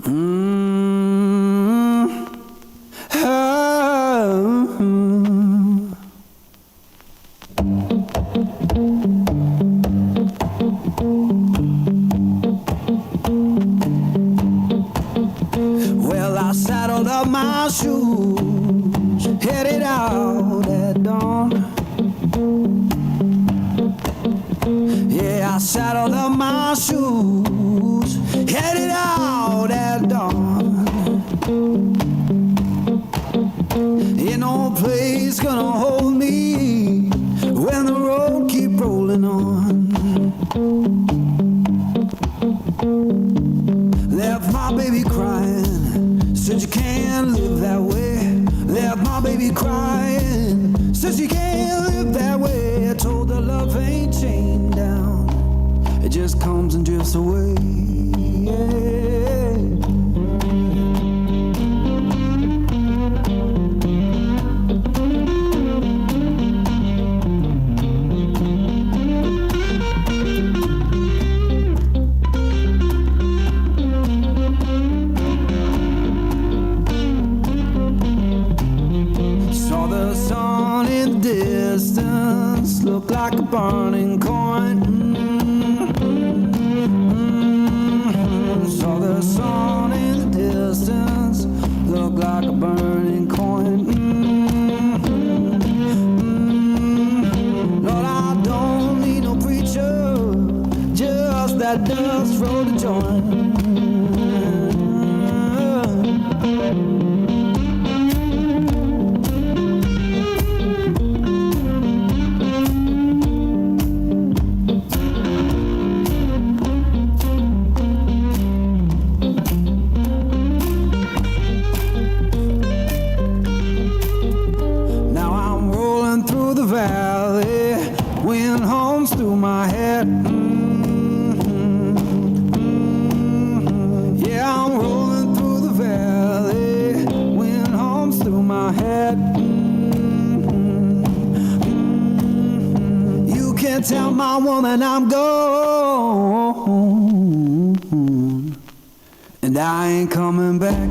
Well, I saddled up my shoes, headed out at dawn. Yeah, I saddled up my shoes, headed out at dawn. Ain't no place gonna hold me when the road keep rolling on. Left my baby crying, said you can't live that way. Left my baby crying, said you can't live that way. I told her love ain't chained down, it just comes and drifts away. Saw the sun in the distance, looked like a burning coin. Saw the sun in the distance, looked like a burning coin. Lord, I don't need no preacher, just that dust roll to join. Now I'm rolling through the valley, wind hums through my head. Yeah, I'm rolling through the valley, wind hums through my head. You can't tell my woman I'm gone, and I ain't coming back.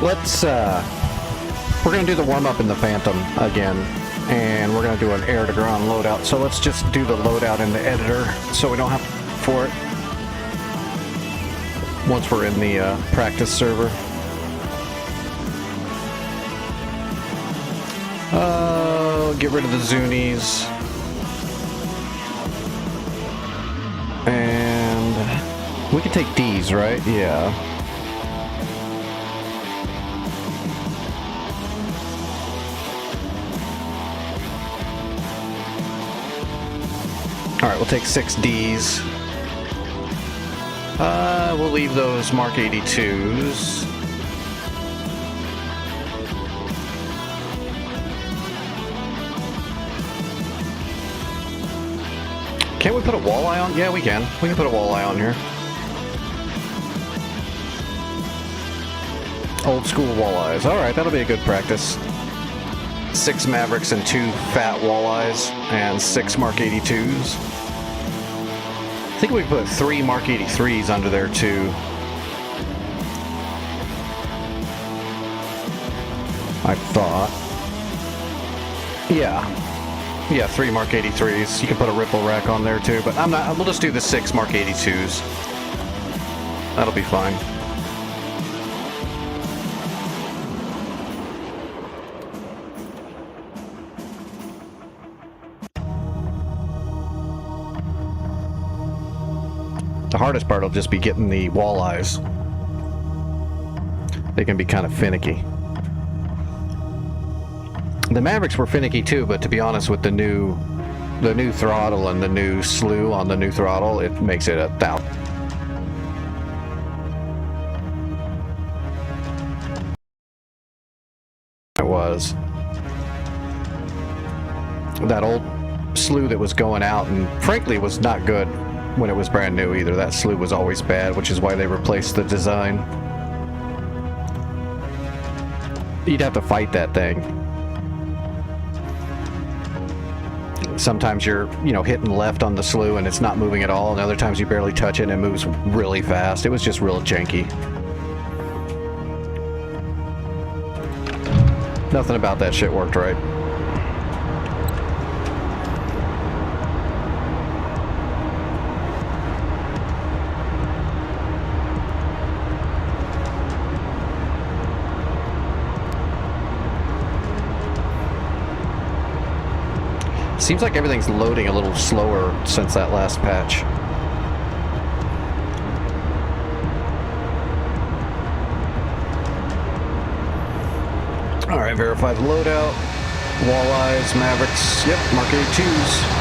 Let's, we're going to do the warm-up in the Phantom again, and we're going to do an air-to-ground loadout. So let's just do the loadout in the editor so we don't have to for it once we're in the practice server. Get rid of the Zunies. And we can take D's, right? Yeah. Alright, we'll take 6 Ds. We'll leave those Mark 82s. Can't we put a walleye on? Yeah, we can. We can put a walleye on here. Old school walleyes. Alright, that'll be a good practice. 6 Mavericks and 2 fat walleyes and 6 Mark 82s. I think we put 3 Mark 83s under there too. I thought. Yeah. Yeah, 3 Mark 83s. You can put a ripple rack on there too, but I'm not. We'll just do the 6 Mark 82s. That'll be fine. The hardest part will just be getting the walleyes. They can be kind of finicky. The Mavericks were finicky too, but to be honest, with the new throttle and the new slew on the new throttle, it makes it 1,000. It was that old slew that was going out, and frankly was not good when it was brand new either. That slew was always bad, which is why they replaced the design. You'd have to fight that thing. Sometimes you're, hitting left on the slew and it's not moving at all, and other times you barely touch it and it moves really fast. It was just real janky. Nothing about that shit worked right. Seems like everything's loading a little slower since that last patch. Alright, verify the loadout. Walleyes, Mavericks, yep, Mark 82s.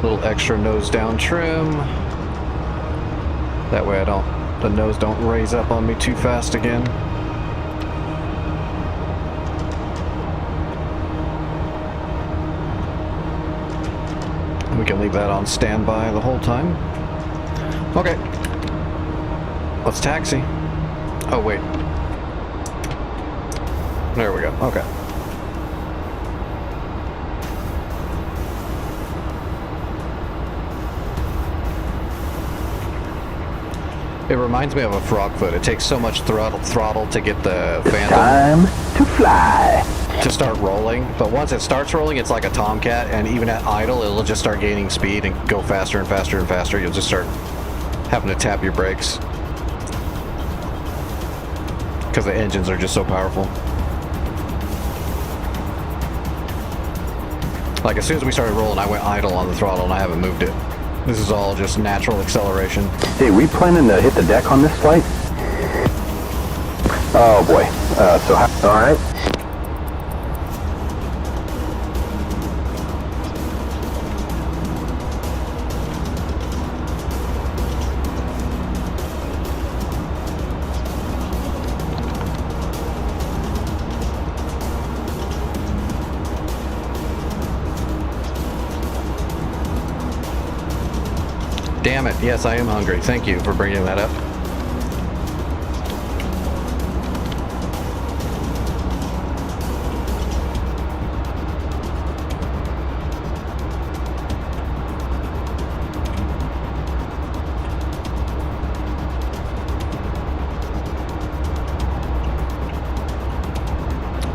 Little extra nose down trim. That way the nose don't raise up on me too fast again. We can leave that on standby the whole time. Okay. Let's taxi. Oh, wait. There we go. Okay. It reminds me of a frog foot. It takes so much throttle to get the Phantom time to fly. To start rolling, but once it starts rolling, it's like a Tomcat, and even at idle, it'll just start gaining speed and go faster and faster and faster. You'll just start having to tap your brakes because the engines are just so powerful. Like, as soon as we started rolling, I went idle on the throttle and I haven't moved it. This is all just natural acceleration. Hey, we planning to hit the deck on this flight? Oh boy. All right. Damn it. Yes, I am hungry. Thank you for bringing that up.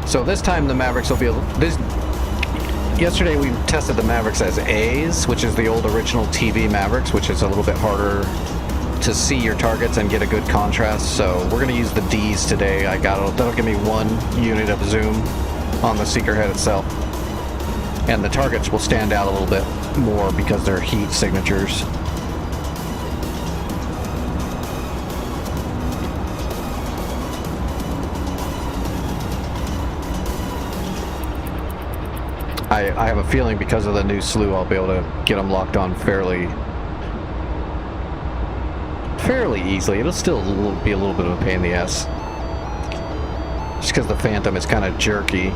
So this time the Mavericks will be yesterday we tested the Mavericks as A's, which is the old original TV Mavericks, which is a little bit harder to see your targets and get a good contrast. So we're going to use the D's today. That'll give me 1 unit of zoom on the seeker head itself. And the targets will stand out a little bit more because they're heat signatures. I have a feeling because of the new slew, I'll be able to get them locked on fairly easily. It'll still be a little bit of a pain in the ass, just because the Phantom is kind of jerky,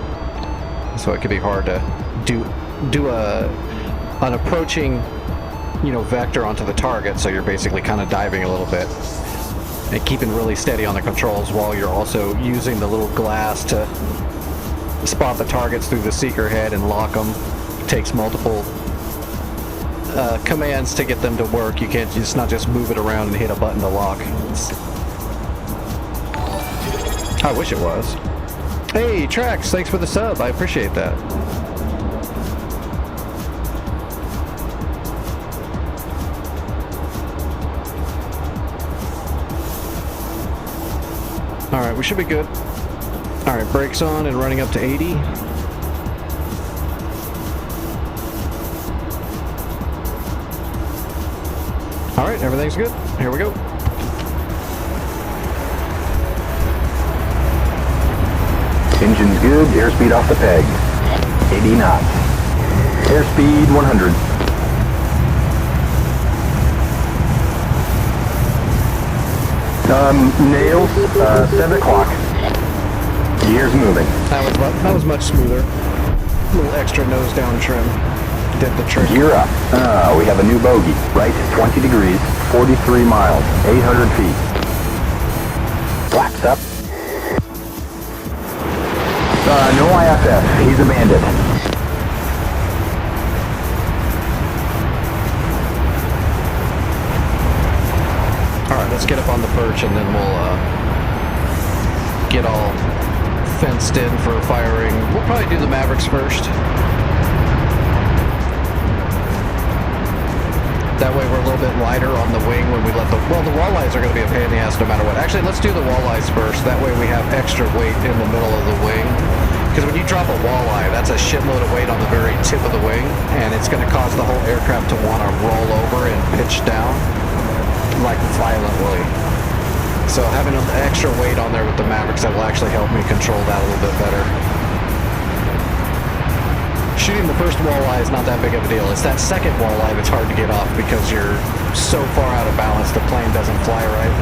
so it could be hard to do an approaching, vector onto the target. So you're basically kind of diving a little bit and keeping really steady on the controls while you're also using the little glass to spot the targets through the seeker head and lock them. It takes multiple commands to get them to work. You can't just not just move it around and hit a button to lock. I wish it was. Hey, Trax, thanks for the sub. I appreciate that. Alright, we should be good. Alright, brakes on and running up to 80. Alright, everything's good. Here we go. Engine's good, airspeed off the peg. 80 knots. Airspeed 100. Nails, 7 o'clock. Gears moving. That was much smoother. A little extra nose down trim. Did the trick. Gear up. We have a new bogey. Right, 20 degrees, 43 miles, 800 feet. Flaps up. No IFF. He's a bandit. Alright, let's get up on the perch and then we'll get all fenced in for firing. We'll probably do the Mavericks first. That way we're a little bit lighter on the wing when we let the... Well, the walleyes are going to be a pain in the ass no matter what. Actually, let's do the walleyes first. That way we have extra weight in the middle of the wing. Because when you drop a walleye, that's a shitload of weight on the very tip of the wing. And it's going to cause the whole aircraft to want to roll over and pitch down. Like violently. So having an extra weight on there with the Mavericks, that will actually help me control that a little bit better. Shooting the first walleye is not that big of a deal. It's that second walleye that's hard to get off because you're so far out of balance the plane doesn't fly right.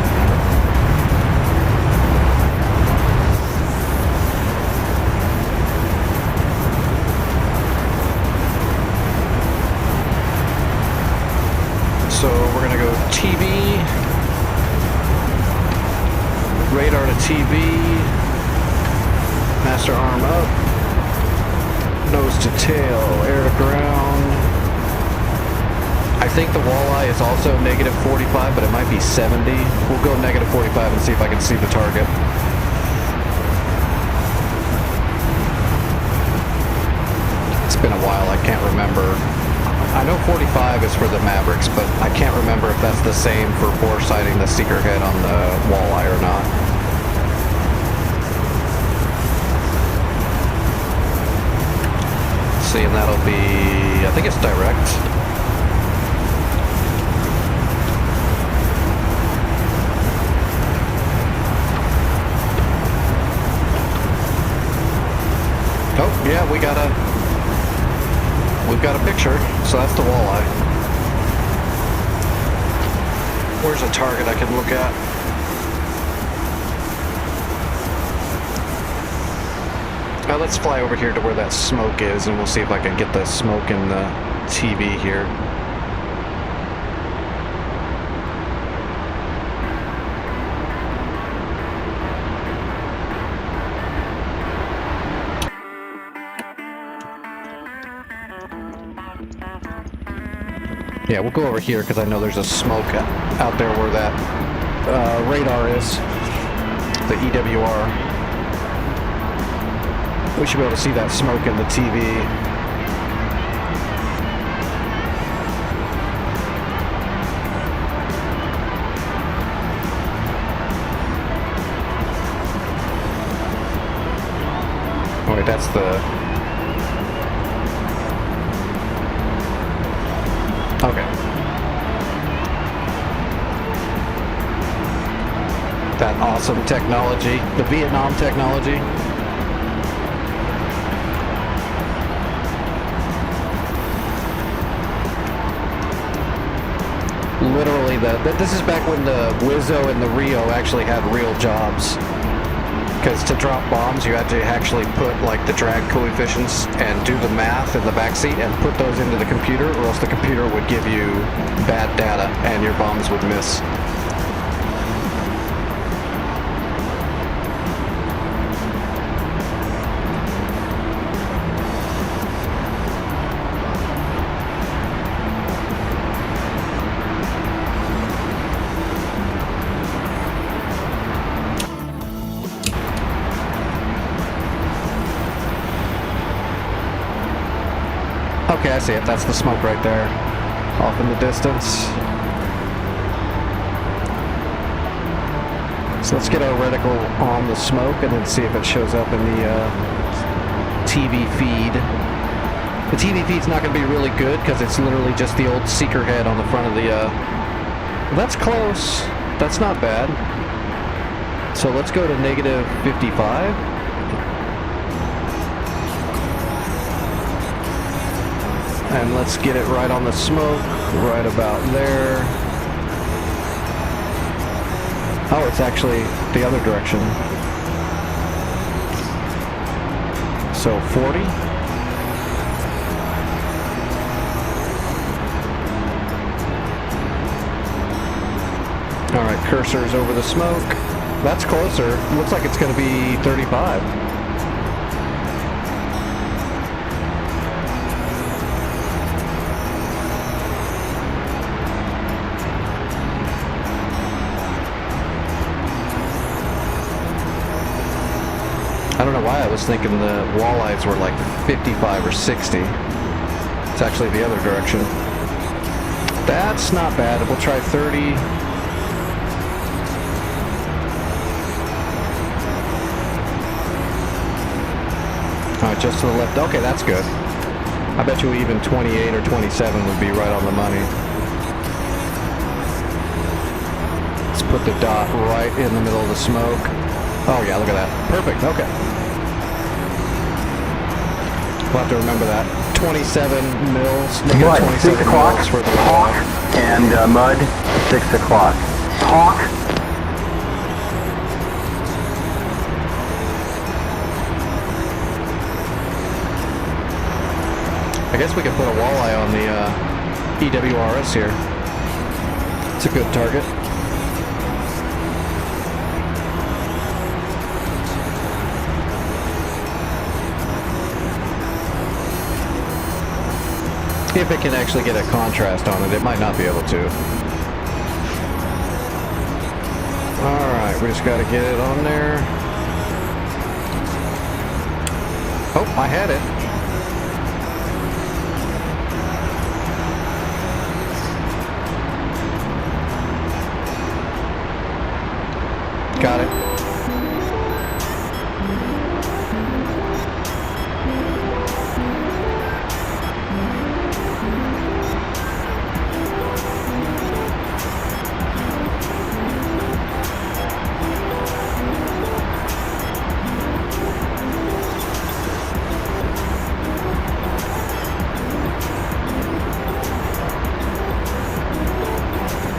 So we're gonna go TV, radar to TV, master arm up, nose to tail, air to ground. I think the walleye is also negative 45, but it might be 70. We'll go negative 45 and see if I can see the target. It's been a while, I can't remember. I know 45 is for the Mavericks, but I can't remember if that's the same for bore sighting the seeker head on the walleye or not. See, and that'll be, I think it's direct. Oh, yeah, we've got a picture, so that's the walleye. Where's a target I can look at? Let's fly over here to where that smoke is, and we'll see if I can get the smoke in the TV here. Yeah, we'll go over here because I know there's a smoke out there where that radar is, the EWR. We should be able to see that smoke in the TV. Oh wait, that's the... Okay. That awesome technology, the Vietnam technology. Literally, this is back when the Wizzo and the Rio actually had real jobs. Because to drop bombs, you had to actually put like the drag coefficients and do the math in the backseat and put those into the computer, or else the computer would give you bad data and your bombs would miss. Okay, I see it. That's the smoke right there. Off in the distance. So let's get our reticle on the smoke and then see if it shows up in the TV feed. The TV feed's not going to be really good because it's literally just the old seeker head on the front of the... That's close. That's not bad. So let's go to negative 55. And let's get it right on the smoke, right about there. Oh, it's actually the other direction. So 40. All right, cursor's over the smoke. That's closer. Looks like it's going to be 35. I don't know why I was thinking the walleyes were like 55 or 60. It's actually the other direction. That's not bad. We'll try 30. Just to the left. Okay, that's good. I bet you even 28 or 27 would be right on the money. Let's put the dot right in the middle of the smoke. Oh yeah, look at that. Perfect. Okay. We'll have to remember that. 27 mils. Mud, 27 6 o'clock. mils for the Hawk. And mud, 6 o'clock. Hawk. I guess we could put a walleye on the EWRS here. It's a good target. If it can actually get a contrast on it, it might not be able to. Alright, we just got to get it on there. Oh, I had it. Got it.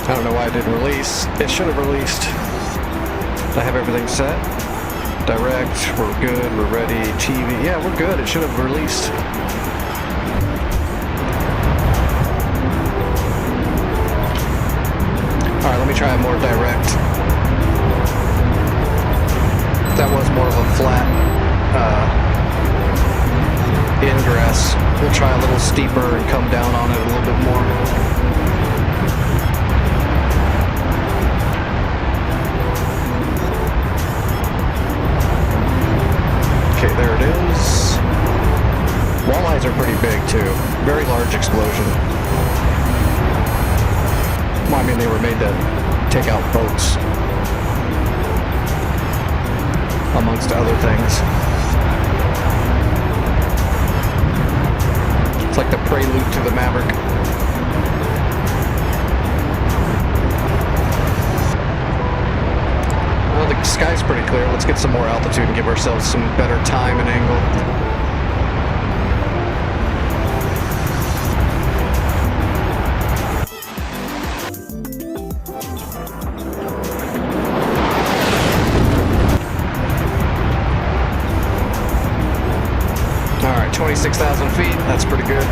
I don't know why it didn't release. It should have released. I have everything set. Direct, we're good, we're ready. TV, yeah, we're good. It should have released. All right, let me try a more direct. That was more of a flat ingress. We'll try a little steeper and come down on it a little bit more. Okay, there it is. Walleyes are pretty big too. Very large explosion. Well, I mean, they were made to take out boats, amongst other things. It's like the prelude to the Maverick. Well, the sky's pretty clear. Let's get some more altitude and give ourselves some better time and angle. All right, 26,000 feet. That's pretty good.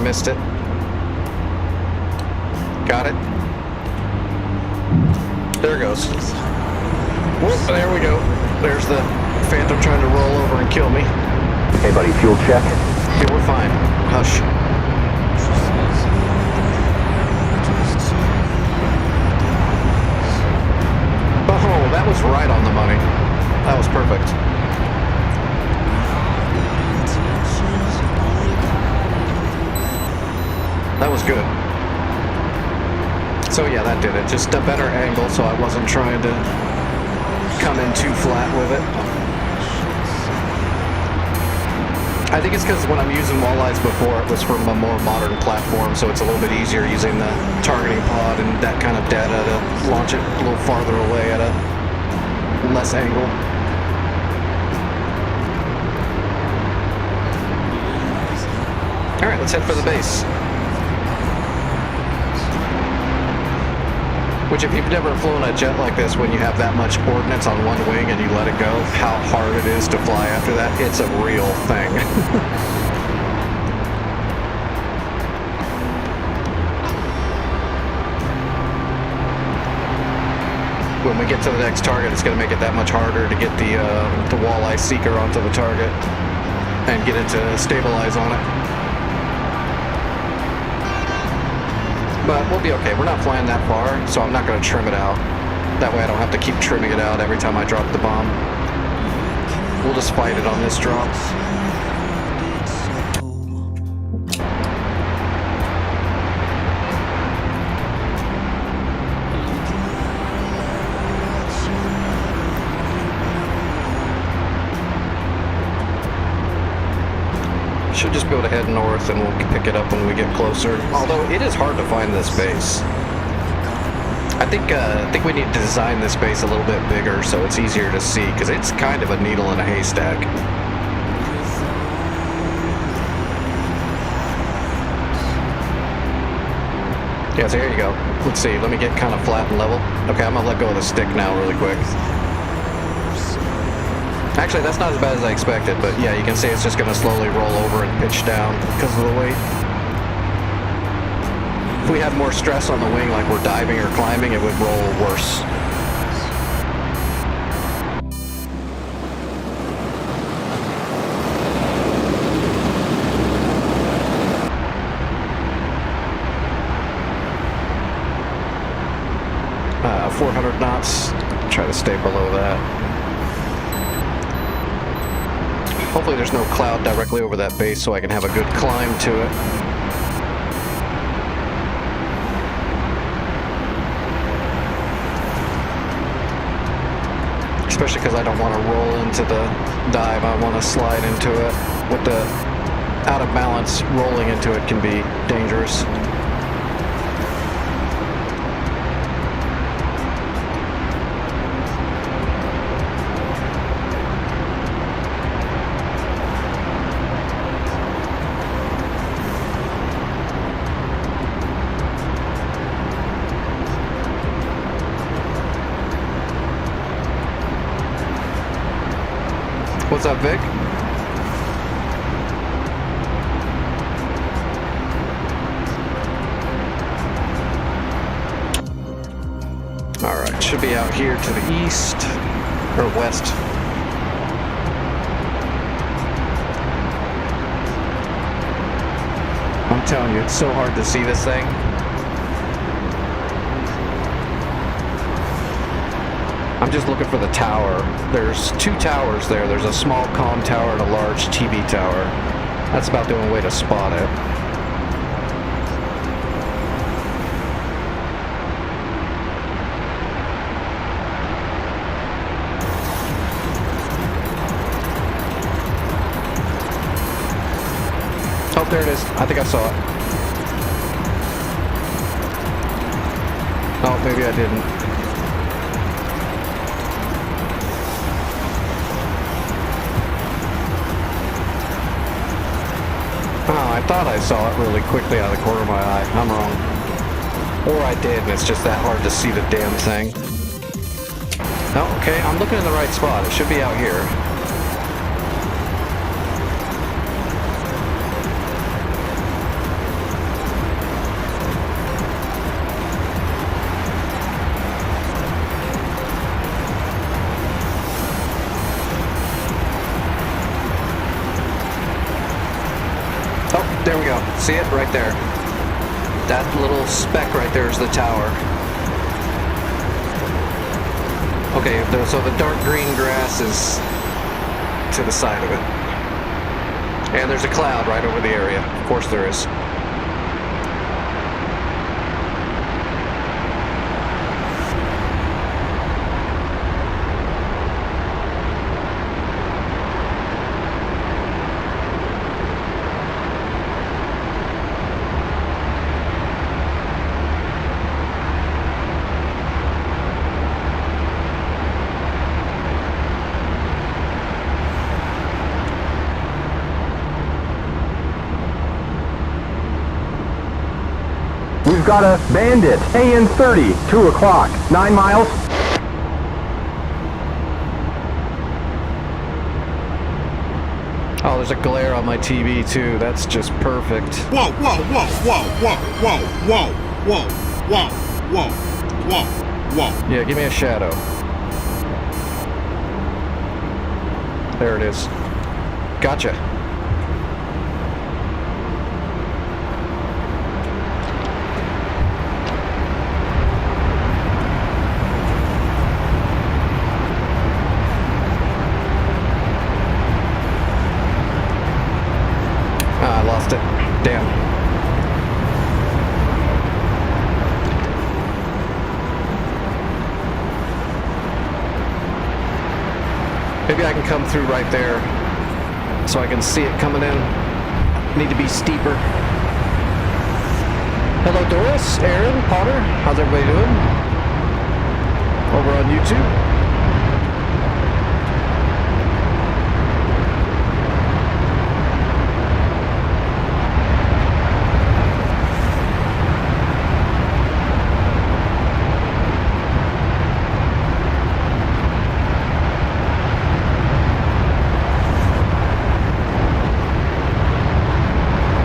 missed it. Got it. There it goes. Whoop, there we go. There's the Phantom trying to roll over and kill me. Hey buddy, fuel check. Yeah, we're fine. Hush. Oh, that was right on the money. That was perfect. That was good. So yeah, that did it. Just a better angle so I wasn't trying to come in too flat with it. I think it's because when I'm using walleyes before, it was from a more modern platform, so it's a little bit easier using the targeting pod and that kind of data to launch it a little farther away at a less angle. Alright, let's head for the base. Which, if you've never flown a jet like this, when you have that much ordnance on one wing and you let it go, how hard it is to fly after that, it's a real thing. When we get to the next target, it's going to make it that much harder to get the walleye seeker onto the target and get it to stabilize on it. But we'll be okay. We're not flying that far, so I'm not going to trim it out. That way I don't have to keep trimming it out every time I drop the bomb. We'll just fight it on this drop. Should just be able to head north and we'll pick it up when we get closer. Although it is hard to find this base. I think we need to design this base a little bit bigger so it's easier to see, because it's kind of a needle in a haystack. Yeah, so here you go. Let's see, let me get kind of flat and level. Okay, I'm gonna let go of the stick now really quick. Actually, that's not as bad as I expected, but yeah, you can see it's just going to slowly roll over and pitch down because of the weight. If we had more stress on the wing, like we're diving or climbing, it would roll worse. Uh, 400 knots. Try to stay below that. Hopefully there's no cloud directly over that base so I can have a good climb to it. Especially because I don't want to roll into the dive, I want to slide into it. With the out of balance, rolling into it can be dangerous. What's up, Vic? Alright, should be out here to the east, or west. I'm telling you, it's so hard to see this thing. I'm just looking for the tower. There's two towers there. There's a small comm tower and a large TV tower. That's about the only way to spot it. Oh, there it is. I think I saw it. Oh, maybe I didn't. Oh, I thought I saw it really quickly out of the corner of my eye. I'm wrong. Or I did, and it's just that hard to see the damn thing. Oh, okay, I'm looking in the right spot. It should be out here. See it right there? That little speck right there is the tower. Okay, so the dark green grass is to the side of it. And there's a cloud right over the area. Of course there is. We've got a Bandit, AN-30, 2 o'clock, 9 miles. Oh, there's a glare on my TV too. That's just perfect. Whoa, whoa, whoa, whoa, whoa, whoa, whoa, whoa, whoa, whoa, whoa, whoa. Yeah, give me a shadow. There it is. Gotcha. Ah, I lost it. Damn. Maybe I can come through right there so I can see it coming in. Need to be steeper. Hello Doris, Aaron, Potter. How's everybody doing? Over on YouTube.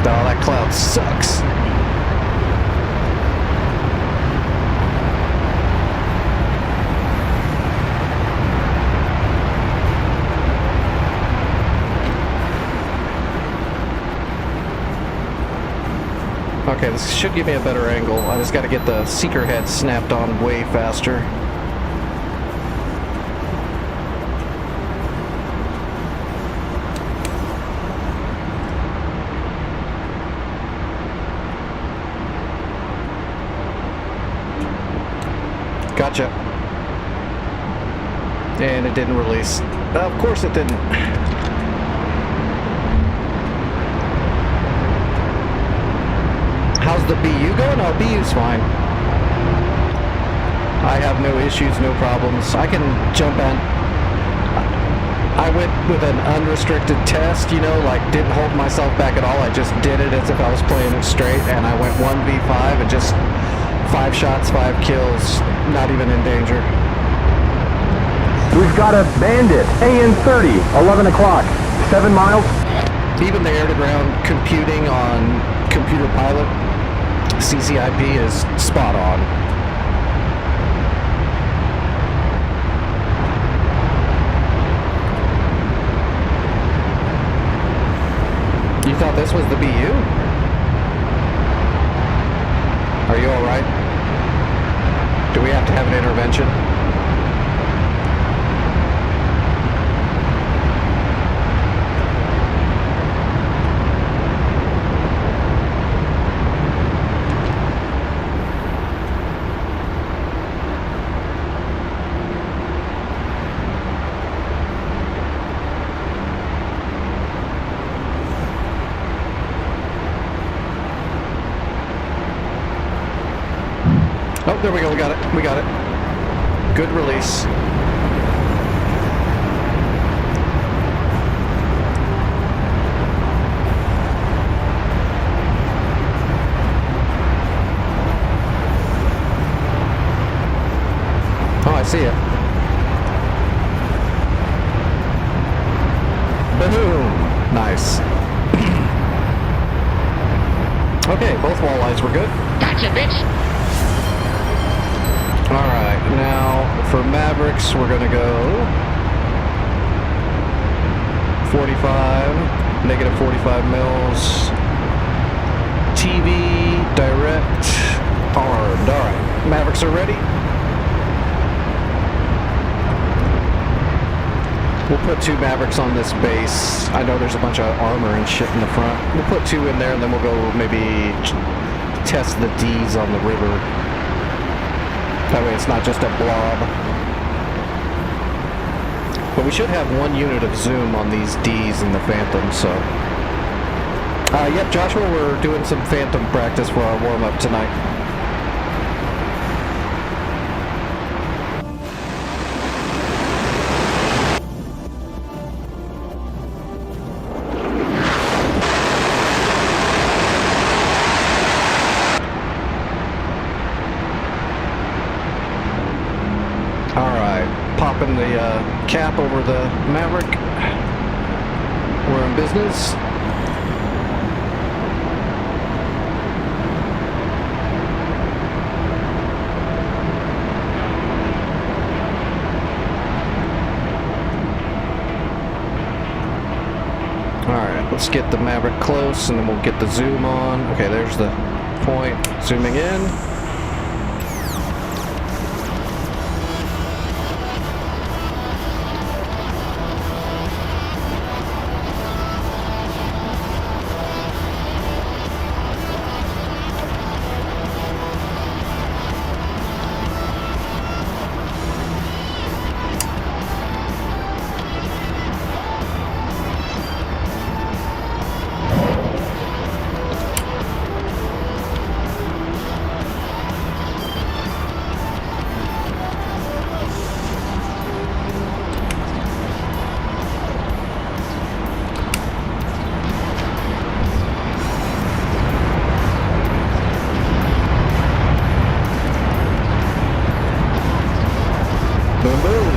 Oh, that cloud sucks. Okay, this should give me a better angle. I just got to get the seeker head snapped on way faster. Gotcha. And it didn't release. Of course it didn't. How's the BU going? Oh, BU's fine. I have no issues, no problems. I can jump in. I went with an unrestricted test, you know, like didn't hold myself back at all. I just did it as if I was playing it straight, and I went 1v5 and just 5 shots, 5 kills, not even in danger. We've got a Bandit, AN-30, 11 o'clock, 7 miles. Even the air-to-ground computing on Computer Pilot, CCIP is spot on. You thought this was the BU? Are you alright? Do we have to have an intervention? Oh, there we go. We got it. We got it. Good release. Oh, I see it. Boom. Nice. Okay, both walleyes were good. Gotcha, bitch! Alright, now for Mavericks, we're gonna go 45, negative 45 mils. TV, direct, armed. All right, Mavericks are ready. We'll put 2 Mavericks on this base. I know there's a bunch of armor and shit in the front. We'll put 2 in there, and then we'll go maybe test the Ds on the river. That way it's not just a blob. But we should have 1 unit of zoom on these Ds and the Phantom, so... yep, Joshua, we're doing some Phantom practice for our warm-up tonight. Popping the cap over the Maverick. We're in business. Alright, let's get the Maverick close and then we'll get the zoom on. Okay, there's the point. Zooming in. Boom, boom.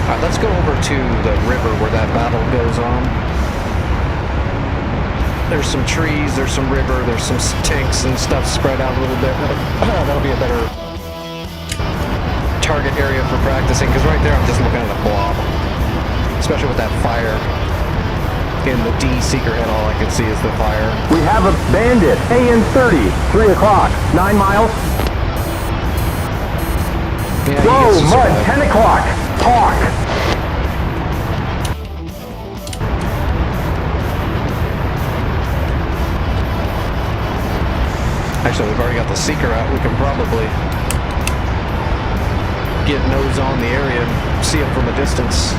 Alright, let's go over to the river where that battle goes on. There's some trees, there's some river, there's some tanks and stuff spread out a little bit. That'll be a better target area for practicing, because right there I'm just looking at a blob. Especially with that fire. In the D seeker head, all I can see is the fire. We have a bandit, AN-30, 3 o'clock, 9 miles. Yeah, Whoa, Mud, 10 o'clock, talk. Actually, we've already got the seeker out. We can probably get nose on the area and see it from a distance.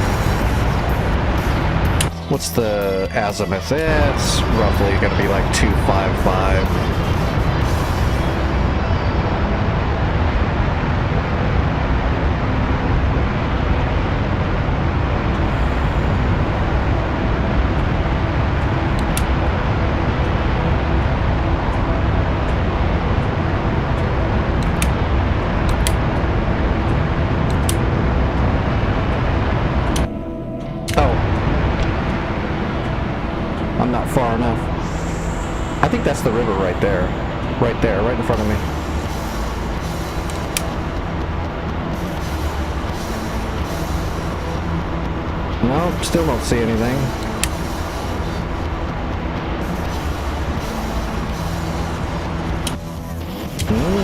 What's the azimuth? It's roughly going to be like 255. I'm not far enough. I think that's the river right there. Right there, right in front of me. No, still don't see anything.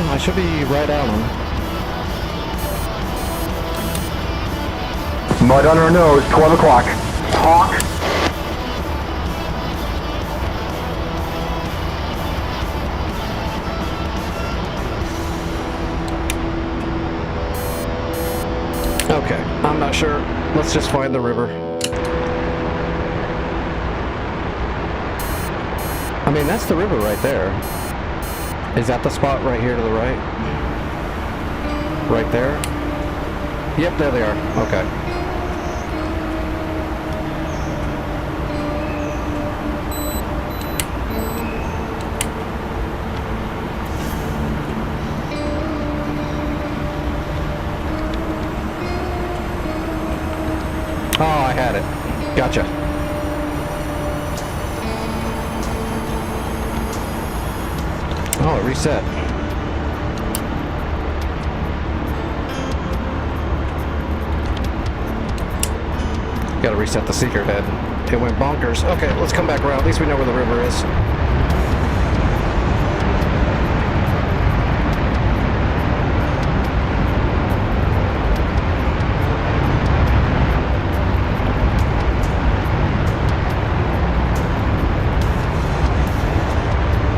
I should be right on them. Mud on our nose, 12 o'clock, talk. Okay, I'm not sure. Let's just find the river. I mean, that's the river right there. Is that the spot right here to the right? Right there? Yep, there they are. Okay. Oh, I had it. Gotcha. Oh, it reset. Gotta reset the seeker head. It went bonkers. Okay, let's come back around. At least we know where the river is.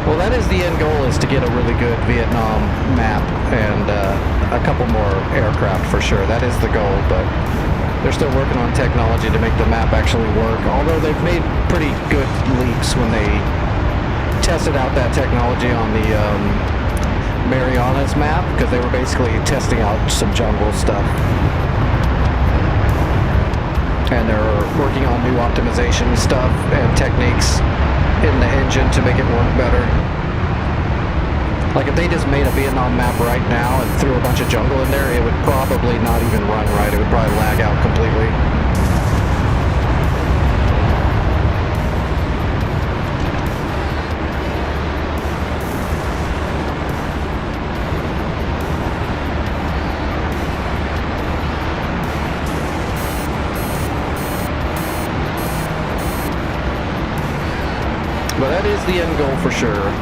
Well, that is the end goal, is to get a really good Vietnam map and a couple more aircraft for sure. That is the goal, but they're still working on technology to make the map actually work. Although they've made pretty good leaps when they tested out that technology on the Marianas map, because they were basically testing out some jungle stuff. And they're working on new optimization stuff and techniques in the engine to make it work better. Like if they just made a Vietnam map right now and threw a bunch of jungle in there, it would probably not even run right. It would probably lag out completely. But that is the end goal for sure.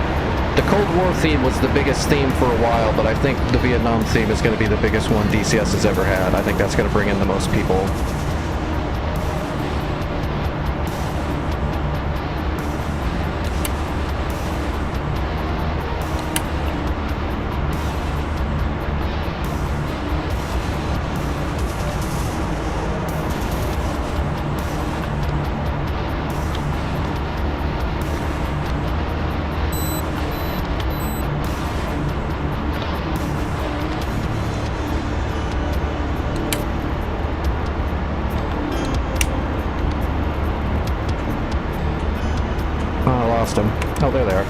The Cold War theme was the biggest theme for a while, but I think the Vietnam theme is going to be the biggest one DCS has ever had. I think that's going to bring in the most people. Them. Oh, they're there.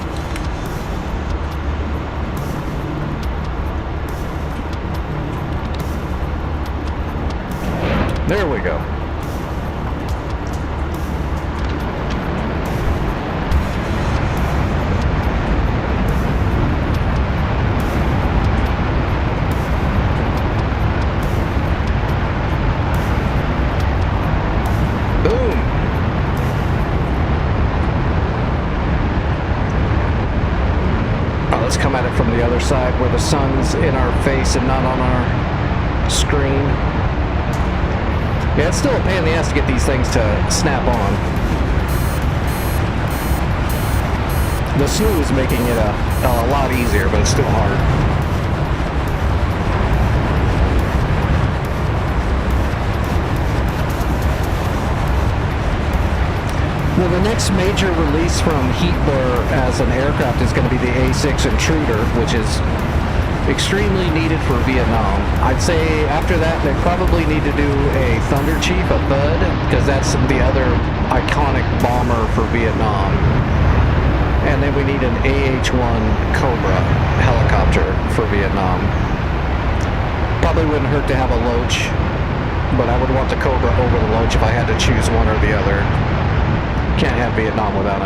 There we go. Come at it from the other side where the sun's in our face and not on our screen. Yeah, it's still a pain in the ass to get these things to snap on. The slew is making it a lot easier, but it's still hard. Well, the next major release from Heatblur as an aircraft is going to be the A6 Intruder, which is extremely needed for Vietnam. I'd say after that, they probably need to do a Thunder Chief, a Thud, because that's the other iconic bomber for Vietnam. And then we need an AH-1 Cobra helicopter for Vietnam. Probably wouldn't hurt to have a Loach, but I would want the Cobra over the Loach if I had to choose one or the other. Can't have Vietnam without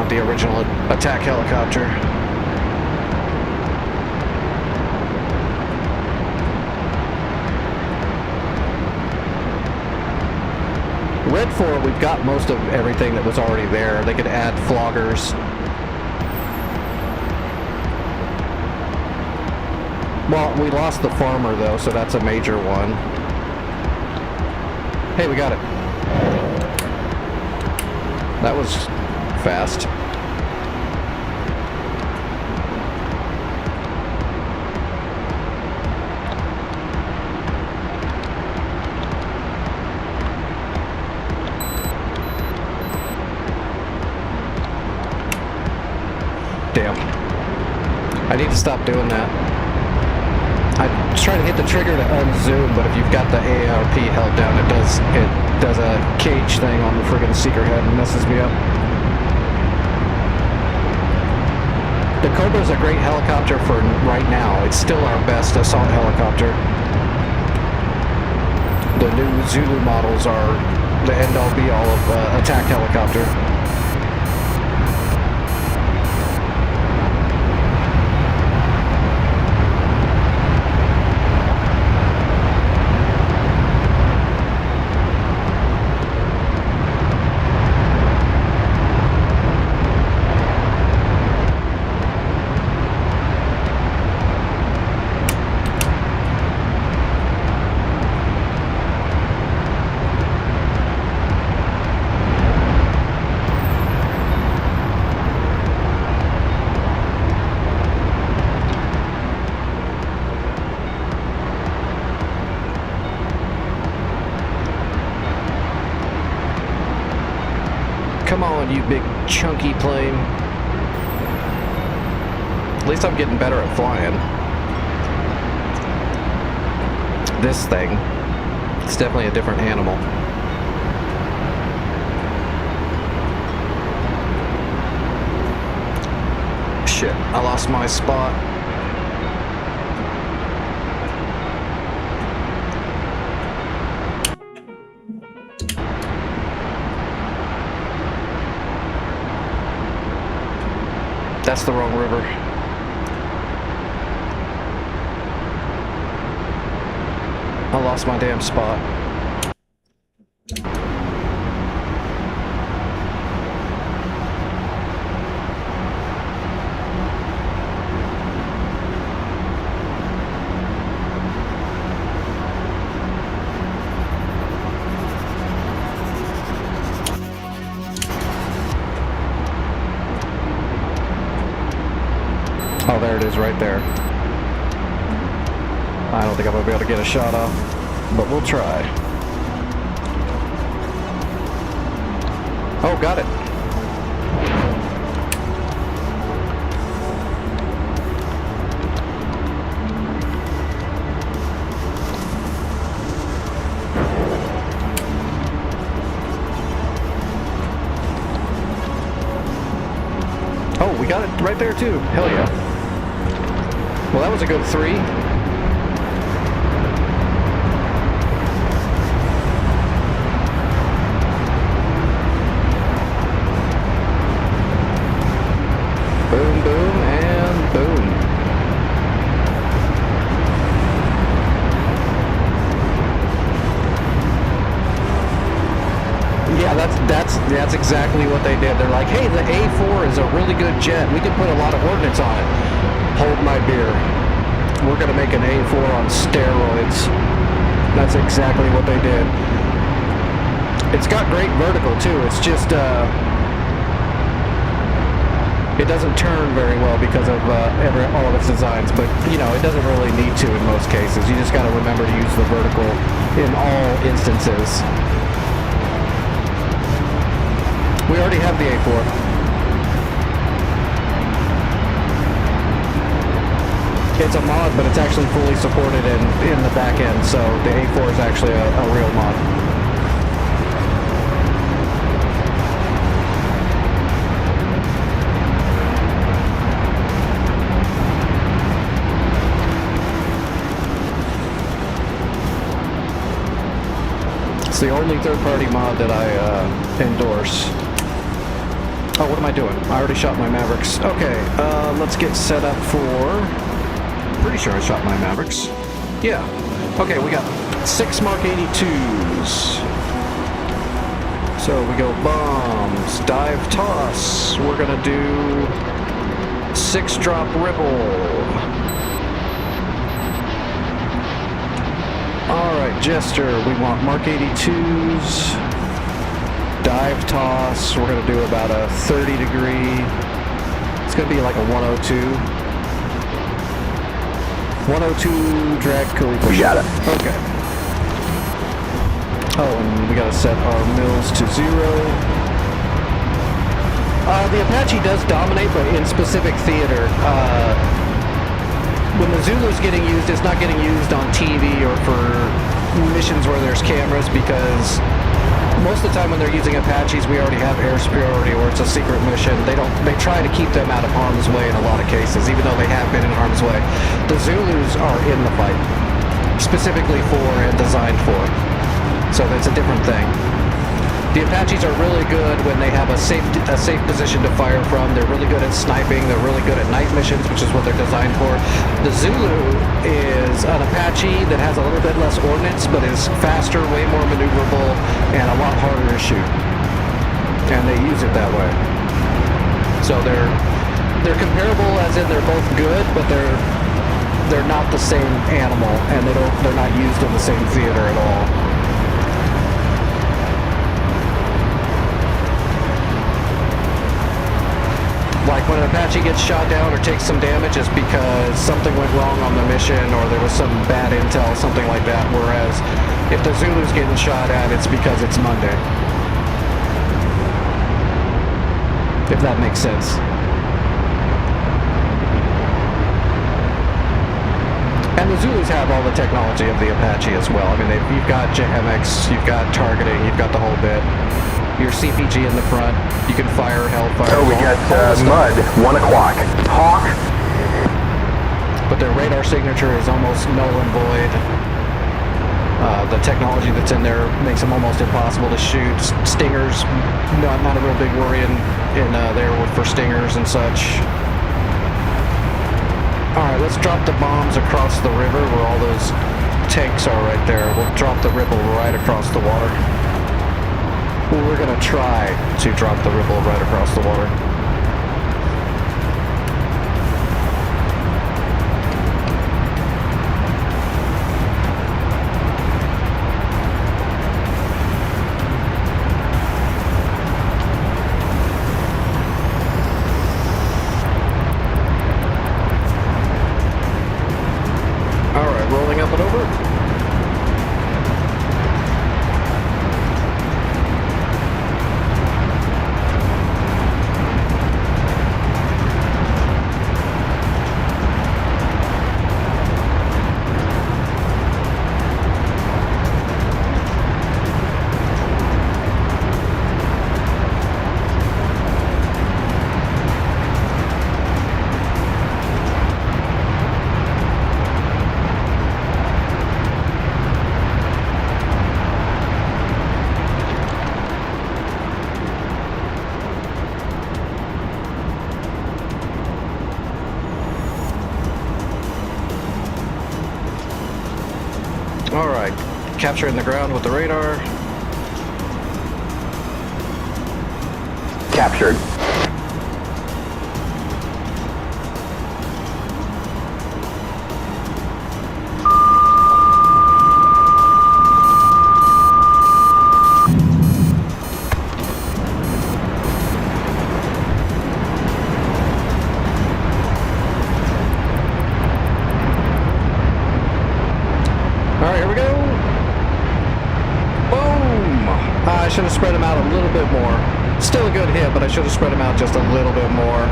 the original attack helicopter. Red 4, we've got most of everything that was already there. They could add floggers. Well, we lost the Farmer though, so that's a major one. Hey, we got it. That was fast. Damn. I need to stop doing that. I was trying to hit the trigger to unzoom, but if you've got the ARP held down, it does a cage thing on the friggin' seeker head and messes me up. The Cobra's a great helicopter for right now. It's still our best assault helicopter. The new Zulu models are the end-all be-all of attack helicopter. Come on, you big chunky plane. At least I'm getting better at flying. This thing, it's definitely a different animal. Shit, I lost my spot. That's the wrong river. I lost my damn spot. Oh, there it is right there. I don't think I'm going to be able to get a shot off, but we'll try. Oh, got it. Oh, we got it right there too. Hell yeah. Well, that was a good 3. Boom, boom, and boom. Yeah, that's exactly what they did. They're like, hey, the A4 is a really good jet. We can put a lot of ordnance on it. Hold my beer. We're gonna make an A4 on steroids. That's exactly what they did. It's got great vertical too. It's just it doesn't turn very well because of all of its designs, but you know, it doesn't really need to in most cases. You just got to remember to use the vertical in all instances. We already have the A4. It's a mod, but it's actually fully supported in the back end, so the A4 is actually a real mod. It's the only third-party mod that I endorse. Oh, what am I doing? I already shot my Mavericks. Okay, let's get set up for... Pretty sure I shot my Mavericks. Yeah. Okay, we got 6 Mark 82s. So we go bombs, dive toss. We're gonna do 6 drop ribble. Alright, Jester, we want Mark 82s. Dive toss. We're gonna do about a 30 degree. It's gonna be like a 102. 102 drag coefficient. We got it. Okay. Oh, and we gotta set our mills to 0. The Apache does dominate, but in specific theater. When the Zulu's getting used, it's not getting used on TV or for missions where there's cameras, because most of the time when they're using Apaches, we already have air superiority or it's a secret mission. They try to keep them out of harm's way in a lot of cases, even though they have been in harm's way. The Zulus are in the fight, specifically for and designed for. So that's a different thing. The Apaches are really good when they have a safe position to fire from. They're really good at sniping. They're really good at night missions, which is what they're designed for. The Zulu is an Apache that has a little bit less ordnance, but is faster, way more maneuverable, and a lot harder to shoot. And they use it that way. So they're comparable, as in they're both good, but they're not the same animal, and they're not used in the same theater at all. Like when an Apache gets shot down or takes some damage, it's because something went wrong on the mission or there was some bad intel, something like that. Whereas if the Zulu's getting shot at, it's because it's Monday. if that makes sense. And the Zulus have all the technology of the Apache as well. I mean, you've got JMX, you've got targeting, you've got the whole bit. Your CPG in the front, you can fire Hellfire. Oh, we got mud, 1 o'clock. Hawk. But their radar signature is almost null and void. The technology that's in there makes them almost impossible to shoot. Stingers, not a real big worry in there for stingers and such. Alright, let's drop the bombs across the river where all those tanks are right there. We'll drop the Ripple right across the water. Well, we're going to try to drop the Ripple right across the water. Rolling up and over. Alright, capturing the ground with the radar. Captured. Alright, here we go. Boom! I should have spread them out a little bit more. Still a good hit, but I should have spread them out just a little bit more.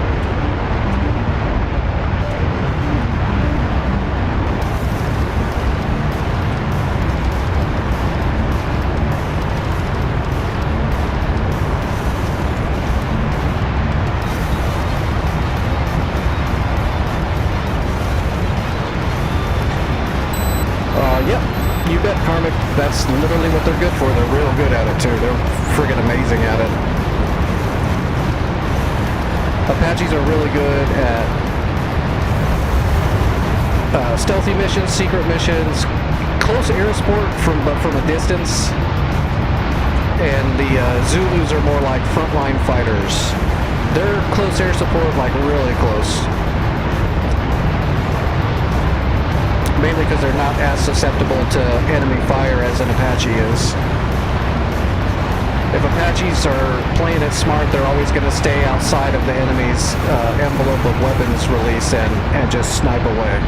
Yep, you bet, Karmic. That's literally what they're good for. They're real good at it, too. They're friggin' amazing at it. Apaches are really good at stealthy missions, secret missions, close air support but from a distance. And the Zulus are more like frontline fighters. They're close air support, like really close. Mainly because they're not as susceptible to enemy fire as an Apache is. If Apaches are playing it smart, they're always going to stay outside of the enemy's envelope of weapons release and just snipe away.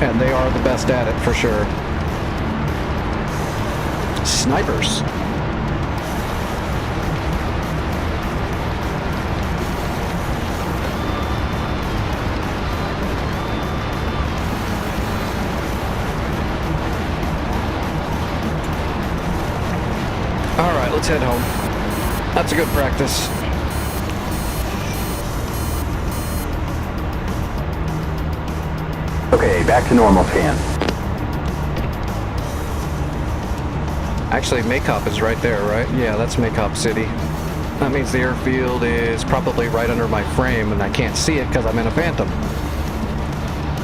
And they are the best at it, for sure. Snipers. Alright, let's head home. That's a good practice. Okay, back to normal scan. Actually, Maycop is right there, right? Yeah, that's Maycop City. That means the airfield is probably right under my frame, and I can't see it because I'm in a Phantom.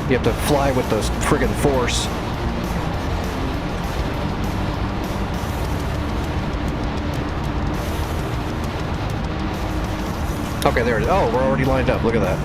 You have to fly with the friggin' force. Okay, there it is. Oh, we're already lined up. Look at that.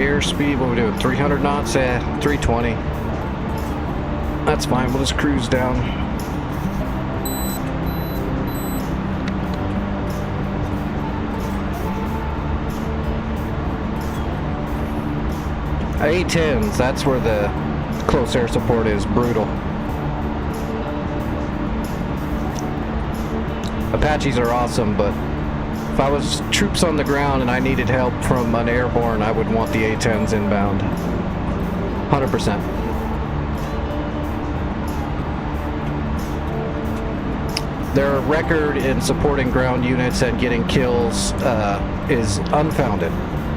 Airspeed, what are we doing? 300 knots? 320. That's fine. We'll just cruise down. A-10s, that's where the close air support is brutal. Apaches are awesome, but if I was troops on the ground and I needed help from an airborne, I would want the A-10s inbound. 100%. Their record in supporting ground units and getting kills is unfounded.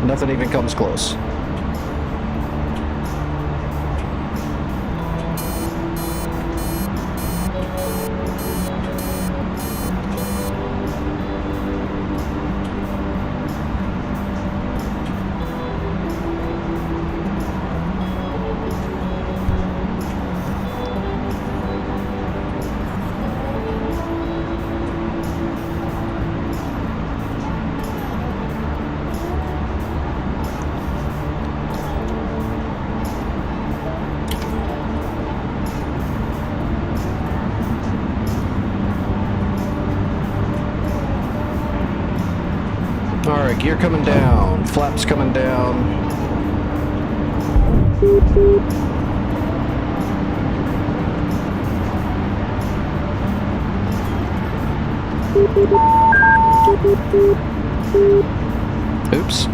Nothing even comes close. Alright, gear coming down, flaps coming down. Oops.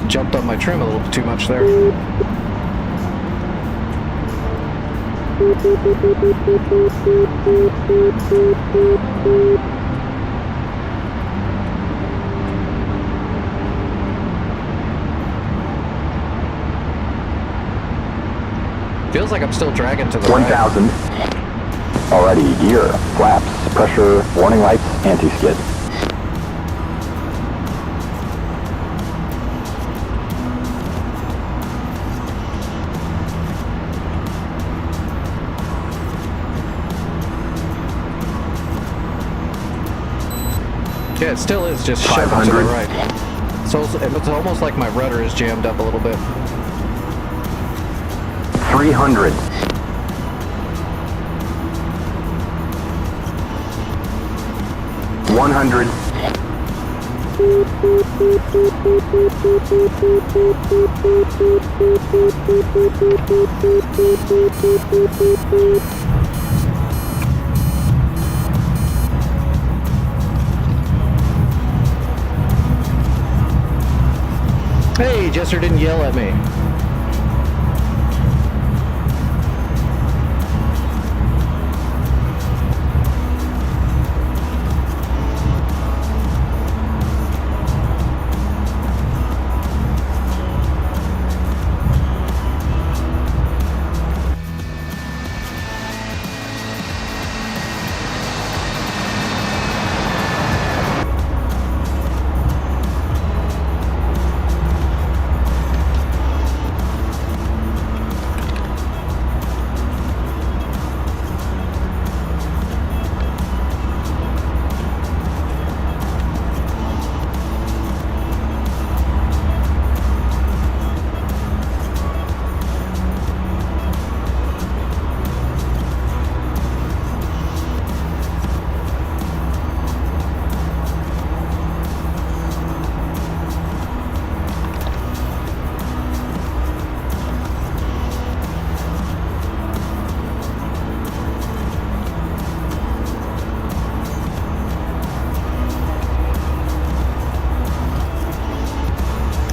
Jumped on my trim a little too much there. Feels like I'm still dragging to the 1,000. right. Alrighty, gear, flaps, pressure, warning lights, anti-skid. Yeah, it still is just shoving to the 500. right. So it's almost like my rudder is jammed up a little bit. 300. 100. Hey, Jester didn't yell at me.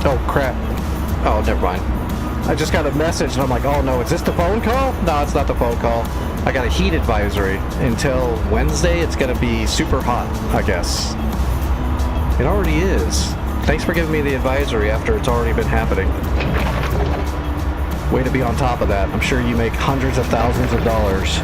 Oh, crap. Oh, never mind. I just got a message and I'm like, oh no, is this the phone call? No, it's not the phone call. I got a heat advisory. Until Wednesday, it's going to be super hot, I guess. It already is. Thanks for giving me the advisory after it's already been happening. Way to be on top of that. I'm sure you make hundreds of thousands of dollars.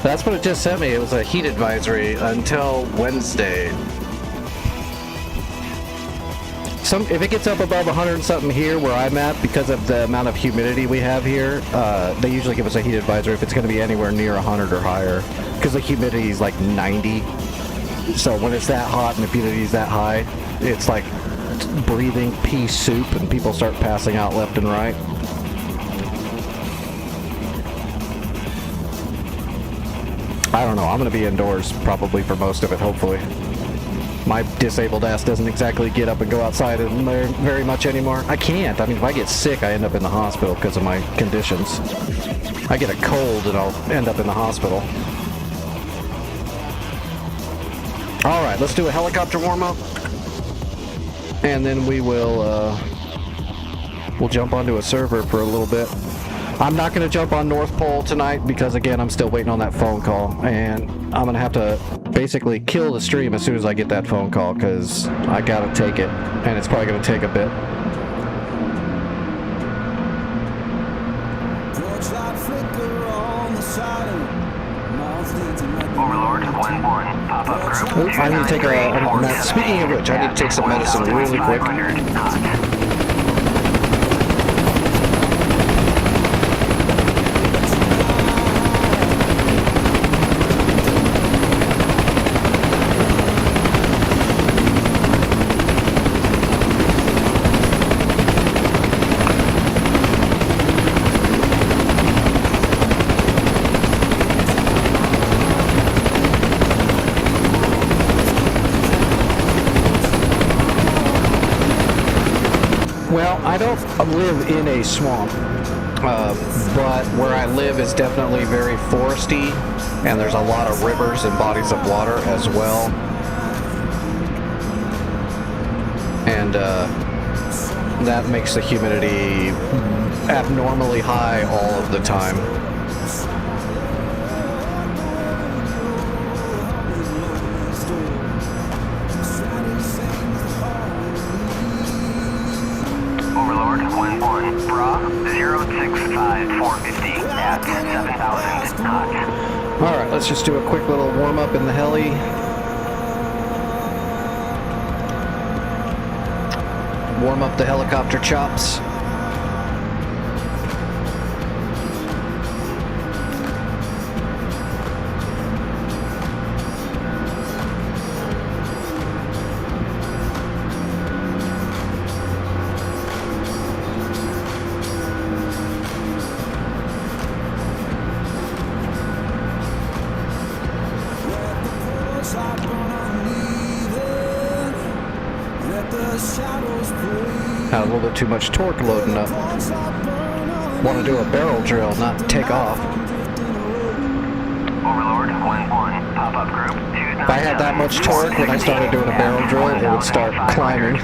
That's what it just sent me. It was a heat advisory until Wednesday. If it gets up above 100 and something here where I'm at, because of the amount of humidity we have here, they usually give us a heat advisory if it's going to be anywhere near 100 or higher, because the humidity is like 90. So when it's that hot and the humidity is that high, it's like breathing pea soup, and people start passing out left and right. I don't know. I'm going to be indoors probably for most of it, hopefully. My disabled ass doesn't exactly get up and go outside very much anymore. I can't. I mean, if I get sick, I end up in the hospital because of my conditions. I get a cold and I'll end up in the hospital. All right, let's do a helicopter warm-up. And then we'll jump onto a server for a little bit. I'm not going to jump on North Pole tonight because, again, I'm still waiting on that phone call. And I'm going to have to basically kill the stream as soon as I get that phone call because I got to take it. And it's probably going to take a bit. Overlord, 1-1, pop-up group. Oops, I need to take a... Speaking of which, I need to take some medicine really quick. Well, I don't live in a swamp, but where I live is definitely very foresty, and there's a lot of rivers and bodies of water as well. And that makes the humidity abnormally high all of the time. Overlord, 1-1, Bra, 065450 at 7,000 knots. Alright, let's just do a quick little warm-up in the heli. Warm up the helicopter chops. Had a little bit too much torque loading up. Want to do a barrel drill, not take off. Overlord, 1-1, pop-up group. If I had that much torque when I started doing a barrel drill, it would start climbing.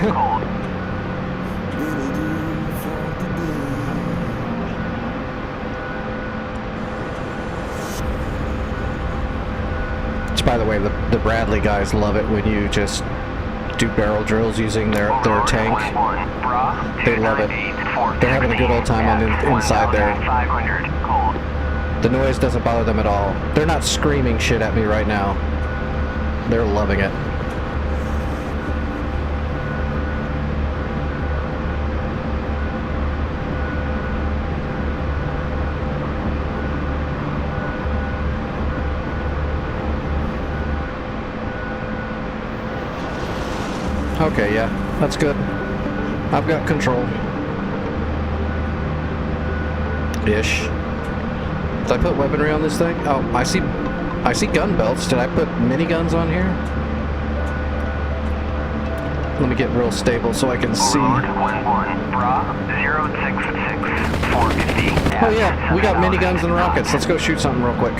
Which, by the way, the Bradley guys love it when you just do barrel drills using their tank. They love it. They're having a good old time on inside there. The noise doesn't bother them at all. They're not screaming shit at me right now. They're loving it. Okay, yeah, that's good. I've got control. Ish. Did I put weaponry on this thing? Oh, I see gun belts. Did I put miniguns on here? Let me get real stable so I can see. Oh yeah, we got miniguns and rockets. Let's go shoot something real quick.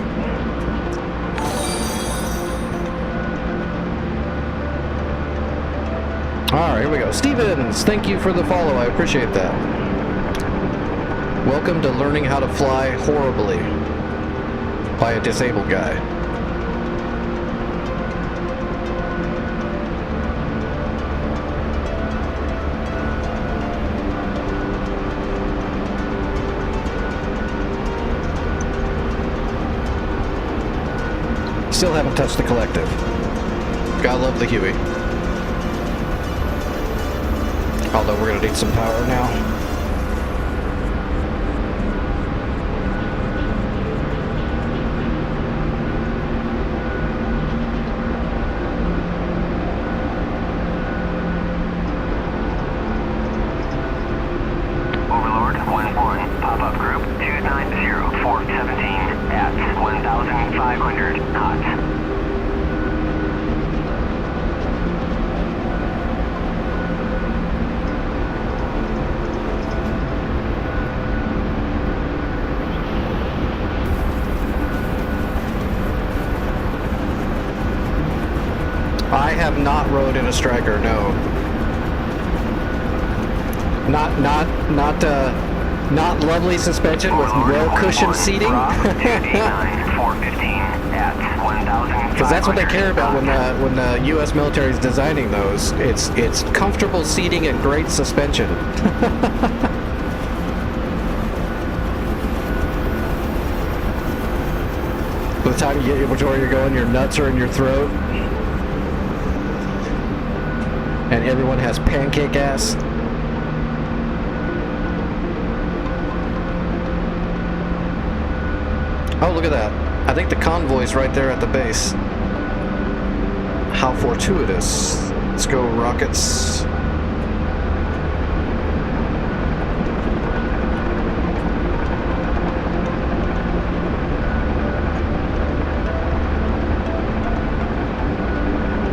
Alright, here we go. Stevens, thank you for the follow. I appreciate that. Welcome to learning how to fly horribly by a disabled guy. Still haven't touched the Collective. Gotta love the Huey. Although we're gonna need some power now. Overlord 1-1, pop-up group 290-417 at 1,500 knots. I have not rode in a Striker, no. Not lovely suspension with well-cushioned seating. Because that's what they care about when the U.S. military is designing those. It's comfortable seating and great suspension. By the time you get to where you're going, your nuts are in your throat. And everyone has pancake ass. Oh, look at that. I think the convoy's right there at the base. How fortuitous. Let's go, rockets.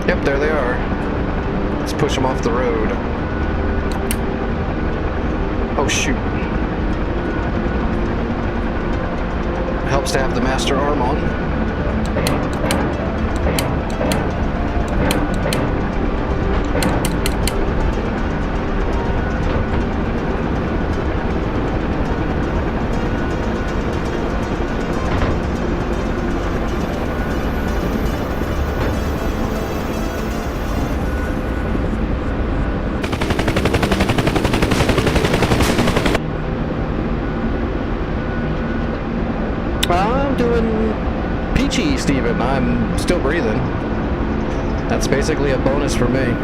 Yep, there they are. Let's push them off the road. Oh, shoot. Helps to have the master arm on. I'm doing peachy, Steven. I'm still breathing. That's basically a bonus for me.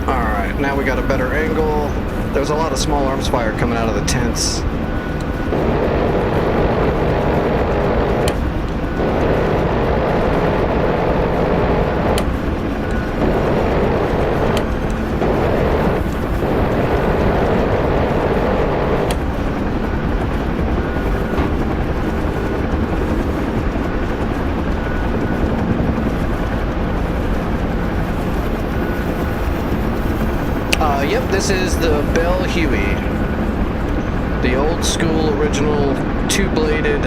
Alright, now we got a better angle. There's a lot of small arms fire coming out of the tents. Yep, this is the Bell Huey. The old school, original, two-bladed,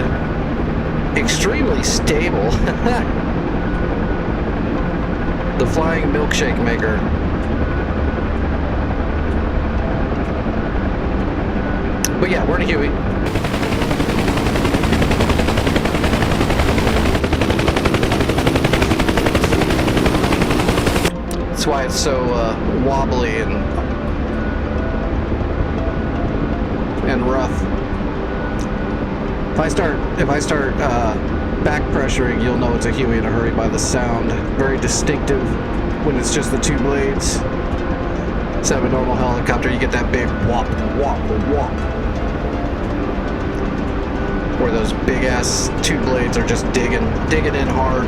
extremely stable. The flying milkshake maker. But yeah, we're in a Huey. That's why it's so wobbly and rough. If I start back pressuring, you'll know it's a Huey in a hurry by the sound. Very distinctive when it's just the two blades. Instead of a normal helicopter, you get that big whop, whop, whop. Where those big ass two blades are just digging in hard.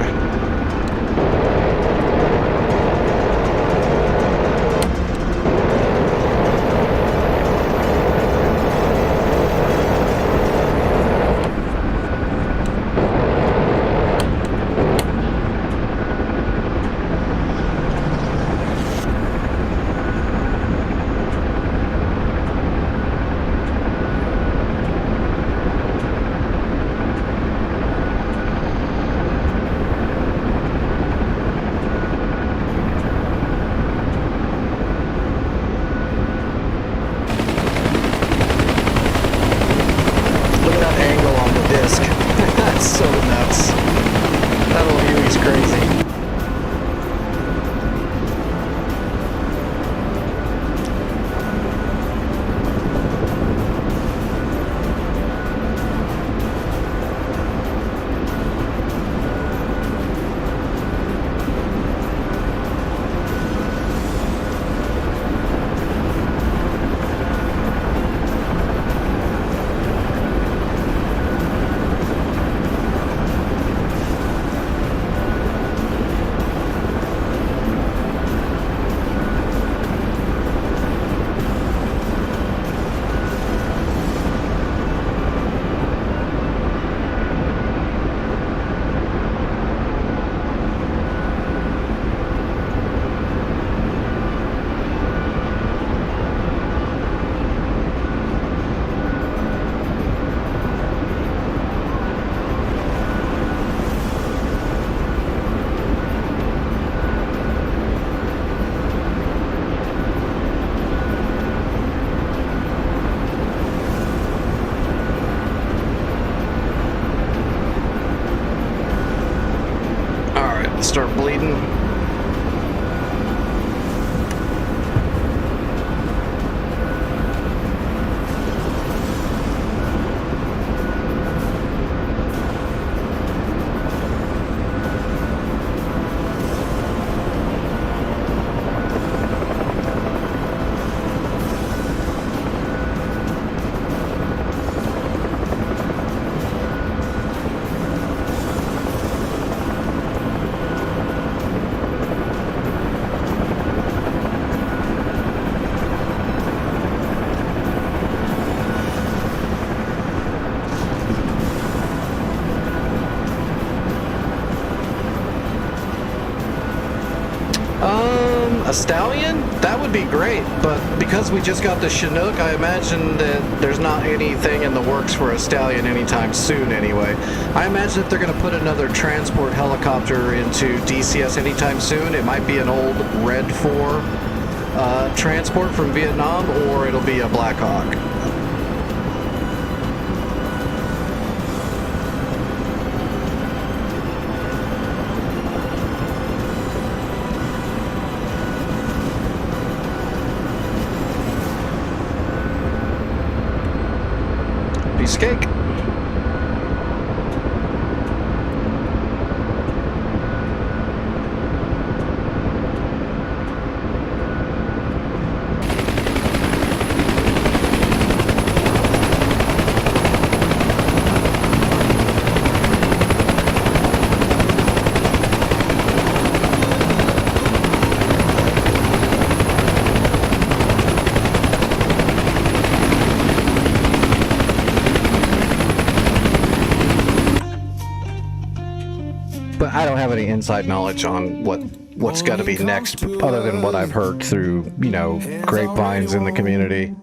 So nuts. That old Huey's crazy. Start bleeding. A Stallion? That would be great, but because we just got the Chinook, I imagine that there's not anything in the works for a Stallion anytime soon anyway. I imagine that they're going to put another transport helicopter into DCS anytime soon. It might be an old Red 4 transport from Vietnam, or it'll be a Black Hawk. Piece of cake. But I don't have any inside knowledge on what's got to be next, other than what I've heard through, you know, grapevines in the community.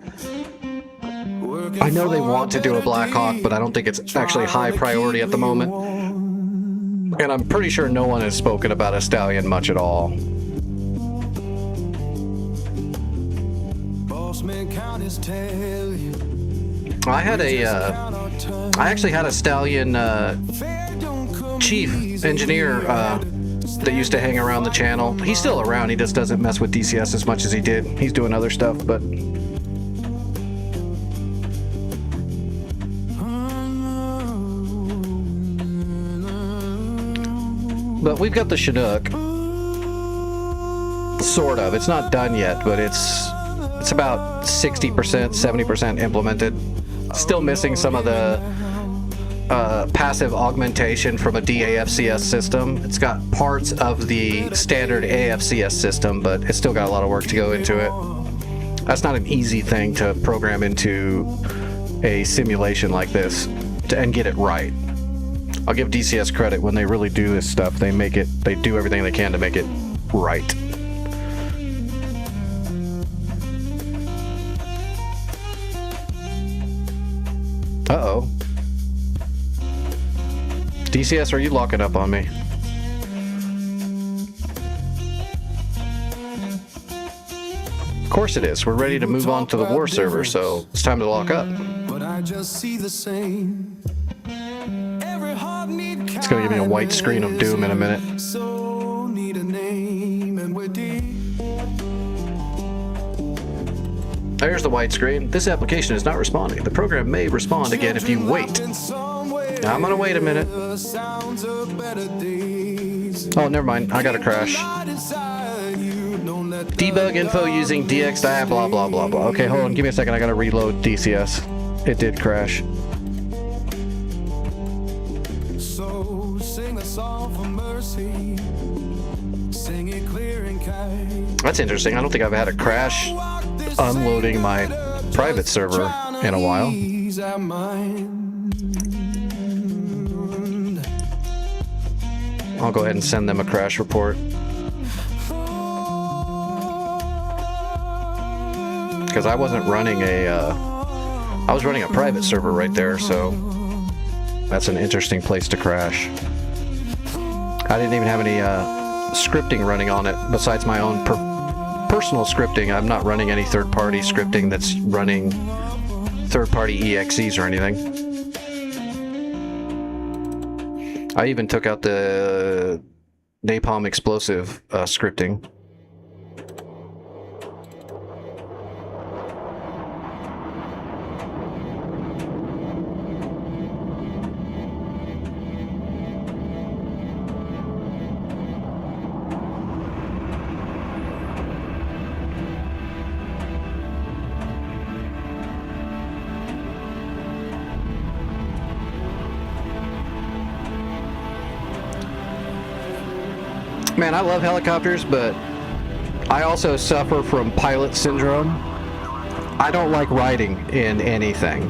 I know they want to do a Black Hawk, but I don't think it's actually high priority at the moment. And I'm pretty sure no one has spoken about a Stallion much at all. I actually had a Stallion chief engineer that used to hang around the channel. He's still around. He just doesn't mess with DCS as much as he did. He's doing other stuff, but we've got the Chinook. Sort of. It's not done yet, but it's about 60%, 70% implemented. Still missing some of the passive augmentation from a DAFCS system. It's got parts of the standard AFCS system, but it's still got a lot of work to go into it. That's not an easy thing to program into a simulation like this and get it right. I'll give DCS credit when they really do this stuff. They do everything they can to make it right. Uh-oh. DCS, are you locking up on me? Of course it is. We're ready to move on to the war server, so it's time to lock up. But I just see the same. Every heart It's gonna give me a white screen of doom in a minute. So need a name and we're deep. There's the white screen. This application is not responding. The program may respond again if you wait. Now, I'm gonna wait a minute. Oh, never mind. I got a crash. Debug info using DXDI, blah, blah, blah, blah. Okay, hold on. Give me a second. I gotta reload DCS. It did crash. So sing a song for mercy. Sing it clear and kind. That's interesting. I don't think I've had a crash unloading my private server in a while. I'll go ahead and send them a crash report. Because I wasn't running I was running a private server right there, so that's an interesting place to crash. I didn't even have any scripting running on it besides my own personal scripting. I'm not running any third-party scripting that's running third-party EXEs or anything. I even took out the napalm explosive scripting. Man, I love helicopters, but I also suffer from pilot syndrome. I don't like riding in anything.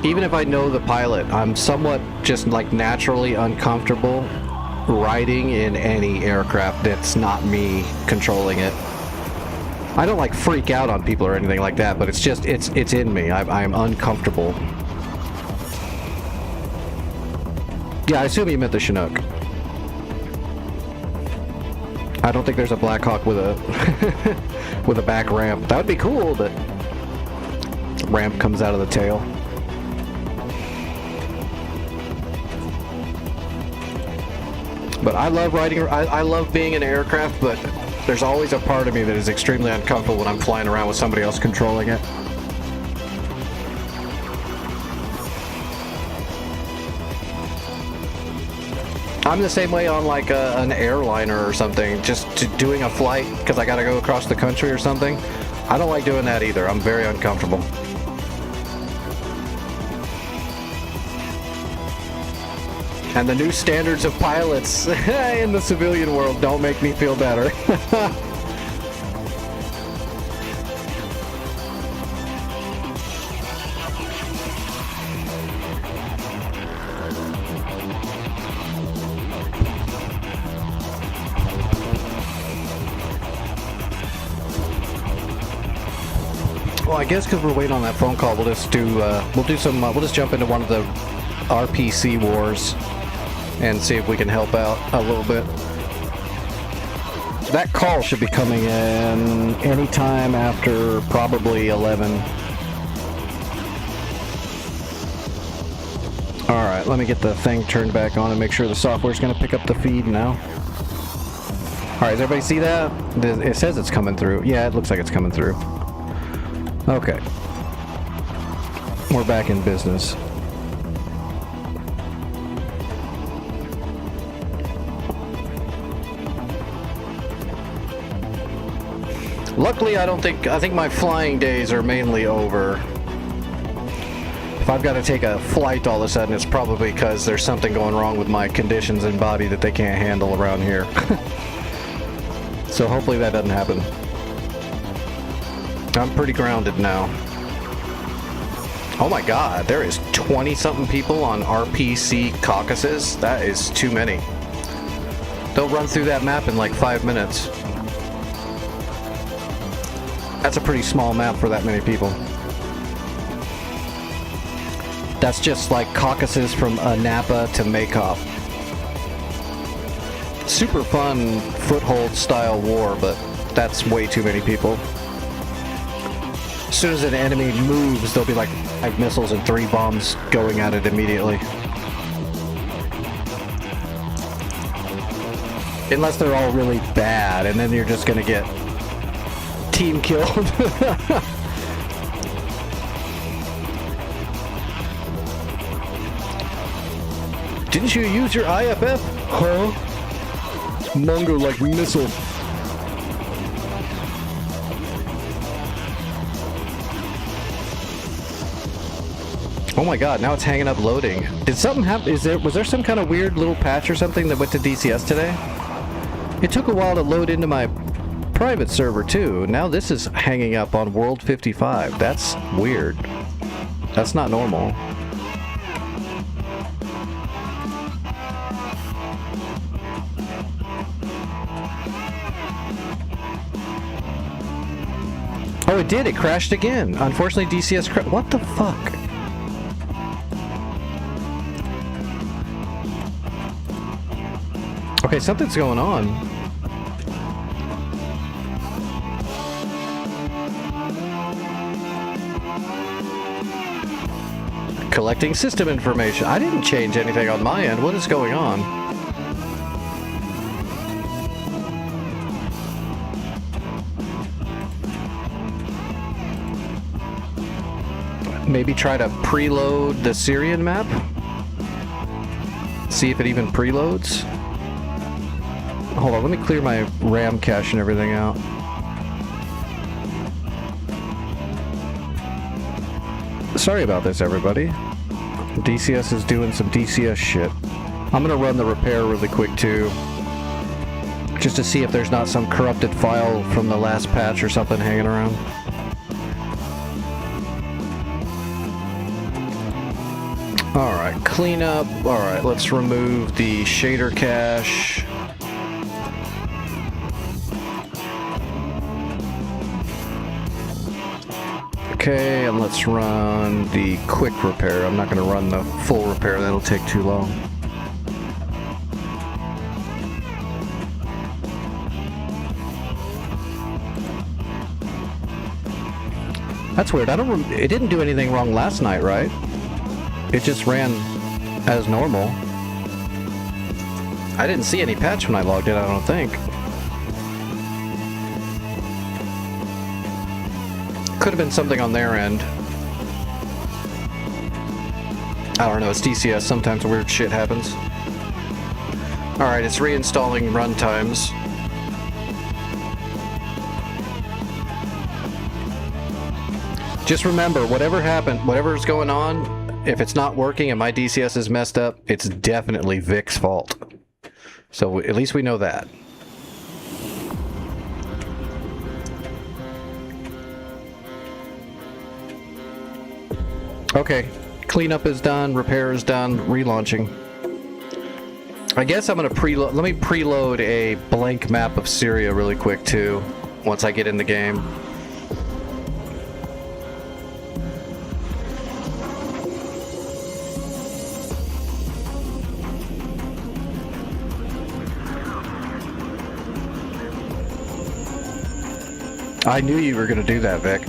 Even if I know the pilot, I'm somewhat just like naturally uncomfortable riding in any aircraft that's not me controlling it. I don't like freak out on people or anything like that, but it's just, it's in me. I'm uncomfortable. Yeah, I assume you meant the Chinook. I don't think there's a Black Hawk with a with a back ramp. That would be cool, but ramp comes out of the tail. But I love riding. I love being in an aircraft, but there's always a part of me that is extremely uncomfortable when I'm flying around with somebody else controlling it. I'm the same way on like an airliner or something, just doing a flight because I gotta go across the country or something. I don't like doing that either. I'm very uncomfortable. And the new standards of pilots in the civilian world don't make me feel better. Well, I guess because we're waiting on that phone call, we'll just jump into one of the RPC wars and see if we can help out a little bit. That call should be coming in anytime after probably 11. Alright, let me get the thing turned back on and make sure the software's going to pick up the feed now. Alright, does everybody see that? It says it's coming through. Yeah, it looks like it's coming through. Okay. We're back in business. Luckily, I think my flying days are mainly over. If I've got to take a flight all of a sudden, it's probably because there's something going wrong with my conditions and body that they can't handle around here. So hopefully that doesn't happen. I'm pretty grounded now. Oh my god, there is 20-something people on RPC Caucasus? That is too many. They'll run through that map in like 5 minutes. That's a pretty small map for that many people. That's just like Caucasus from Napa to Maykop. Super fun foothold style war, but that's way too many people. As soon as an enemy moves, there'll be like 5 missiles and 3 bombs going at it immediately. Unless they're all really bad, and then you're just gonna get team killed. Didn't you use your IFF? Huh? Mungo like missile. Oh my god, now it's hanging up loading. Did something happen? Was there some kind of weird little patch or something that went to DCS today? It took a while to load into my private server too. Now this is hanging up on World 55. That's weird. That's not normal. Oh, it did. It crashed again. Unfortunately, DCS crashed. What the fuck? Okay, something's going on. Collecting system information. I didn't change anything on my end. What is going on? Maybe try to preload the Syrian map? See if it even preloads? Hold on, let me clear my RAM cache and everything out. Sorry about this, everybody. DCS is doing some DCS shit. I'm gonna run the repair really quick too, just to see if there's not some corrupted file from the last patch or something hanging around. Alright, clean up. Alright, let's remove the shader cache. Okay, and let's run the quick repair. I'm not going to run the full repair, that'll take too long. That's weird. It didn't do anything wrong last night, right? It just ran as normal. I didn't see any patch when I logged in, I don't think. Could have been something on their end. I don't know, it's DCS, sometimes weird shit happens. Alright, it's reinstalling runtimes. Just remember, whatever happened, whatever's going on, if it's not working and my DCS is messed up, it's definitely Vic's fault. So at least we know that. Okay, cleanup is done, repair is done, relaunching. I guess I'm gonna preload. Let me preload a blank map of Syria really quick too, once I get in the game. I knew you were gonna do that, Vic.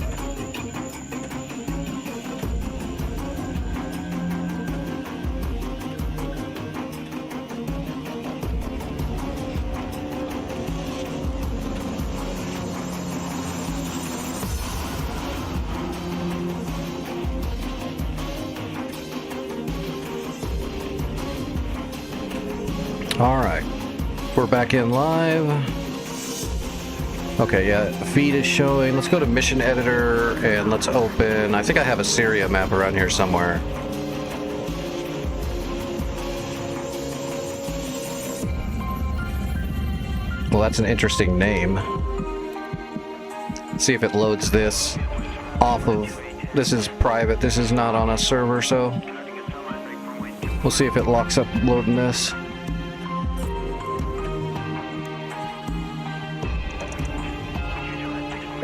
Alright, we're back in live. Okay, yeah, feed is showing. Let's go to mission editor and let's open, I think I have a Syria map around here somewhere. Well, that's an interesting name. Let's see if it loads this off of, this is private, this is not on a server, so we'll see if it locks up loading this.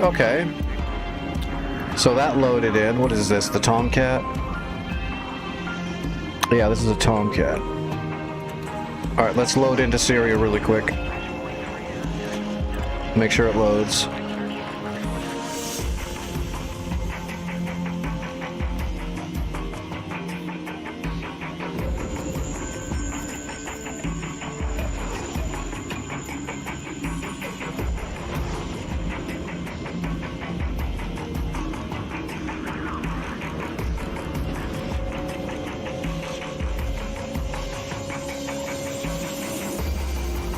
Okay. So that loaded in. What is this? The Tomcat? Yeah, this is a Tomcat. Alright, let's load into Syria really quick. Make sure it loads.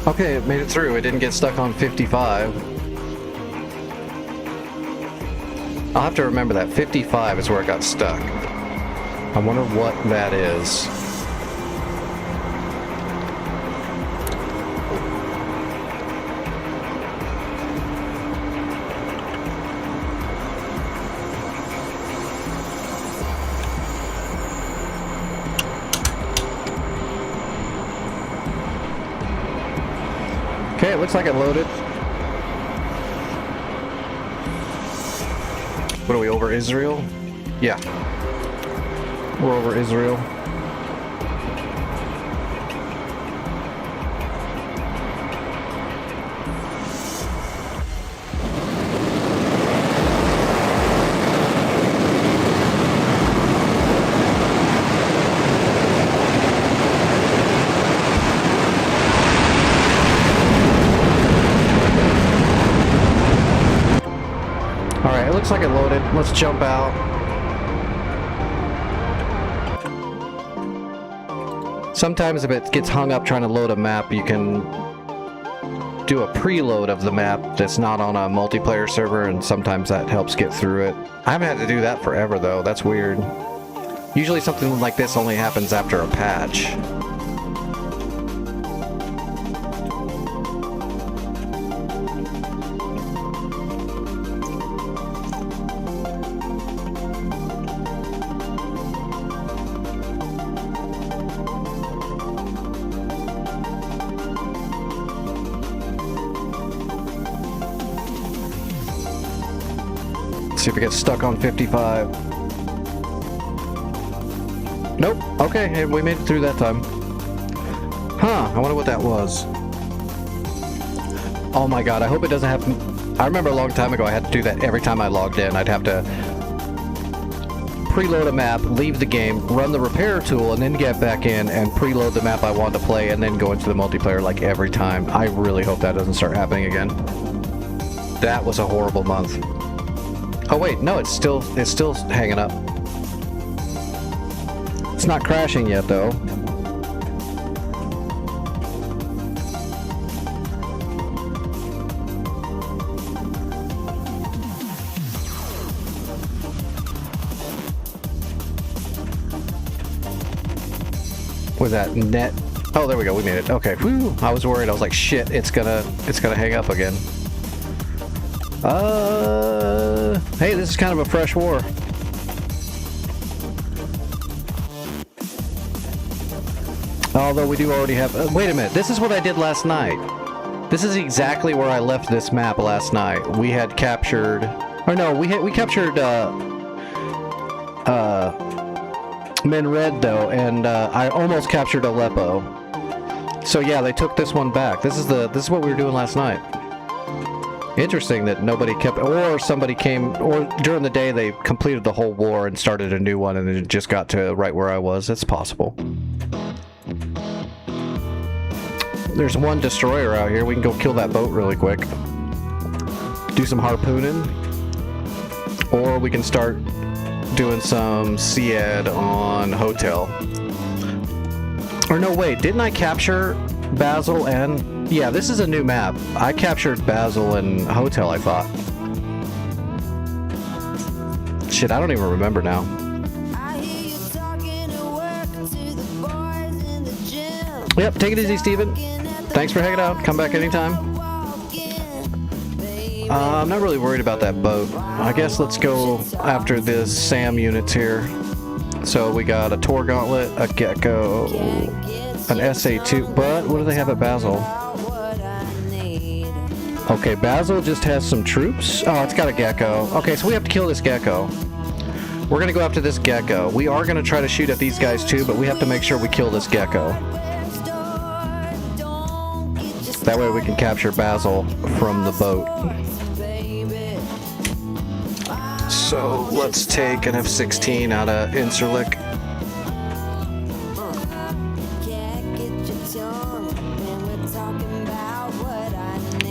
Okay, it made it through. It didn't get stuck on 55. I'll have to remember that. 55 is where it got stuck. I wonder what that is. Okay, it looks like it loaded. What are we, over Israel? Yeah. We're over Israel. Alright, it looks like it loaded. Let's jump out. Sometimes if it gets hung up trying to load a map, you can do a preload of the map that's not on a multiplayer server, and sometimes that helps get through it. I haven't had to do that forever though, that's weird. Usually something like this only happens after a patch. See if it gets stuck on 55. Nope. Okay, we made it through that time. Huh, I wonder what that was. Oh my god, I hope it doesn't happen. I remember a long time ago I had to do that every time I logged in. I'd have to preload a map, leave the game, run the repair tool, and then get back in and preload the map I want to play, and then go into the multiplayer like every time. I really hope that doesn't start happening again. That was a horrible month. Oh wait, no, it's still hanging up. It's not crashing yet though. Was that net? Oh, there we go. We made it. Okay. Whew. I was worried. I was like, shit, it's gonna hang up again. Hey, this is kind of a fresh war. Although we do already have... wait a minute, this is what I did last night. This is exactly where I left this map last night. We had captured... or no, we captured, Menred, though, and, I almost captured Aleppo. So yeah, they took this one back. This is what we were doing last night. Interesting that nobody kept, or somebody came, or during the day they completed the whole war and started a new one and it just got to right where I was. It's possible. There's one destroyer out here. We can go kill that boat really quick. Do some harpooning. Or we can start doing some SEAD on Hotel. Or no, wait, didn't I capture Basel and... yeah, this is a new map. I captured Basel and Hotel, I thought. Shit, I don't even remember now. Yep, take it easy, Steven. Thanks for hanging out. Come back anytime. I'm not really worried about that boat. I guess let's go after this SAM units here. So we got a Tor Gauntlet, a Gecko, an SA2, but what do they have at Basel? Okay, Basel just has some troops. Oh, it's got a Gecko. Okay, so we have to kill this Gecko. We're gonna go after this Gecko. We are gonna try to shoot at these guys too, but we have to make sure we kill this Gecko. That way we can capture Basel from the boat. So let's take an F-16 out of Incirlik.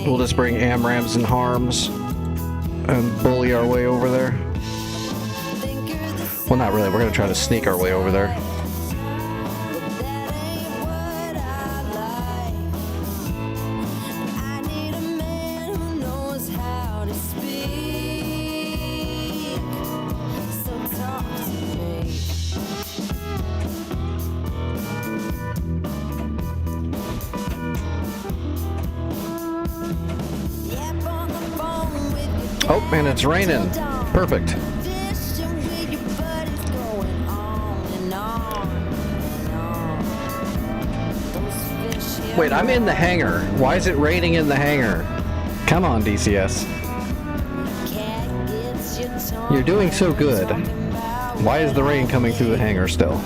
We'll just bring AMRAAMs and HARMs and bully our way over there. Well, not really. We're going to try to sneak our way over there. Oh, and it's raining. Perfect. Wait, I'm in the hangar. Why is it raining in the hangar? Come on, DCS. You're doing so good. Why is the rain coming through the hangar still?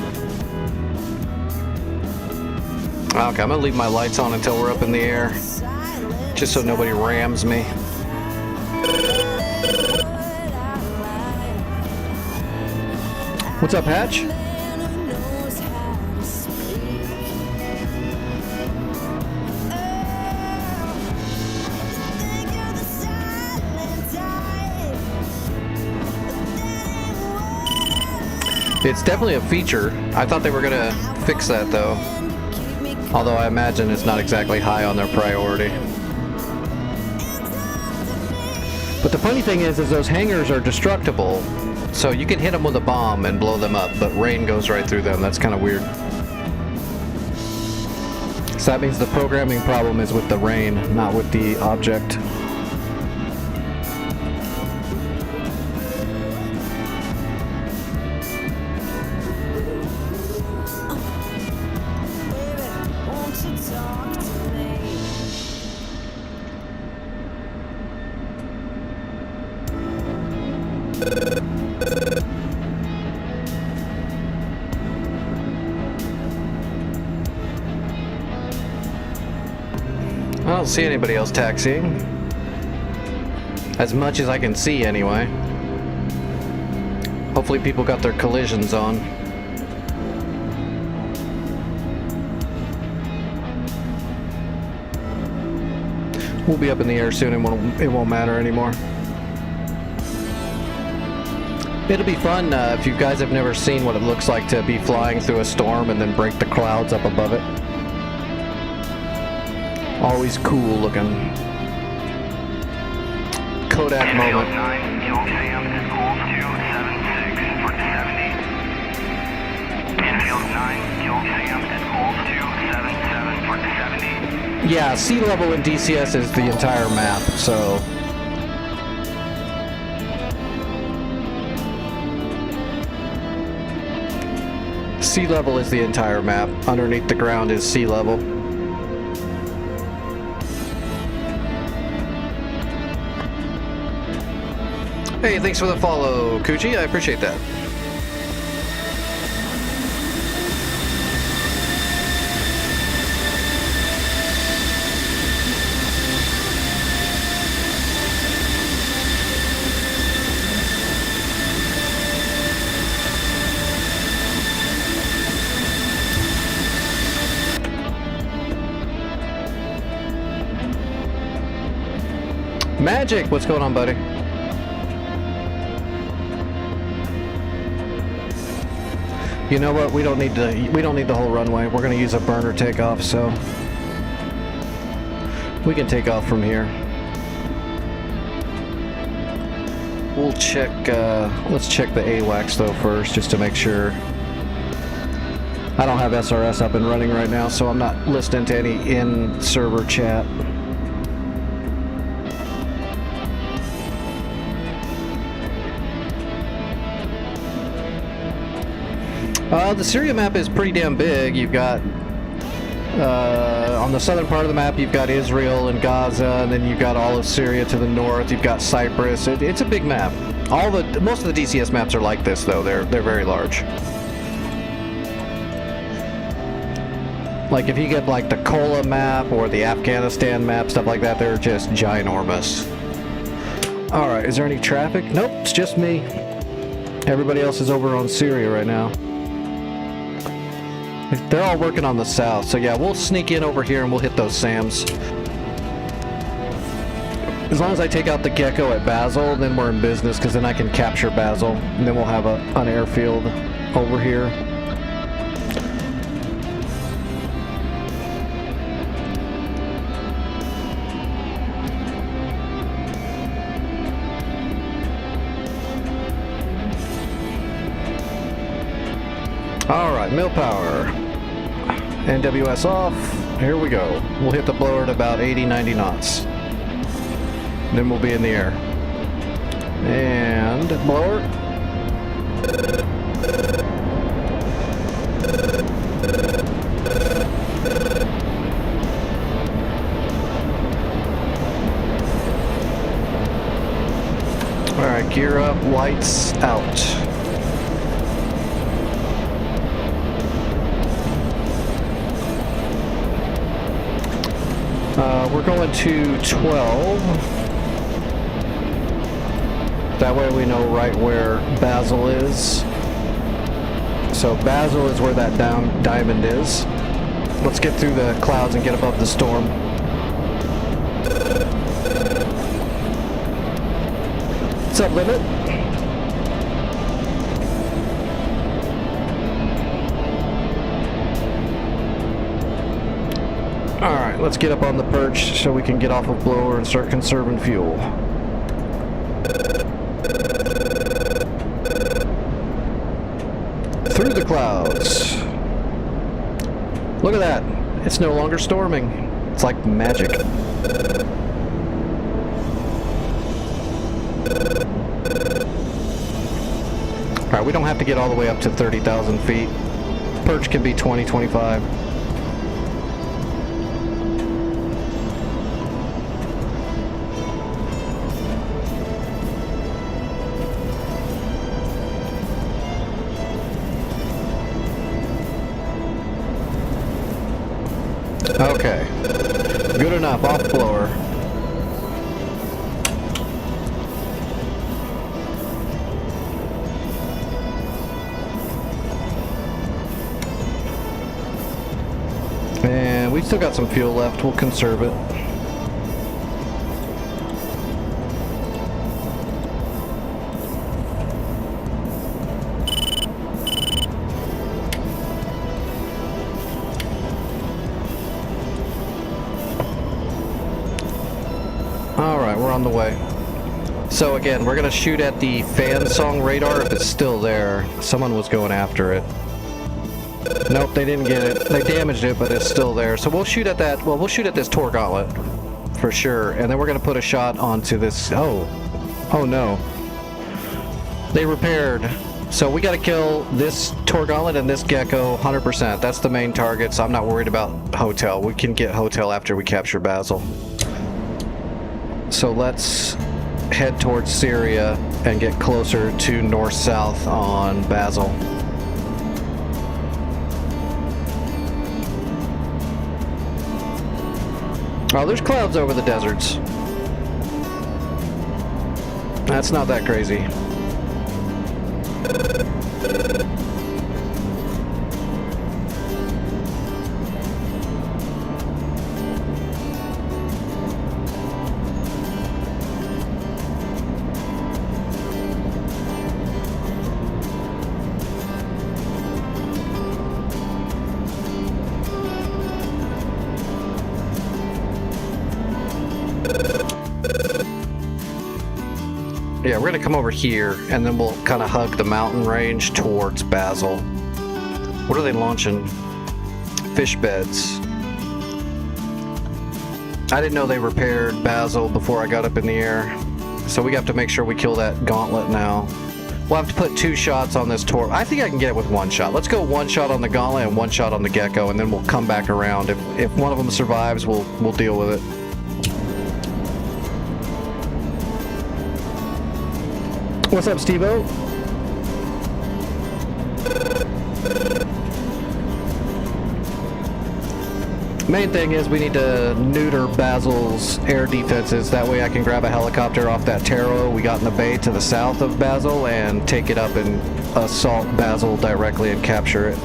Okay, I'm gonna leave my lights on until we're up in the air. Just so nobody rams me. What's up, Hatch? It's definitely a feature. I thought they were gonna fix that though. Although I imagine it's not exactly high on their priority. But the funny thing is those hangars are destructible. So you can hit them with a bomb and blow them up, but rain goes right through them. That's kind of weird. So that means the programming problem is with the rain, not with the object. I don't see anybody else taxiing. As much as I can see, anyway. Hopefully people got their collisions on. We'll be up in the air soon and it won't matter anymore. It'll be fun if you guys have never seen what it looks like to be flying through a storm and then break the clouds up above it. Always cool looking. Kodak moment. Yeah, sea level in DCS is the entire map, so... Sea level is the entire map. Underneath the ground is sea level. Hey, thanks for the follow, Coochie. I appreciate that. Magic, what's going on, buddy? You know what? We don't need the whole runway. We're gonna use a burner takeoff, so we can take off from here. We'll check. Let's check the AWACS though first, just to make sure. I don't have SRS up and running right now, so I'm not listening to any in-server chat. The Syria map is pretty damn big. You've got, on the southern part of the map, you've got Israel and Gaza, and then you've got all of Syria to the north. You've got Cyprus. It's a big map. Most of the DCS maps are like this, though. They're very large. Like if you get like the Kola map or the Afghanistan map, stuff like that, they're just ginormous. All right, is there any traffic? Nope, it's just me. Everybody else is over on Syria right now. They're all working on the south, so yeah, we'll sneak in over here and we'll hit those SAMs. As long as I take out the Gecko at Basel, then we're in business, because then I can capture Basel, and then we'll have an airfield over here. Alright, mill power. NWS off. Here we go. We'll hit the blower at about 80-90 knots. Then we'll be in the air. And blower. Alright, gear up, lights out. We're going to 12. That way we know right where Basel is. So Basel is where that diamond is. Let's get through the clouds and get above the storm. What's up, Limit? Alright, let's get up on the perch so we can get off of blower and start conserving fuel. Through the clouds. Look at that. It's no longer storming. It's like magic. Alright, we don't have to get all the way up to 30,000 feet. Perch can be 20, 25. Okay, good enough, off blower. And we still got some fuel left, we'll conserve it. On the way. So again, we're gonna shoot at the fan song radar if it's still there. Someone was going after it. Nope, they didn't get it. They damaged it, but it's still there. So we'll shoot at that. Well, we'll shoot at this Tor Gauntlet for sure, and then we're gonna put a shot onto this. Oh no, they repaired. So we gotta kill this Tor Gauntlet and this Gecko 100%. That's the main target. So I'm not worried about Hotel. We can get Hotel after we capture Basel. So let's head towards Syria and get closer to north-south on Basel. Oh, there's clouds over the deserts. That's not that crazy. Yeah, we're gonna come over here and then we'll kind of hug the mountain range towards Basel. What are they launching? Fish beds. I didn't know they repaired Basel before I got up in the air. So we have to make sure we kill that Gauntlet now. We'll have to put 2 shots on this Tor. I think I can get it with 1 shot. Let's go 1 shot on the Gauntlet and 1 shot on the Gecko, and then we'll come back around. If one of them survives, we'll deal with it. What's up, Steve-O? Main thing is we need to neuter Basel's air defenses. That way I can grab a helicopter off that Taro we got in the bay to the south of Basel and take it up and assault Basel directly and capture it.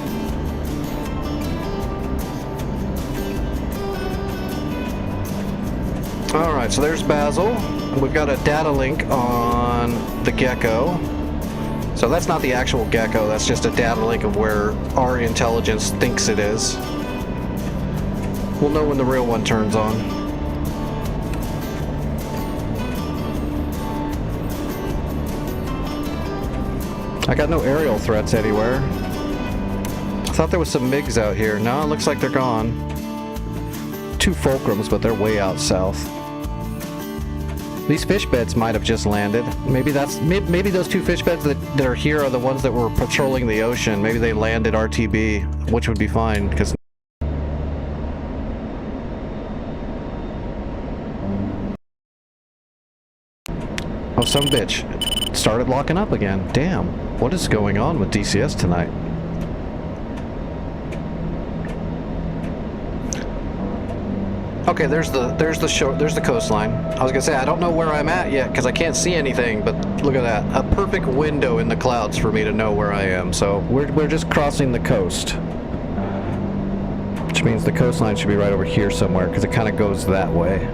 Alright, so there's Basel. We've got a data link on the Gecko. So that's not the actual Gecko, that's just a data link of where our intelligence thinks it is. We'll know when the real one turns on. I got no aerial threats anywhere. I thought there was some MiGs out here. No, it looks like they're gone. 2 Fulcrums, but they're way out south. These fish beds might have just landed. Maybe those two fish beds that are here are the ones that were patrolling the ocean. Maybe they landed RTB, which would be fine, because... Oh, some bitch started locking up again. Damn, what is going on with DCS tonight? Okay, there's the coastline. I was gonna say I don't know where I'm at yet because I can't see anything, but look at that, a perfect window in the clouds for me to know where I am. So we're just crossing the coast, which means the coastline should be right over here somewhere because it kind of goes that way.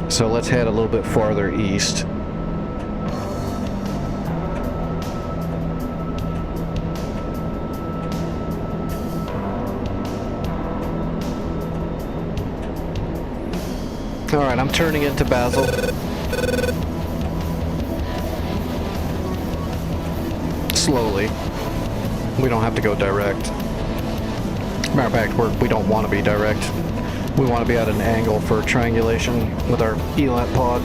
So let's head a little bit farther east. Alright, I'm turning into Basel. Slowly. We don't have to go direct. Matter of fact, we don't want to be direct. We want to be at an angle for triangulation with our ELAT pod.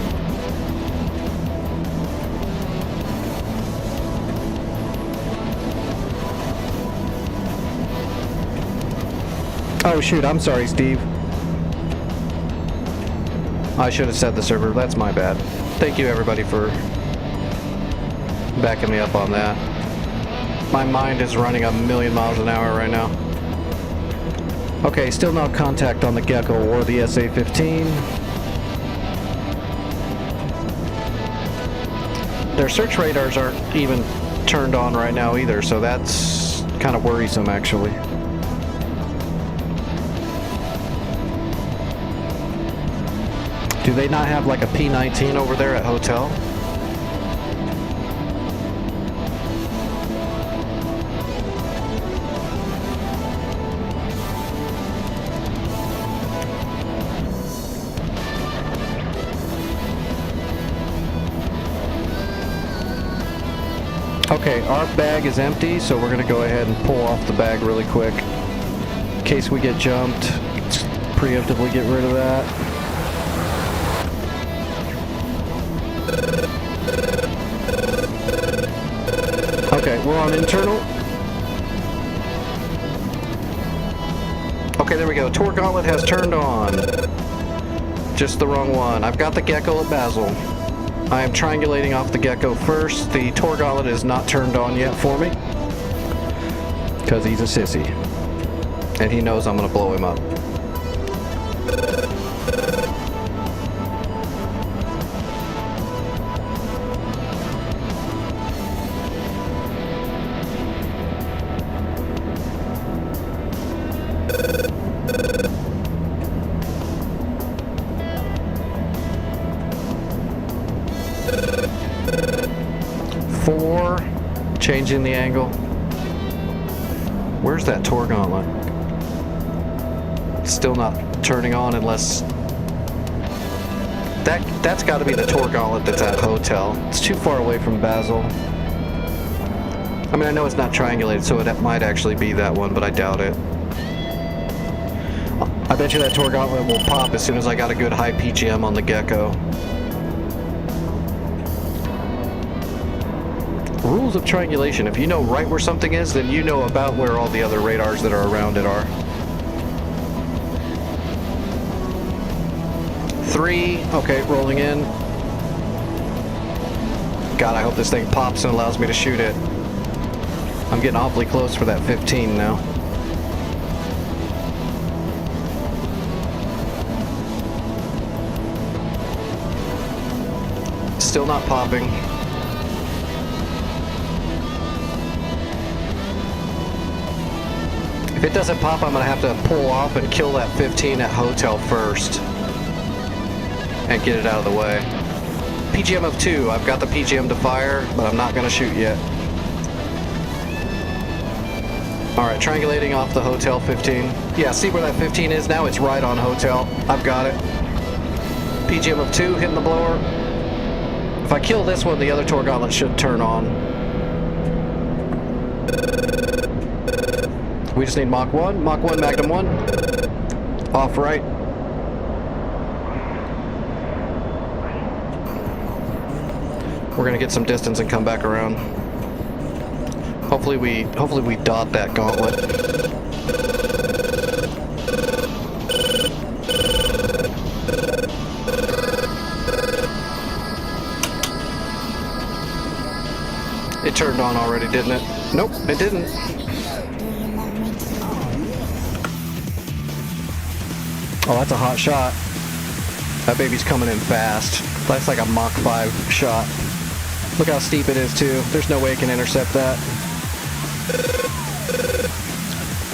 Oh shoot, I'm sorry, Steve. I should have said the server. That's my bad. Thank you everybody for backing me up on that. My mind is running a million miles an hour right now. Okay, still no contact on the Gecko or the SA-15. Their search radars aren't even turned on right now either, so that's kind of worrisome actually. Do they not have like a P-19 over there at Hotel? Okay, our bag is empty, so we're gonna go ahead and pull off the bag really quick. In case we get jumped, preemptively get rid of that. Okay, we're on internal. Okay, there we go. Tor Gauntlet has turned on. Just the wrong one. I've got the Gecko at Basel. I am triangulating off the Gecko first. The Tor Gauntlet is not turned on yet for me because he's a sissy and he knows I'm gonna blow him up. Changing the angle. Where's that Tor Gauntlet? Still not turning on unless... That's got to be the Tor Gauntlet that's at Hotel. It's too far away from Basel. I mean, I know it's not triangulated, so it might actually be that one, but I doubt it. I bet you that Tor Gauntlet will pop as soon as I got a good high PGM on the Gecko. Rules of triangulation. If you know right where something is, then you know about where all the other radars that are around it are. 3. Okay, rolling in. God, I hope this thing pops and allows me to shoot it. I'm getting awfully close for that 15 now. Still not popping. If it doesn't pop, I'm going to have to pull off and kill that 15 at Hotel first. And get it out of the way. PGM of 2. I've got the PGM to fire, but I'm not going to shoot yet. Alright, triangulating off the Hotel 15. Yeah, see where that 15 is now? It's right on Hotel. I've got it. PGM of 2, hitting the blower. If I kill this one, the other Tor Gauntlet should turn on. We just need Mach 1. Mach 1, Magnum 1. Off right. We're gonna get some distance and come back around. Hopefully we dot that gauntlet. It turned on already, didn't it? Nope, it didn't. Oh, that's a hot shot. That baby's coming in fast. That's like a Mach 5 shot. Look how steep it is too. There's no way it can intercept that.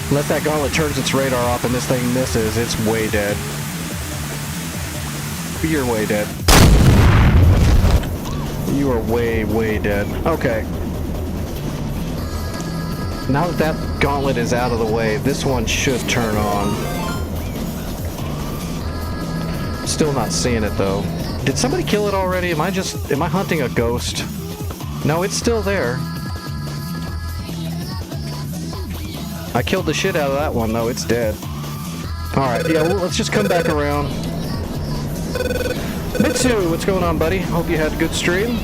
Unless that gauntlet turns its radar off and this thing misses, it's way dead. You're way dead. You are way, way dead. Okay. Now that that gauntlet is out of the way, this one should turn on. Still not seeing it though. Did somebody kill it already? Am I hunting a ghost? No, it's still there. I killed the shit out of that one though, it's dead. Alright, yeah, well, let's just come back around. Mitsu, what's going on, buddy? Hope you had a good stream.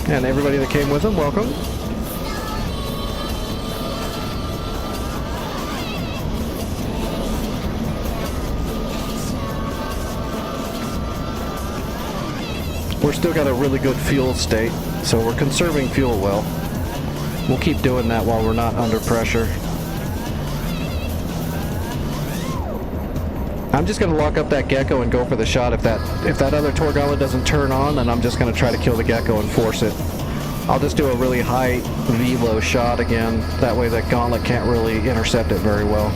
And everybody that came with him, welcome. We're still got a really good fuel state, so we're conserving fuel well. We'll keep doing that while we're not under pressure. I'm just gonna lock up that gecko and go for the shot. If that other Tor Gauntlet doesn't turn on, then I'm just gonna try to kill the gecko and force it. I'll just do a really high velo shot again. That way that gauntlet can't really intercept it very well.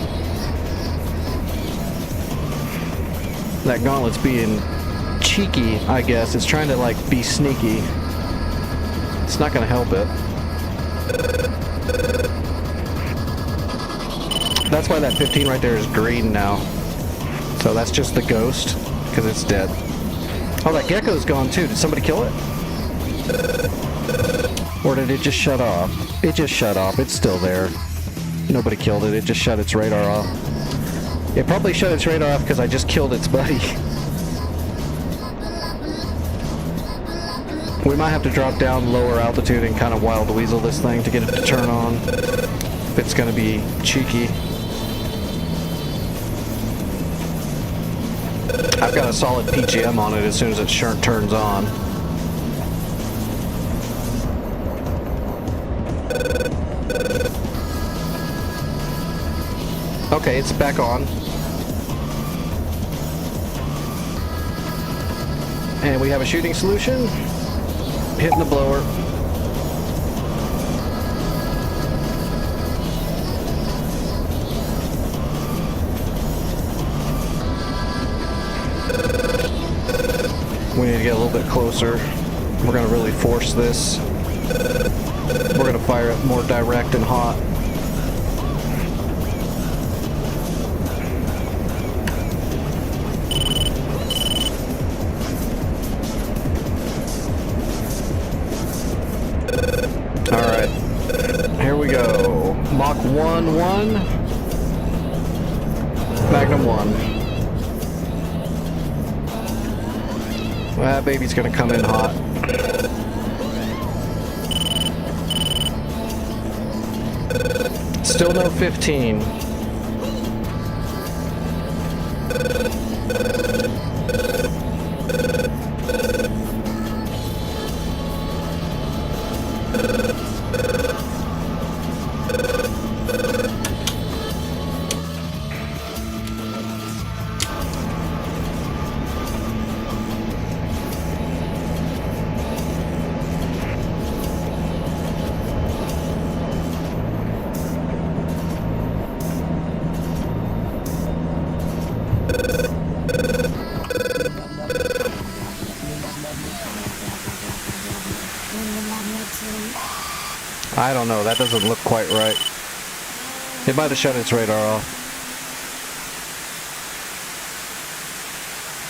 That gauntlet's being cheeky, I guess. It's trying to like be sneaky. It's not gonna help it. That's why that 15 right there is green now. So that's just the ghost, because it's dead. Oh, that gecko's gone too. Did somebody kill it? Or did it just shut off? It just shut off. It's still there. Nobody killed it. It just shut its radar off. It probably shut its radar off because I just killed its buddy. We might have to drop down lower altitude and kind of wild weasel this thing to get it to turn on. If it's going to be cheeky. I've got a solid PGM on it as soon as it turns on. Okay, it's back on. And we have a shooting solution. Hitting the blower. We need to get a little bit closer. We're going to really force this. We're going to fire it more direct and hot. Alright, here we go. Mach 1-1. Magnum 1. That baby's gonna come in hot. Still no 15. I don't know, that doesn't look quite right. It might have shut its radar off.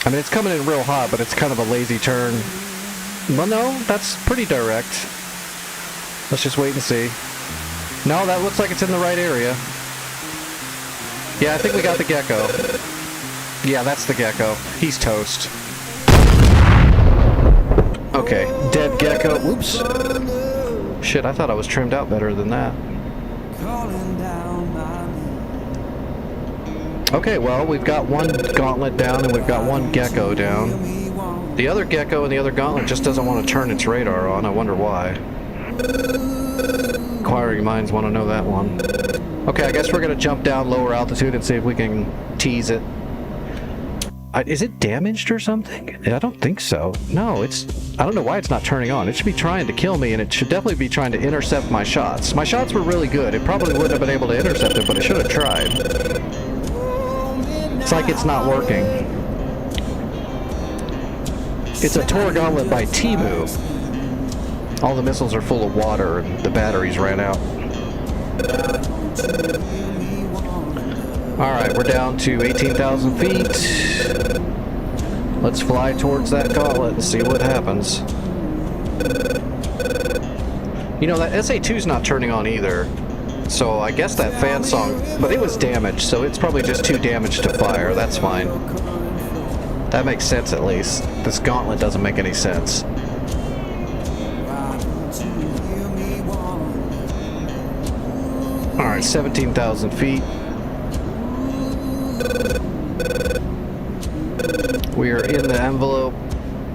I mean, it's coming in real hot, but it's kind of a lazy turn. Well, no, that's pretty direct. Let's just wait and see. No, that looks like it's in the right area. Yeah, I think we got the gecko. Yeah, that's the gecko. He's toast. Okay, dead gecko. Whoops. Shit, I thought I was trimmed out better than that. calling down my name. Okay, well, we've got one gauntlet down and we've got one gecko down. The other gecko and the other gauntlet just doesn't want to turn its radar on. I wonder why. Inquiring minds want to know that one. Okay, I guess we're going to jump down lower altitude and see if we can tease it. Is it damaged or something? I don't think so. No, I don't know why it's not turning on. It should be trying to kill me, and it should definitely be trying to intercept my shots. My shots were really good. It probably wouldn't have been able to intercept it, but it should have tried. It's like it's not working. It's a Tor Gauntlet by Temu. All the missiles are full of water, and the batteries ran out. Alright, we're down to 18,000 feet. Let's fly towards that gauntlet and see what happens. You know, that SA-2's not turning on either. So I guess that fan song, but it was damaged, so it's probably just too damaged to fire. That's fine. That makes sense at least. This gauntlet doesn't make any sense. Alright, 17,000 feet. We are in the envelope.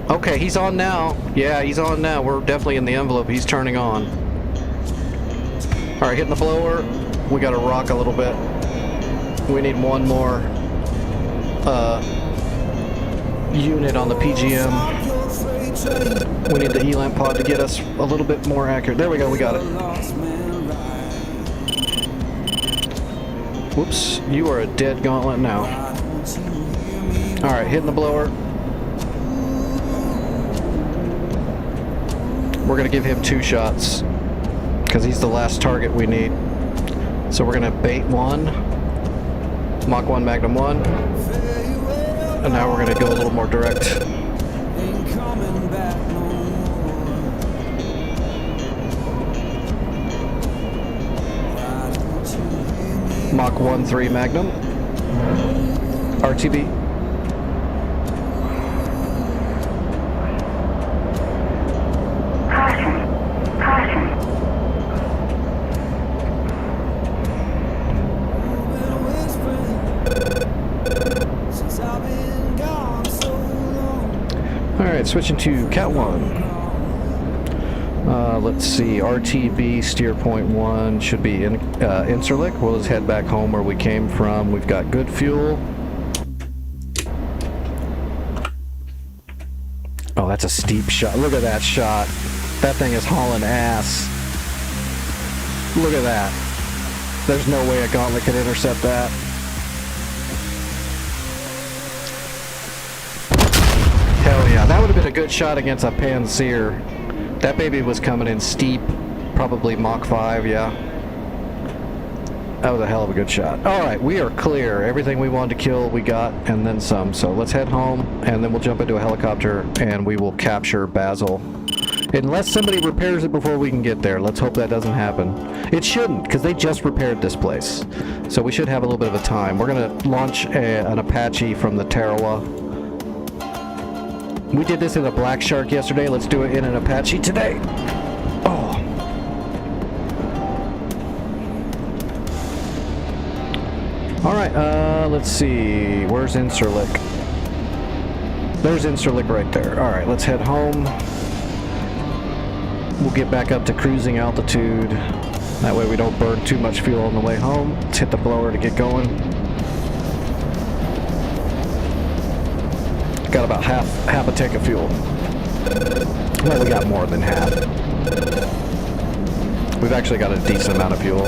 Okay, he's on now. Yeah, he's on now. We're definitely in the envelope. He's turning on. Alright, hitting the blower. We gotta rock a little bit. We need one more unit on the PGM. We need the ELAMP pod to get us a little bit more accurate. There we go, we got it. Whoops, you are a dead gauntlet now. Alright, hitting the blower. We're gonna give him 2 shots because he's the last target we need. So we're gonna bait 1, Mach 1 Magnum 1, and now we're gonna go a little more direct. Mach 1-3 Magnum. RTB. Alright, switching to Cat 1. Let's see, RTB, steer point 1 should be in Incirlik. We'll just head back home where we came from. We've got good fuel. Oh, that's a steep shot. Look at that shot. That thing is hauling ass. Look at that. There's no way a gauntlet can intercept that. Hell yeah, that would have been a good shot against a Panzer. That baby was coming in steep, probably Mach 5, yeah. That was a hell of a good shot. Alright, we are clear. Everything we wanted to kill, we got, and then some. So let's head home, and then we'll jump into a helicopter, and we will capture Basel. Unless somebody repairs it before we can get there. Let's hope that doesn't happen. It shouldn't, because they just repaired this place. So we should have a little bit of a time. We're going to launch an Apache from the Tarawa. We did this in a Black Shark yesterday. Let's do it in an Apache today. Oh. Alright, let's see. Where's Incirlik? There's Incirlik right there. Alright, let's head home. We'll get back up to cruising altitude. That way we don't burn too much fuel on the way home. Let's hit the blower to get going. Got about half a tank of fuel. Well, we got more than half. We've actually got a decent amount of fuel.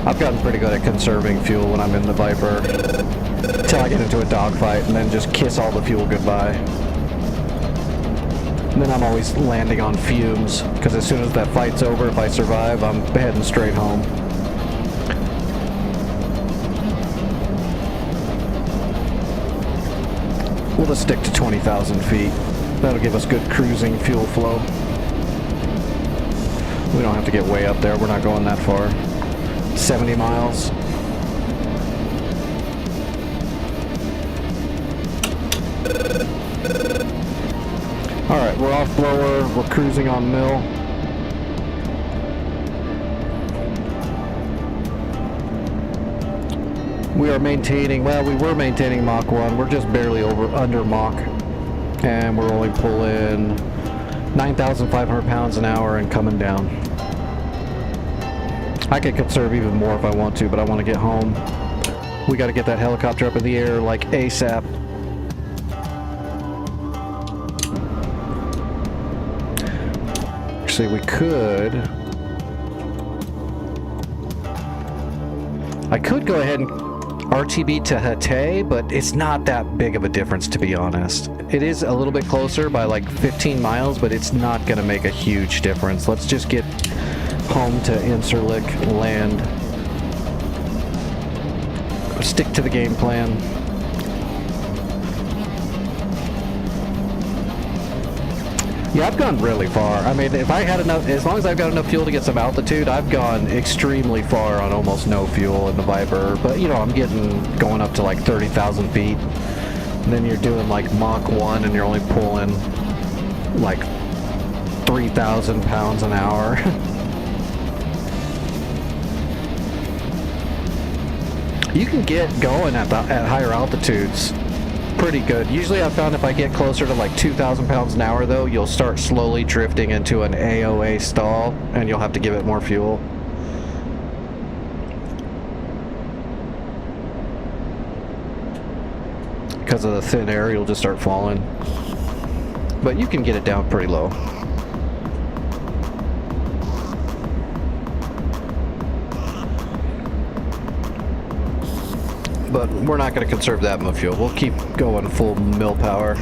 I've gotten pretty good at conserving fuel when I'm in the Viper. Until I get into a dogfight and then just kiss all the fuel goodbye. And then I'm always landing on fumes, because as soon as that fight's over, if I survive, I'm heading straight home. We'll just stick to 20,000 feet. That'll give us good cruising fuel flow. We don't have to get way up there. We're not going that far. 70 miles. Alright, we're off blower, we're cruising on mill. We are maintaining, well, we were maintaining Mach 1, we're just barely under Mach. And we're only pulling 9,500 pounds an hour and coming down. I could conserve even more if I want to, but I want to get home. We got to get that helicopter up in the air like ASAP. Actually, we could. I could go ahead and RTB to Hatay, but it's not that big of a difference, to be honest. It is a little bit closer by like 15 miles, but it's not going to make a huge difference. Let's just get home to Incirlik, land. Stick to the game plan. Yeah, I've gone really far. I mean, if I had enough, as long as I've got enough fuel to get some altitude, I've gone extremely far on almost no fuel in the Viper. But, you know, I'm going up to like 30,000 feet. And then you're doing like Mach 1 and you're only pulling like 3,000 pounds an hour. You can get going at higher altitudes pretty good. Usually I've found if I get closer to like 2,000 pounds an hour though, you'll start slowly drifting into an AOA stall and you'll have to give it more fuel. Because of the thin air, you'll just start falling. But you can get it down pretty low. But we're not going to conserve that much fuel. We'll keep going full mill power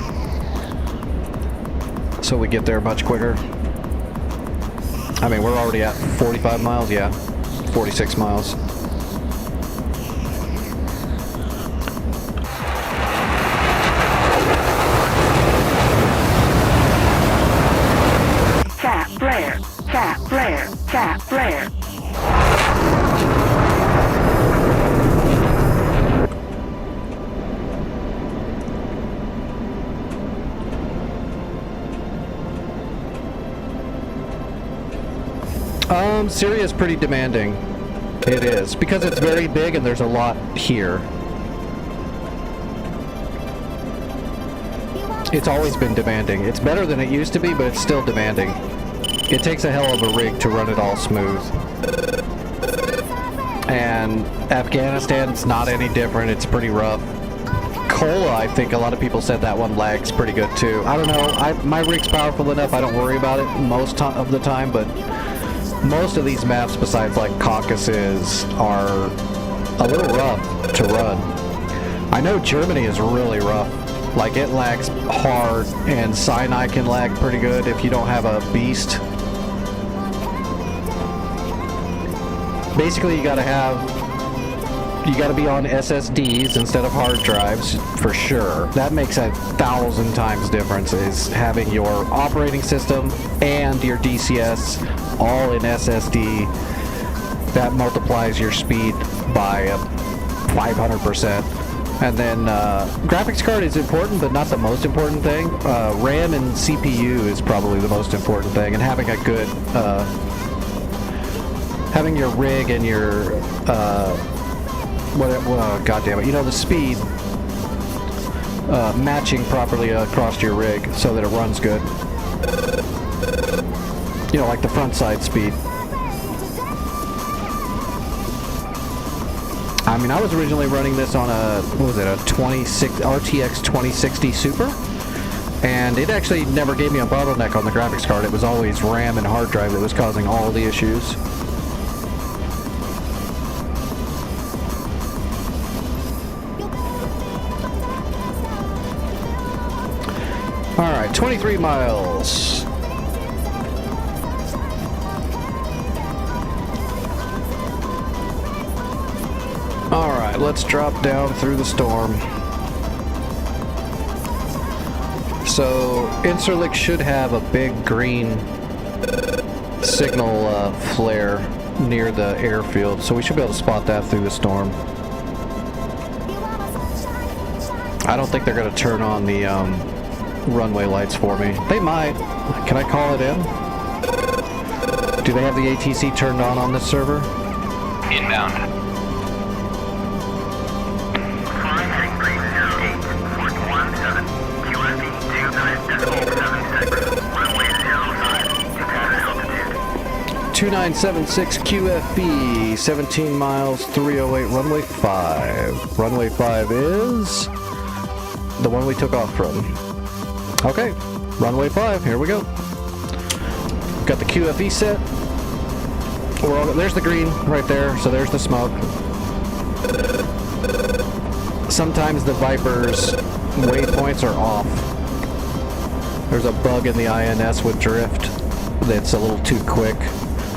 so we get there much quicker. I mean, we're already at 45 miles, yeah, 46 miles. Cap flare, cap flare, cap flare. Syria is pretty demanding. It is, because it's very big and there's a lot here. It's always been demanding. It's better than it used to be, but it's still demanding. It takes a hell of a rig to run it all smooth. And Afghanistan's not any different. It's pretty rough. Kola, I think a lot of people said that one lags pretty good too. I don't know. My rig's powerful enough. I don't worry about it most of the time, but most of these maps, besides like Caucasus, are a little rough to run. I know Germany is really rough. Like, it lags hard, and Sinai can lag pretty good if you don't have a beast. Basically, you gotta be on SSDs instead of hard drives, for sure. That makes 1,000 times difference, is having your operating system and your DCS all in SSD. That multiplies your speed by 500%. And then graphics card is important, but not the most important thing. RAM and CPU is probably the most important thing, and having a good, having your rig and your, God damn it, you know, the speed matching properly across your rig so that it runs good. You know, like the front side speed. I mean, I was originally running this on a, what was it, a RTX 2060 Super, and it actually never gave me a bottleneck on the graphics card. It was always RAM and hard drive that was causing all the issues. Alright, 23 miles. Alright, let's drop down through the storm. So, Incirlik should have a big green signal flare near the airfield, so we should be able to spot that through the storm. I don't think they're going to turn on the runway lights for me. They might. Can I call it in? Do they have the ATC turned on this server? Inbound. Flying heading 308, 417, QRV 2976, runway 05, to pass altitude. 2976 QFB, 17 miles, 308, runway 5. Runway 5 is the one we took off from. Okay, runway 5, here we go. Got the QFE set. There's the green right there, so there's the smoke. Sometimes the Viper's waypoints are off. There's a bug in the INS with drift that's a little too quick.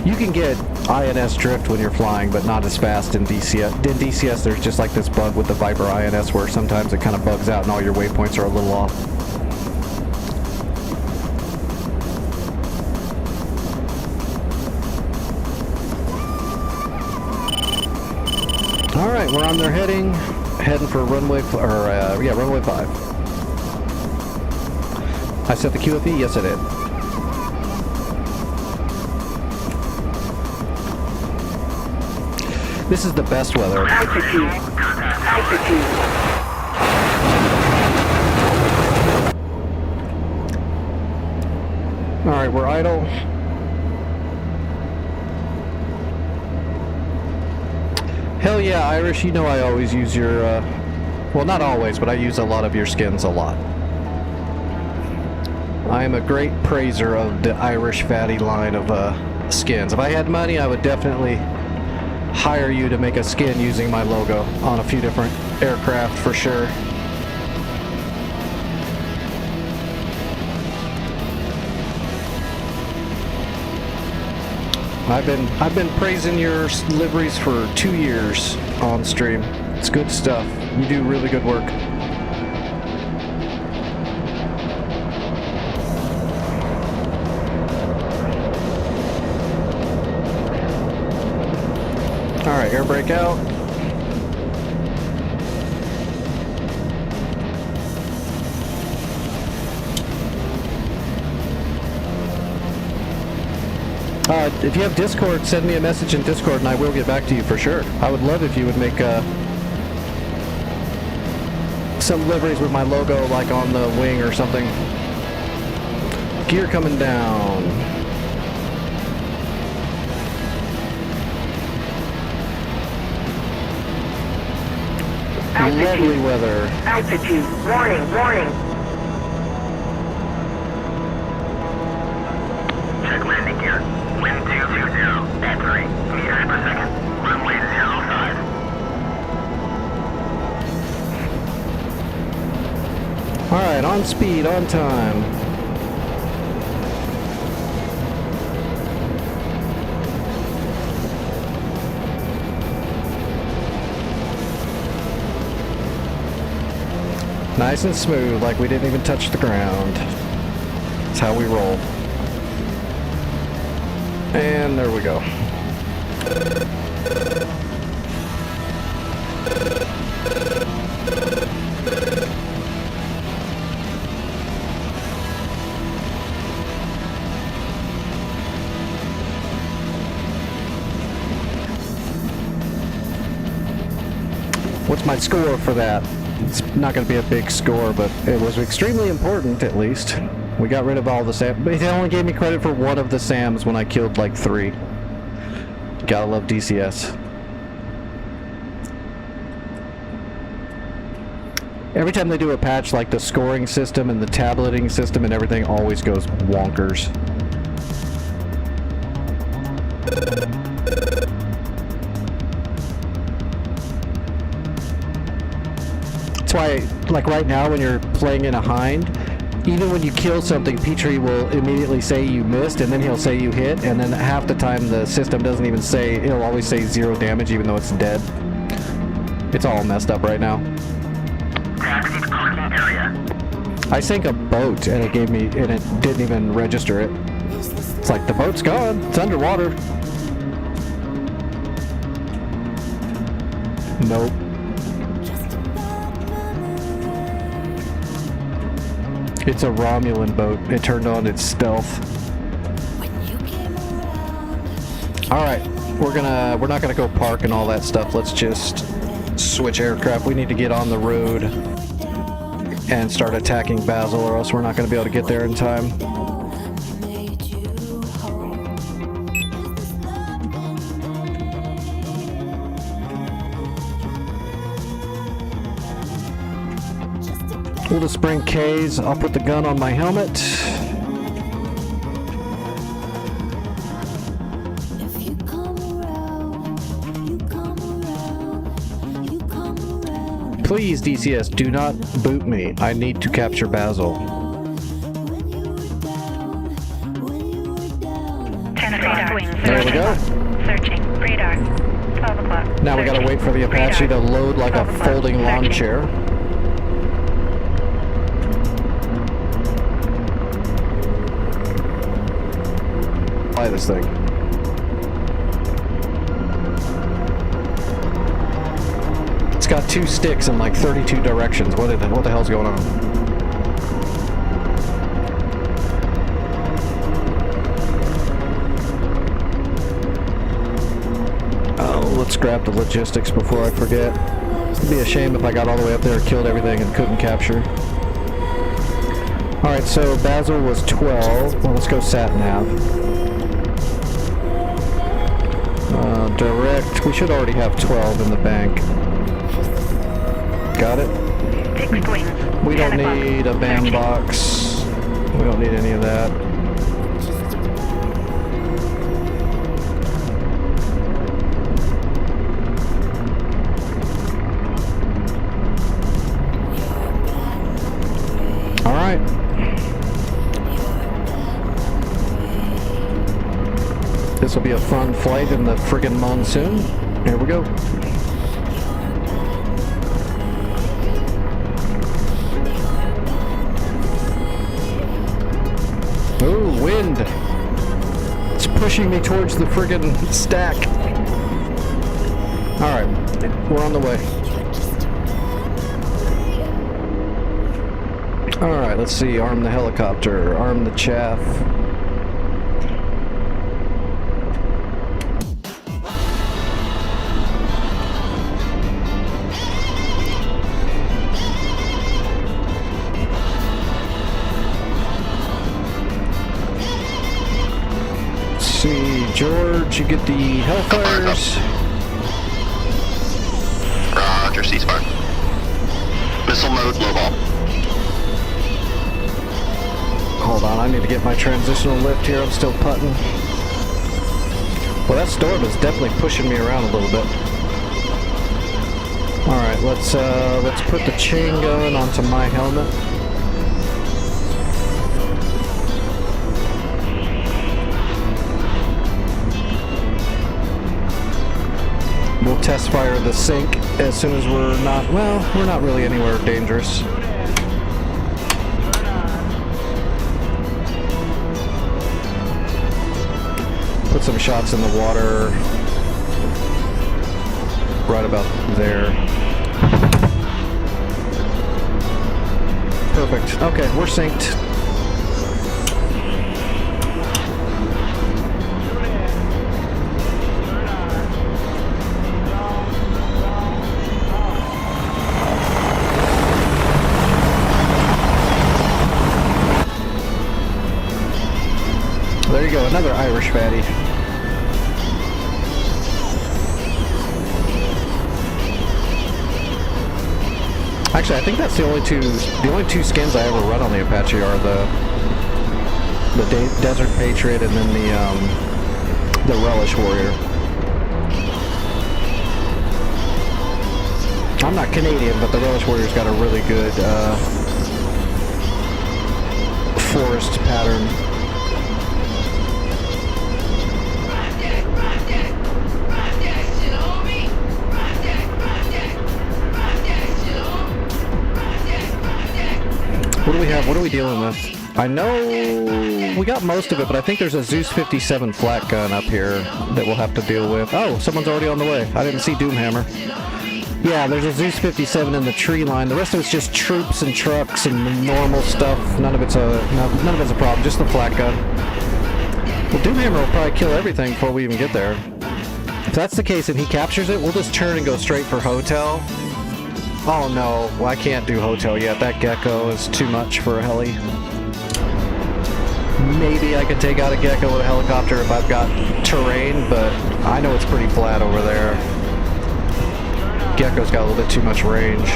You can get INS drift when you're flying, but not as fast in DCS. In DCS, there's just like this bug with the Viper INS where sometimes it kind of bugs out and all your waypoints are a little off. All right, we're on there heading for runway, runway 5. I set the QFE, yes I did. This is the best weather. Altitude. Altitude. All right, we're idle. Hell yeah, Irish, you know I always use your, well, not always, but I use a lot of your skins a lot. I am a great praiser of the Irish fatty line of skins. If I had money, I would definitely hire you to make a skin using my logo on a few different aircraft for sure. I've been praising your liveries for 2 years on stream. It's good stuff. You do really good work. All right, air brake out. If you have Discord, send me a message in Discord and I will get back to you for sure. I would love if you would make some liveries with my logo like on the wing or something. Gear coming down. Altitude. Lovely weather. Altitude. Warning, warning. Check landing gear. Wind 220 at 3 meters per second. Runway 05. Alright, on speed, on time. Nice and smooth, like we didn't even touch the ground. That's how we roll. And there we go. What's my score for that? It's not going to be a big score, but it was extremely important, at least. We got rid of all the SAM. They only gave me credit for one of the SAMs when I killed like 3. Gotta love DCS. Every time they do a patch, like the scoring system and the tableting system and everything always goes wonkers. That's why, like right now when you're playing in a hind, even when you kill something, Petrie will immediately say you missed, and then he'll say you hit, and then half the time the system doesn't even say, it'll always say 0 damage even though it's dead. It's all messed up right now. Taxi to parking area. I sank a boat and it gave me, and it didn't even register it. It's like, the boat's gone, it's underwater. Nope. It's a Romulan boat. It turned on its stealth. Alright, we're not gonna go park and all that stuff. Let's just switch aircraft. We need to get on the road and start attacking Basel, or else we're not gonna be able to get there in time. We'll just bring K's. I'll put the gun on my helmet. Please, DCS, do not boot me. I need to capture Basel. There we go. Searching. Radar. 12 o'clock. Now we gotta wait for the Apache to load like a folding lawn chair. Fly this thing. It's got 2 sticks in like 32 directions. What the hell's going on? Oh, let's grab the logistics before I forget. It'd be a shame if I got all the way up there, killed everything, and couldn't capture. Alright, so Basel was 12. Well, let's go sat-nav. Direct. We should already have 12 in the bank. Got it? We don't need a band box. We don't need any of that. All right. This will be a fun flight in the friggin' monsoon. Here we go. Ooh, wind. It's pushing me towards the friggin' stack. Alright, we're on the way. Alright, let's see. Arm the helicopter. Arm the chaff. See, George, you get the Hellfires. Roger, ceasefire. Missile mode, low ball. Hold on, I need to get my transitional lift here. I'm still putting. Well, that storm is definitely pushing me around a little bit. All right, let's put the chain gun onto my helmet. We'll test fire the sink as soon as we're not really anywhere dangerous. Put some shots in the water right about there. Perfect. Okay, we're synced. There you go, another Irish fatty. Actually, I think that's the only two skins I ever run on the Apache are the Desert Patriot and then the Relish Warrior. I'm not Canadian, but the Relish Warrior's got a really good forest pattern. What do we have? What are we dealing with? I know we got most of it, but I think there's a Zeus 57 flat gun up here that we'll have to deal with. Oh, someone's already on the way. I didn't see Doomhammer. Yeah, there's a Zeus 57 in the tree line. The rest of it's just troops and trucks and normal stuff. None of it's a problem. Just the flat gun. Well, Doomhammer will probably kill everything before we even get there. If that's the case and he captures it, we'll just turn and go straight for hotel. Oh no, well, I can't do hotel yet. That Gecko is too much for a heli. Maybe I could take out a Gecko with a helicopter if I've got terrain, but I know it's pretty flat over there. Gecko's got a little bit too much range.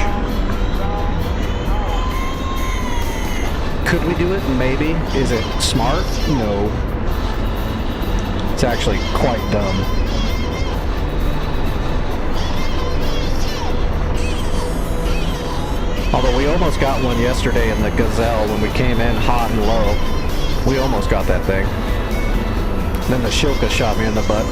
Could we do it? Maybe. Is it smart? No. It's actually quite dumb. Although we almost got one yesterday in the Gazelle when we came in hot and low. We almost got that thing. Then the Shilka shot me in the butt.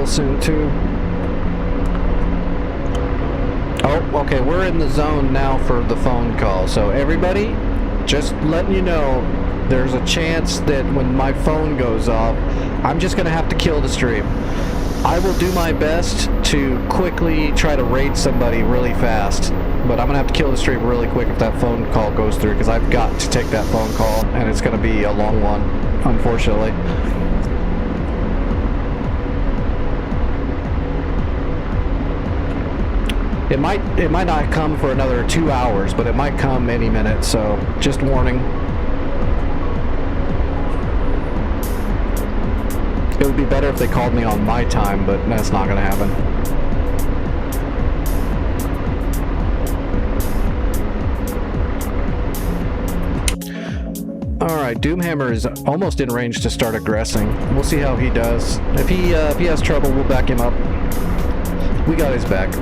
Soon too. Oh, okay, we're in the zone now for the phone call. So everybody, just letting you know, there's a chance that when my phone goes off, I'm just gonna have to kill the stream. I will do my best to quickly try to raid somebody really fast, but I'm gonna have to kill the stream really quick if that phone call goes through, because I've got to take that phone call, and it's gonna be a long one, unfortunately. It might not come for another 2 hours, but it might come any minute, so just warning. It would be better if they called me on my time, but that's not going to happen. Alright, Doomhammer is almost in range to start aggressing. We'll see how he does. If he has trouble, we'll back him up. We got his back.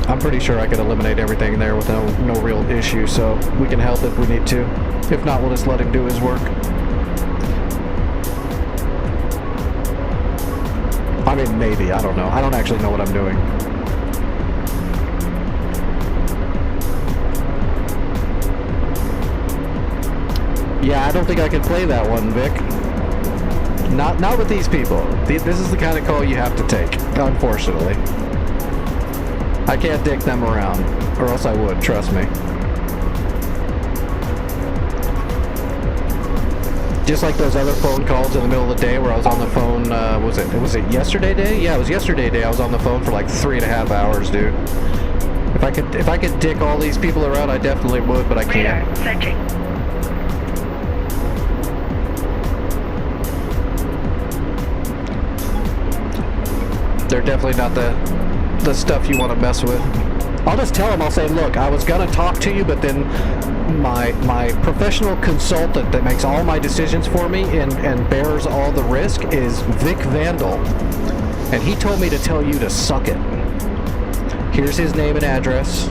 I'm pretty sure I could eliminate everything there with no real issue, so we can help if we need to. If not, we'll just let him do his work. I mean, maybe. I don't know. I don't actually know what I'm doing. Yeah, I don't think I can play that one, Vic. Not with these people. This is the kind of call you have to take, unfortunately. I can't dick them around, or else I would, trust me. Just like those other phone calls in the middle of the day where I was on the phone, was it yesterday day? Yeah, it was yesterday day. I was on the phone for like 3.5 hours, dude. If I could dick all these people around, I definitely would, but I can't. Radar, searching. They're definitely not the stuff you want to mess with. I'll just tell them, I'll say, look, I was gonna talk to you, but then my professional consultant that makes all my decisions for me and bears all the risk is Vic Vandal, and he told me to tell you to suck it. Here's his name and address.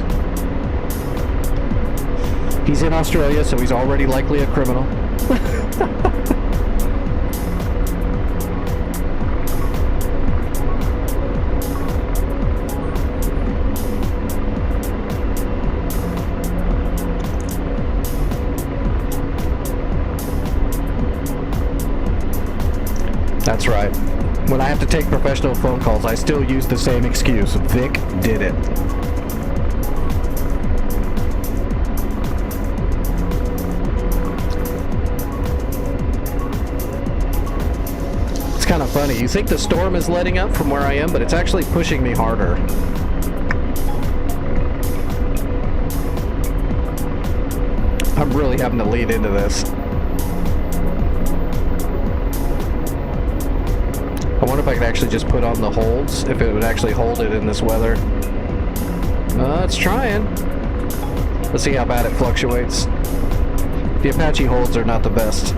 He's in Australia, so he's already likely a criminal. That's right. When I have to take professional phone calls, I still use the same excuse. Vic did it. It's kind of funny. You think the storm is letting up from where I am, but it's actually pushing me harder. I'm really having to lead into this. I wonder if I could actually just put on the holds, if it would actually hold it in this weather. It's trying. Let's see how bad it fluctuates. The Apache holds are not the best.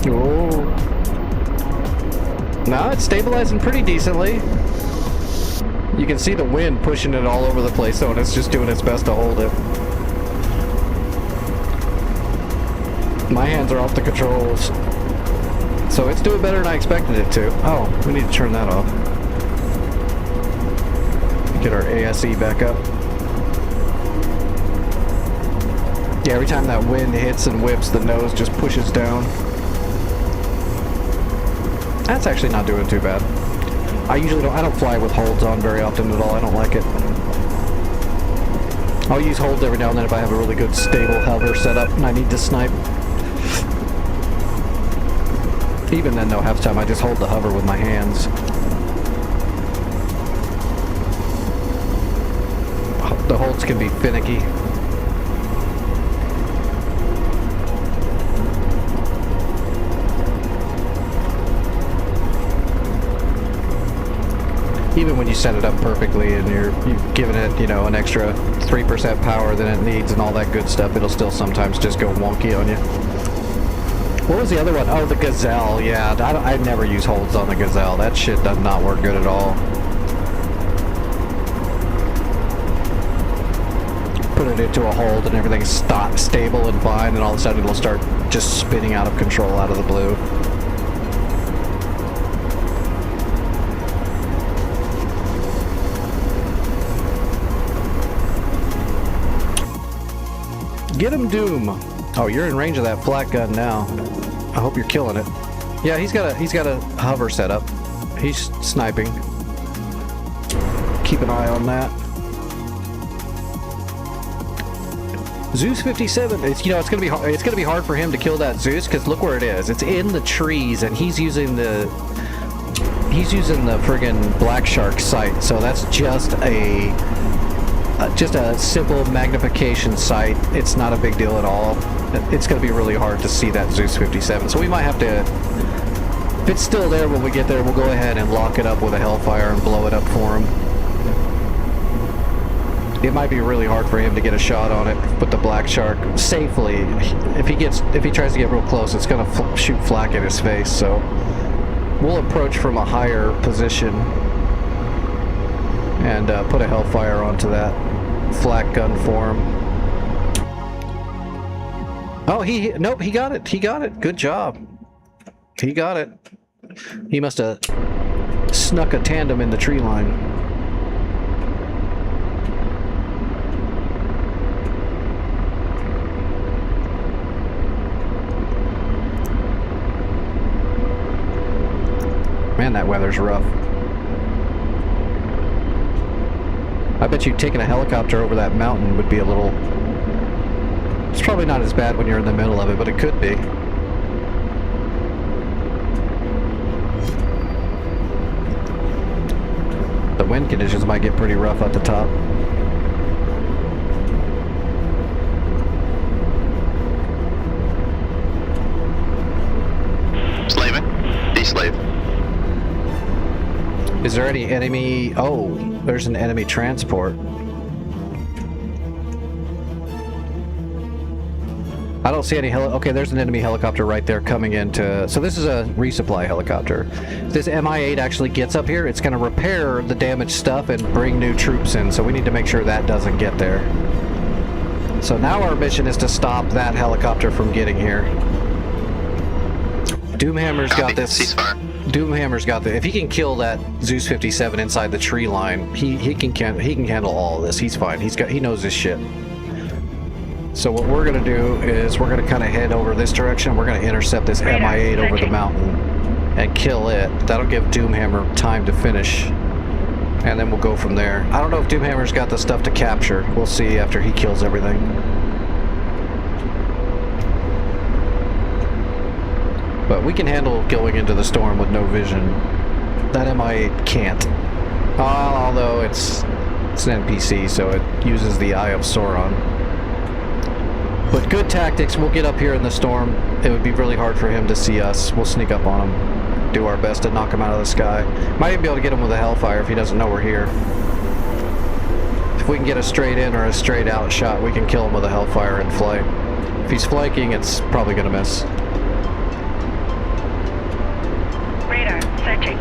Oh. No, it's stabilizing pretty decently. You can see the wind pushing it all over the place, though, and it's just doing its best to hold it. My hands are off the controls. So it's doing better than I expected it to. Oh, we need to turn that off. Get our ASE back up. Yeah, every time that wind hits and whips, the nose just pushes down. That's actually not doing too bad. I don't fly with holds on very often at all. I don't like it. I'll use holds every now and then if I have a really good stable hover setup and I need to snipe. Even then, though, half the time I just hold the hover with my hands. The holds can be finicky. Even when you set it up perfectly and you've given it, you know, an extra 3% power than it needs and all that good stuff, it'll still sometimes just go wonky on you. What was the other one? Oh, the Gazelle. Yeah, I never use holds on the Gazelle. That shit does not work good at all. Put it into a hold and everything's stable and fine, and all of a sudden it'll start just spinning out of control out of the blue. Get him, Doom. Oh, you're in range of that flak gun now. I hope you're killing it. Yeah, he's got a hover set up. He's sniping. Keep an eye on that. Zeus 57. It's gonna be hard for him to kill that Zeus because look where it is. It's in the trees, and he's using the friggin' Black Shark sight. So that's just a simple magnification sight. It's not a big deal at all. It's going to be really hard to see that Zeus 57. So we might have to, if it's still there when we get there, we'll go ahead and lock it up with a Hellfire and blow it up for him. It might be really hard for him to get a shot on it with the Black Shark safely. If he tries to get real close, it's going to shoot flak in his face. So we'll approach from a higher position and put a Hellfire onto that flak gun for him. Oh, nope, he got it. He got it. Good job. He got it. He must have snuck a tandem in the tree line. Man, that weather's rough. I bet you taking a helicopter over that mountain would be a little... It's probably not as bad when you're in the middle of it, but it could be. The wind conditions might get pretty rough at the top. Slaving. De-slave. Is there any enemy... Oh, there's an enemy transport. I don't see any okay, there's an enemy helicopter right there coming into... So this is a resupply helicopter. If this Mi-8 actually gets up here, it's going to repair the damaged stuff and bring new troops in, so we need to make sure that doesn't get there. So now our mission is to stop that helicopter from getting here. Doomhammer's got this... Ceasefire. Doomhammer's got the... If he can kill that Zeus 57 inside the tree line, he can handle all of this. He's fine. He knows his shit. So what we're going to do is we're going to kind of head over this direction. We're going to intercept this Mi-8 over the mountain and kill it. That'll give Doomhammer time to finish. And then we'll go from there. I don't know if Doomhammer's got the stuff to capture. We'll see after he kills everything. But we can handle going into the storm with no vision. That Mi-8 can't. Although it's an NPC, so it uses the Eye of Sauron. But good tactics. We'll get up here in the storm. It would be really hard for him to see us. We'll sneak up on him. Do our best to knock him out of the sky. Might even be able to get him with a Hellfire if he doesn't know we're here. If we can get a straight in or a straight out shot, we can kill him with a Hellfire in flight. If he's flanking, it's probably going to miss. Radar, searching.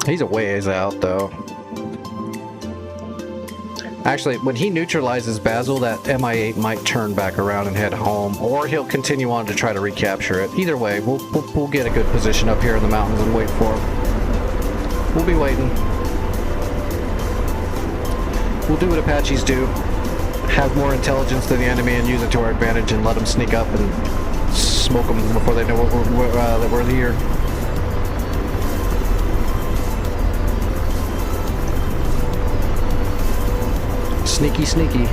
He's a ways out, though. Actually, when he neutralizes Basil, that MI-8 might turn back around and head home, or he'll continue on to try to recapture it. Either way, we'll get a good position up here in the mountains and wait for him. We'll be waiting. We'll do what Apaches do. Have more intelligence than the enemy and use it to our advantage and let them sneak up and smoke them before they know that we're here. Sneaky, sneaky.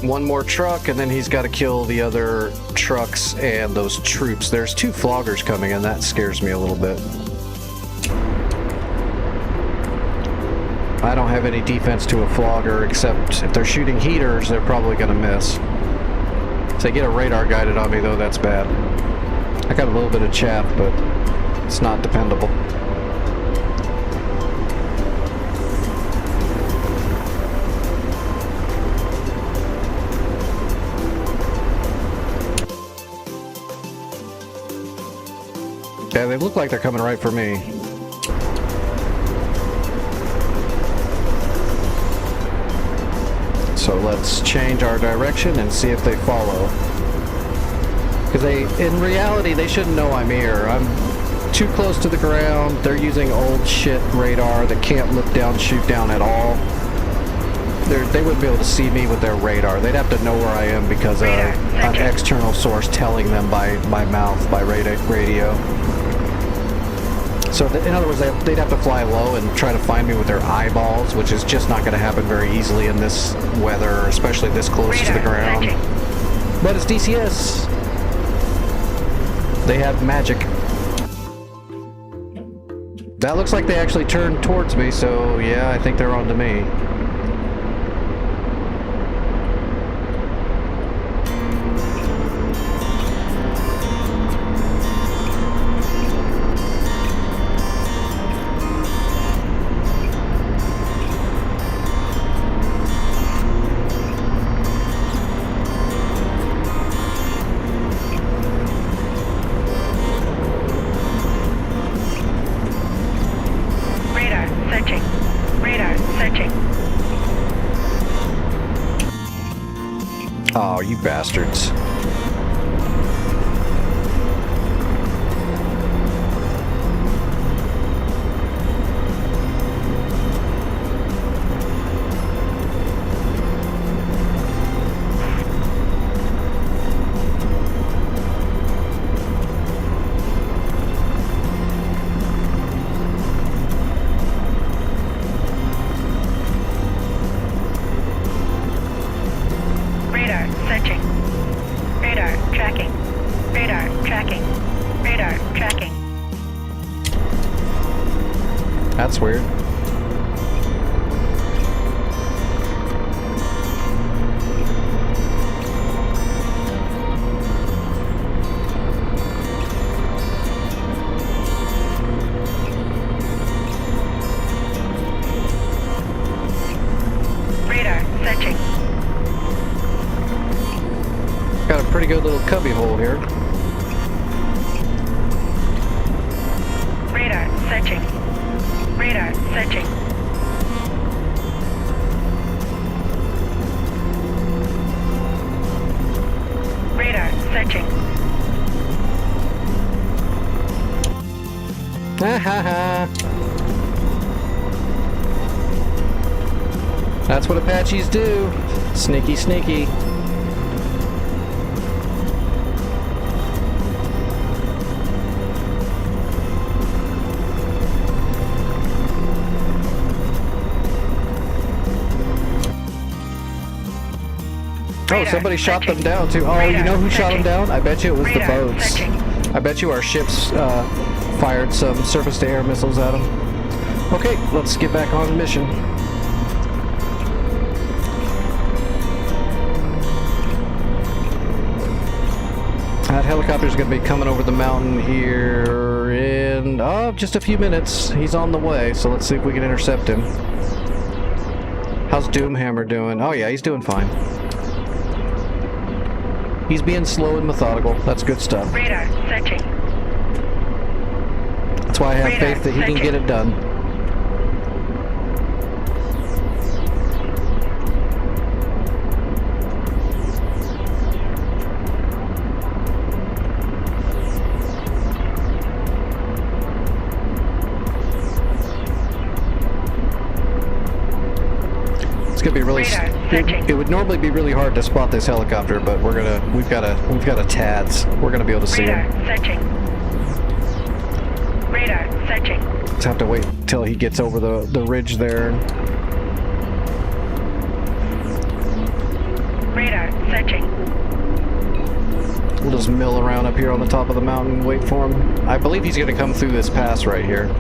One more truck, and then he's got to kill the other trucks and those troops. There's 2 floggers coming, and that scares me a little bit. I don't have any defense to a flogger, except if they're shooting heaters, they're probably going to miss. If they get a radar guided on me, though, that's bad. I got a little bit of chaff, but it's not dependable. Yeah, they look like they're coming right for me. So let's change our direction and see if they follow. Because in reality, they shouldn't know I'm here. I'm too close to the ground. They're using old shit radar that can't look down, shoot down at all. They wouldn't be able to see me with their radar. They'd have to know where I am because of an external source telling them by mouth, by radio. So in other words, they'd have to fly low and try to find me with their eyeballs, which is just not going to happen very easily in this weather, especially this close to the ground. But it's DCS. They have magic. That looks like they actually turned towards me, so yeah, I think they're on to me. Oh, you bastards. That's weird. Radar searching. Got a pretty good little cubby hole here. Radar searching. Radar searching. Radar searching. Ha ha ha. That's what Apaches do. Sneaky, sneaky. Oh, somebody shot them down too. Oh, you know who shot them down? I bet you it was the boats. I bet you our ships fired some surface-to-air missiles at them. Okay, let's get back on the mission. That helicopter's going to be coming over the mountain here in just a few minutes. He's on the way, so let's see if we can intercept him. How's Doomhammer doing? Oh yeah, he's doing fine. He's being slow and methodical. That's good stuff. Radar searching. That's why I have Radar faith that he can get it done. It's gonna be really. It would normally be really hard to spot this helicopter, but we've got a TADS. We're gonna be able to see Radar him. searching. Radar searching. Just have to wait till he gets over the ridge there. Radar searching. We'll just mill around up here on the top of the mountain, wait for him. I believe he's gonna come through this pass right here.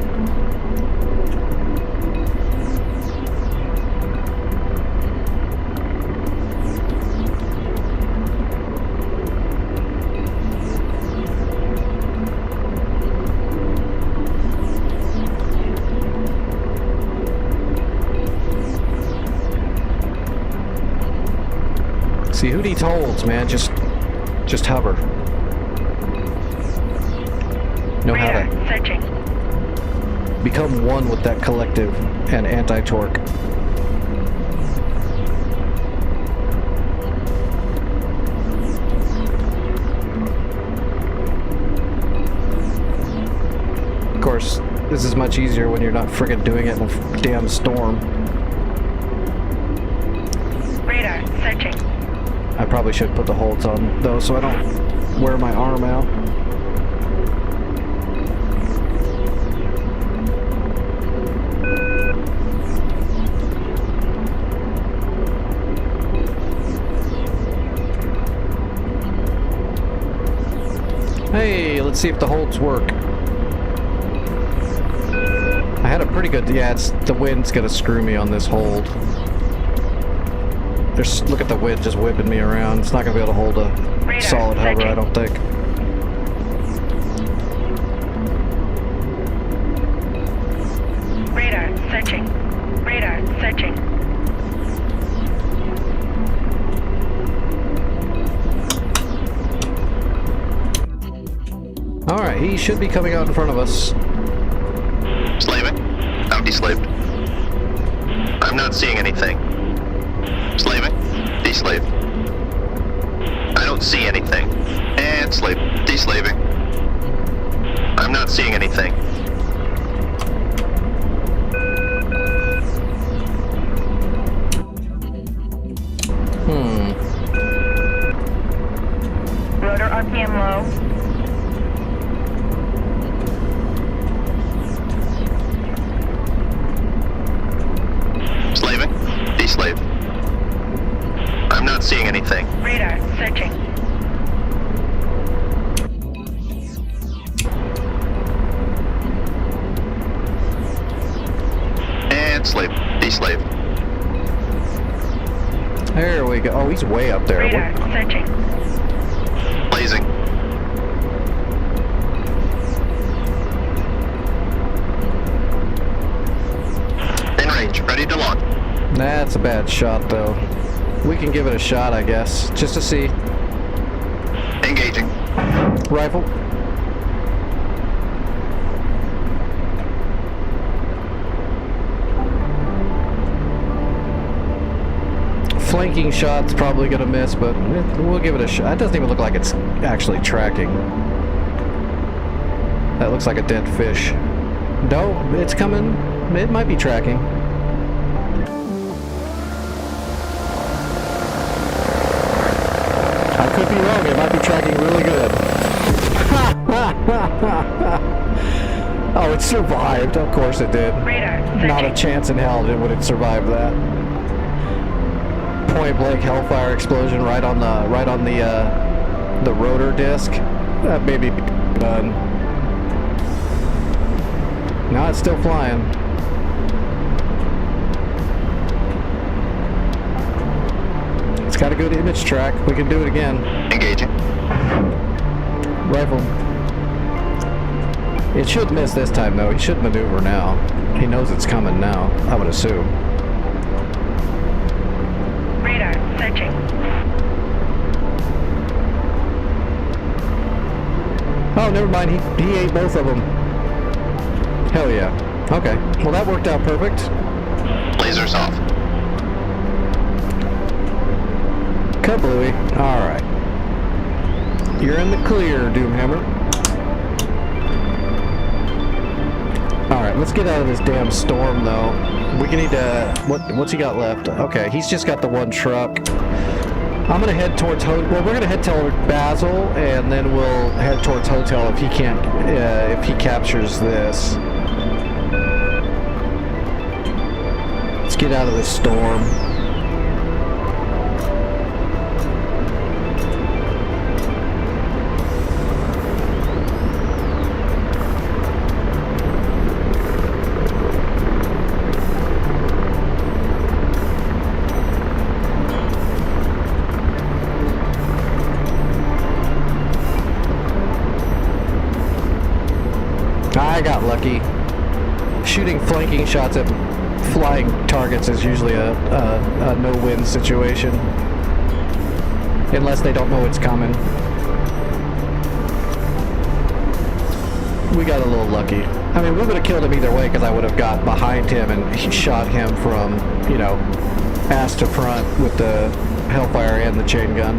See who needs holds, man. Just hover. Know how Radar to searching. become one with that collective and anti-torque. Of course, this is much easier when you're not friggin' doing it in a damn storm. Radar searching. I probably should put the holds on though, so I don't wear my arm out. Hey, let's see if the holds work. I had a pretty good, yeah, the wind's gonna screw me on this hold. Look at the wind just whipping me around. It's not gonna be able to hold a Radar solid hover, I don't think. Radar searching. Radar searching. Alright, he should be coming out in front of us. Slaving. I'm deslaved. I'm not seeing anything. Slaving. Deslaved. I don't see anything. And slave. Deslaving. I'm not seeing anything. Rotor RPM low. Slaving. Deslaved. I'm not seeing anything. Radar searching. And slave. Deslaved. There we go. Oh, he's way up there. Radar searching. Blazing. In range. Ready to launch. That's a bad shot, though. We can give it a shot, I guess, just to see. Engaging. Rifle. Flanking shot's probably gonna miss, but we'll give it a shot. It doesn't even look like it's actually tracking. That looks like a dead fish. No, it's coming. It might be tracking. I could be wrong. It might be tracking really good. Oh, it survived. Of course it did. Radar searching. Not a chance in hell would it survive that. Point blank hellfire explosion right on the rotor disc. That may be done. No, it's still flying. It's got a good image track. We can do it again. Engaging. Rifle. It should miss this time, though. He should maneuver now. He knows it's coming now, I would assume. Radar searching. Oh, never mind. He ate both of them. Hell yeah. Okay. Well, that worked out perfect. Lasers off. Kablooey. Alright. You're in the clear, Doomhammer. Alright, let's get out of this damn storm, though. We can need to... What's he got left? Okay, he's just got the one truck. I'm gonna head towards... Well, we're gonna head toward Basel, and then we'll head towards Hotel if he can't... if he captures this. Let's get out of this storm. I got lucky. Shooting flanking shots at flying targets is usually a no-win situation. Unless they don't know it's coming. We got a little lucky. I mean, we would have killed him either way because I would have got behind him and shot him from, you know, ass to front with the Hellfire and the chain gun.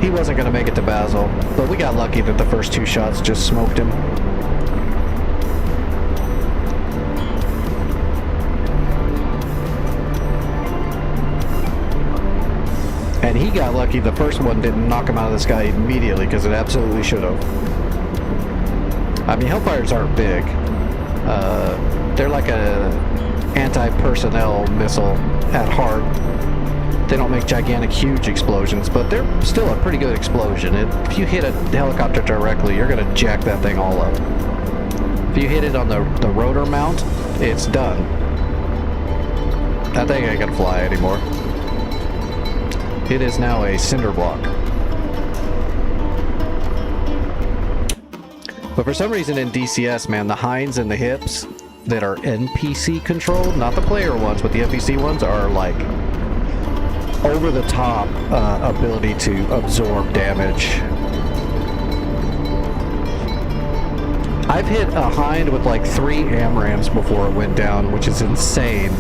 He wasn't going to make it to Basel, but we got lucky that the first two shots just smoked him. And he got lucky the first one didn't knock him out of the sky immediately, because it absolutely should have. I mean, Hellfires aren't big. They're like a anti-personnel missile at heart. They don't make gigantic, huge explosions, but they're still a pretty good explosion. If you hit a helicopter directly, you're going to jack that thing all up. If you hit it on the rotor mount, it's done. That thing ain't going to fly anymore. It is now a cinder block. But for some reason in DCS, man, the hinds and the hips that are NPC controlled, not the player ones, but the NPC ones are like over the top ability to absorb damage. I've hit a hind with like 3 AMRAAMs before it went down, which is insane.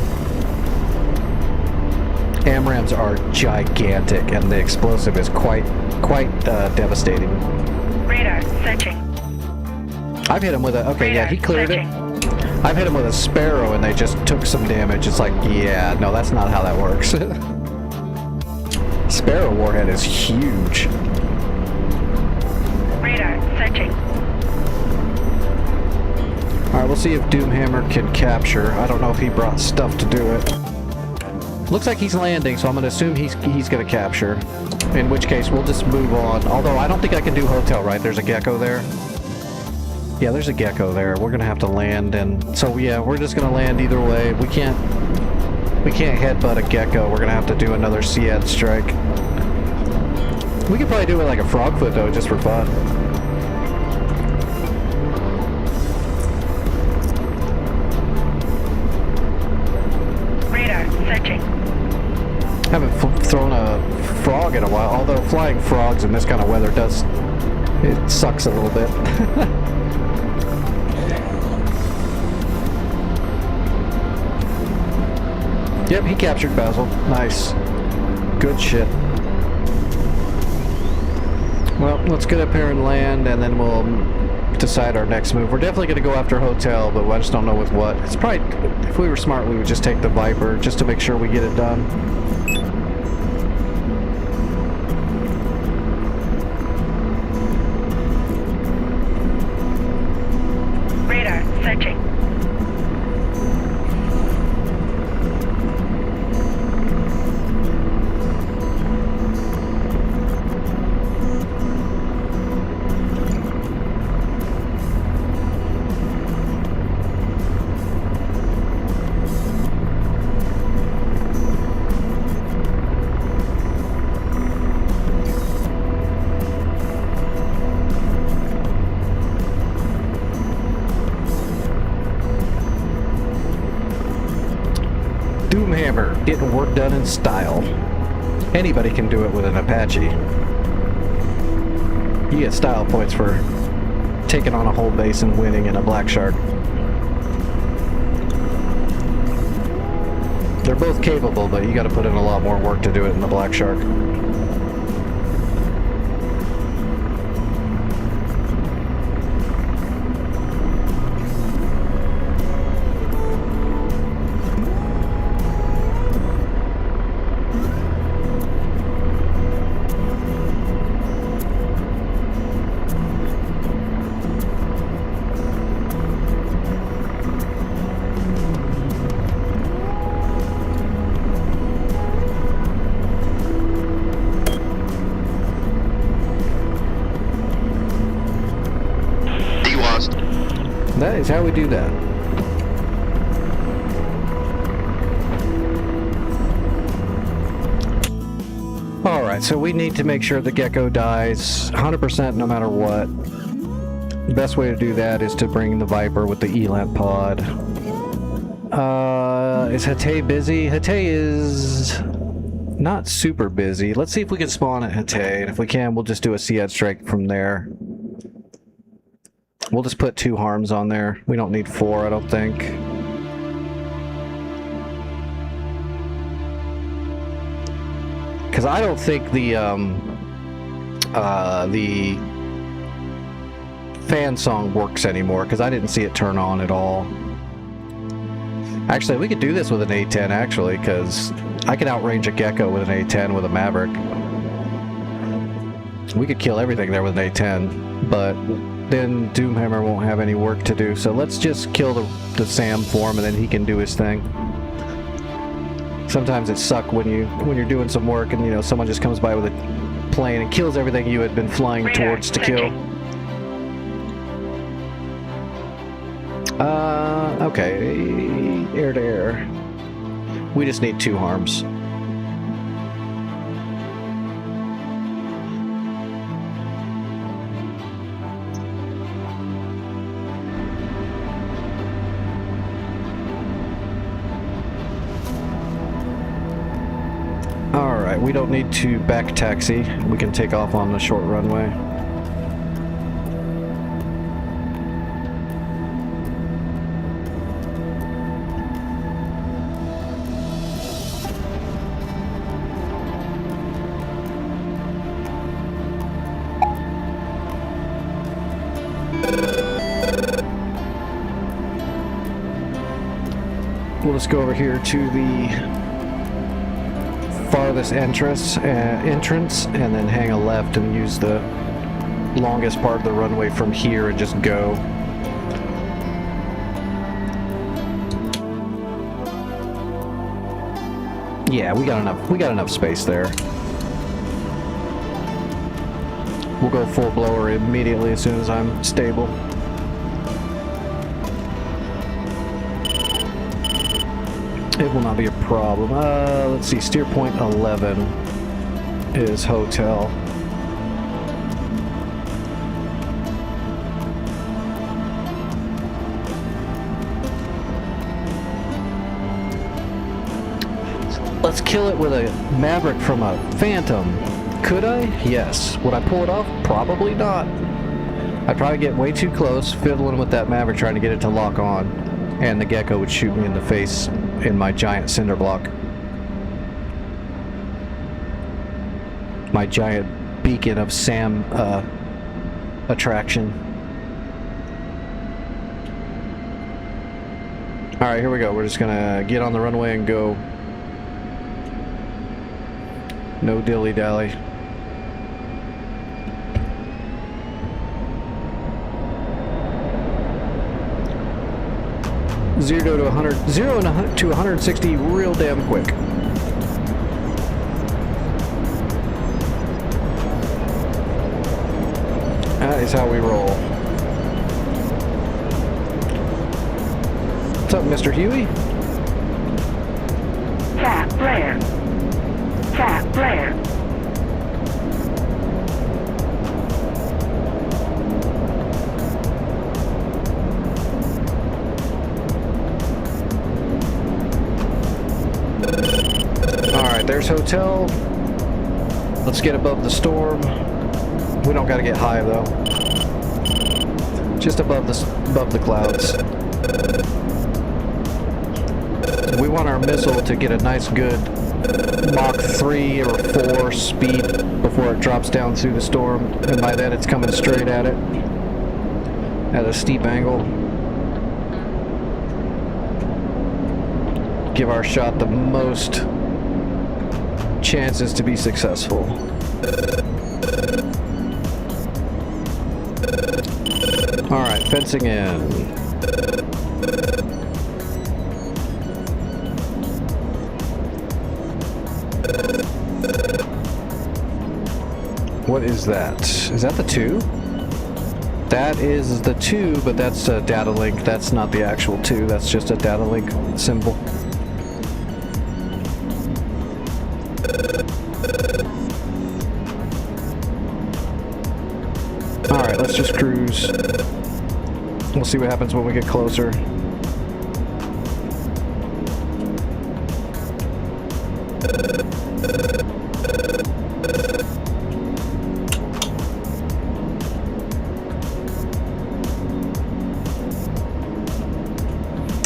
AMRAAMs are gigantic, and the explosive is quite devastating. Radar searching. I've hit him with a... Okay, Radar yeah, he cleared searching. it. I've hit him with a Sparrow, and they just took some damage. It's like, yeah, no, that's not how that works. Sparrow warhead is huge. Radar searching. Alright, we'll see if Doomhammer can capture. I don't know if he brought stuff to do it. Looks like he's landing, so I'm going to assume he's going to capture. In which case, we'll just move on. Although, I don't think I can do Hotel, right? There's a Gecko there. Yeah, there's a Gecko there. We're going to have to land, and... So, yeah, we're just going to land either way. We can't headbutt a Gecko. We're going to have to do another Sead strike. We could probably do it like a Frogfoot, though, just for fun. Radar searching. Haven't thrown a frog in a while, although flying frogs in this kind of weather does... It sucks a little bit. Yep, he captured Basel. Nice. Good shit. Well, let's get up here and land, and then we'll decide our next move. We're definitely going to go after Hotel, but I just don't know with what. It's probably, if we were smart, we would just take the Viper, just to make sure we get it done. Radar searching. getting work done in style. Anybody can do it with an Apache. You get style points for taking on a whole base and winning in a Black Shark. They're both capable, but you got to put in a lot more work to do it in the Black Shark. That is how we do that. Alright, so we need to make sure the Gecko dies 100% no matter what. The best way to do that is to bring the Viper with the ELANT pod. Is Hatay busy? Hatay is not super busy. Let's see if we can spawn at Hatay, and if we can, we'll just do a Sead strike from there. We'll just put 2 harms on there. We don't need 4, I don't think. Because I don't think the fan song works anymore, because I didn't see it turn on at all. Actually, we could do this with an A10, actually, because I can outrange a Gecko with an A10 with a Maverick. We could kill everything there with an A10, but then Doomhammer won't have any work to do, so let's just kill the Sam for him and then he can do his thing. Sometimes it sucks when you're doing some work and, you know, someone just comes by with a plane and kills everything you had been flying towards to kill. Okay, air to air. We just need 2 harms. Alright, we don't need to back taxi. We can take off on the short runway. We'll just go over here to the farthest entrance and then hang a left and use the longest part of the runway from here and just go. Yeah, we got enough space there. We'll go full blower immediately as soon as I'm stable. It will not be a problem. Let's see, steer point 11 is hotel. Let's kill it with a Maverick from a Phantom. Could I? Yes. Would I pull it off? Probably not. I'd probably get way too close, fiddling with that Maverick, trying to get it to lock on, and the Gecko would shoot me in the face in my giant cinder block. My giant beacon of SAM attraction. Alright, here we go. We're just gonna get on the runway and go. No dilly-dally. Zero to 160 real damn quick. That is how we roll. What's up, Mr. Huey? Cap flare. Cap flare. There's hotel. Let's get above the storm. We don't gotta get high though. Just above the clouds. We want our missile to get a nice good Mach 3 or 4 speed before it drops down through the storm, and by then it's coming straight at it at a steep angle. Give our shot the most chances to be successful. Alright, fencing in. What is that? Is that the 2? That is the 2, but that's a data link. That's not the actual 2. That's just a data link symbol. Alright, let's just cruise. We'll see what happens when we get closer.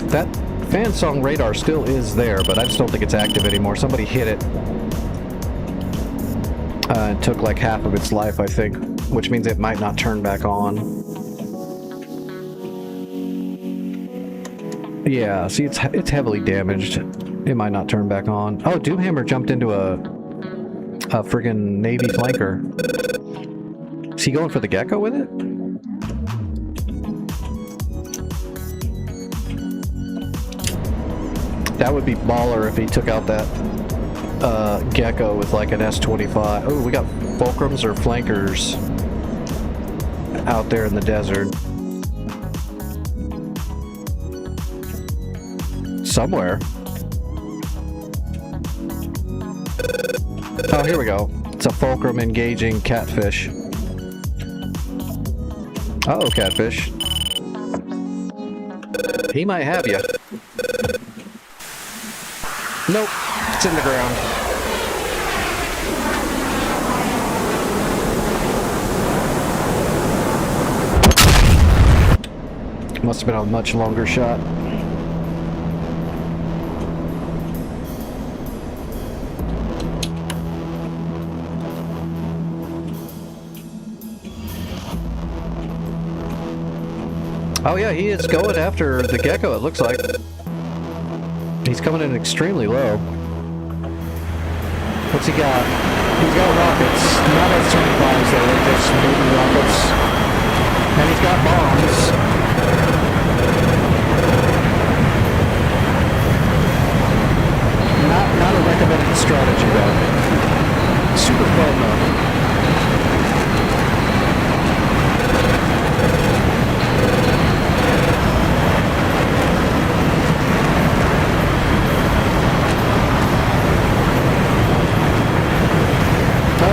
That fan song radar still is there, but I just don't think it's active anymore. Somebody hit it. It took like half of its life, I think, which means it might not turn back on. Yeah, see, it's heavily damaged. It might not turn back on. Oh, Doomhammer jumped into a friggin' Navy flanker. Is he going for the Gecko with it? That would be baller if he took out that Gecko with like an S-25. Oh, we got fulcrums or flankers out there in the desert. Somewhere. Oh, here we go. It's a fulcrum engaging catfish. Uh-oh, catfish. He might have you. Nope, it's in the ground. Must have been a much longer shot. Oh yeah, he is going after the Gecko, it looks like. He's coming in extremely low. What's he got? He's got rockets. Not S-25s though, they're just moving rockets. And he's got bombs. Not a recommended strategy though. Super fun though.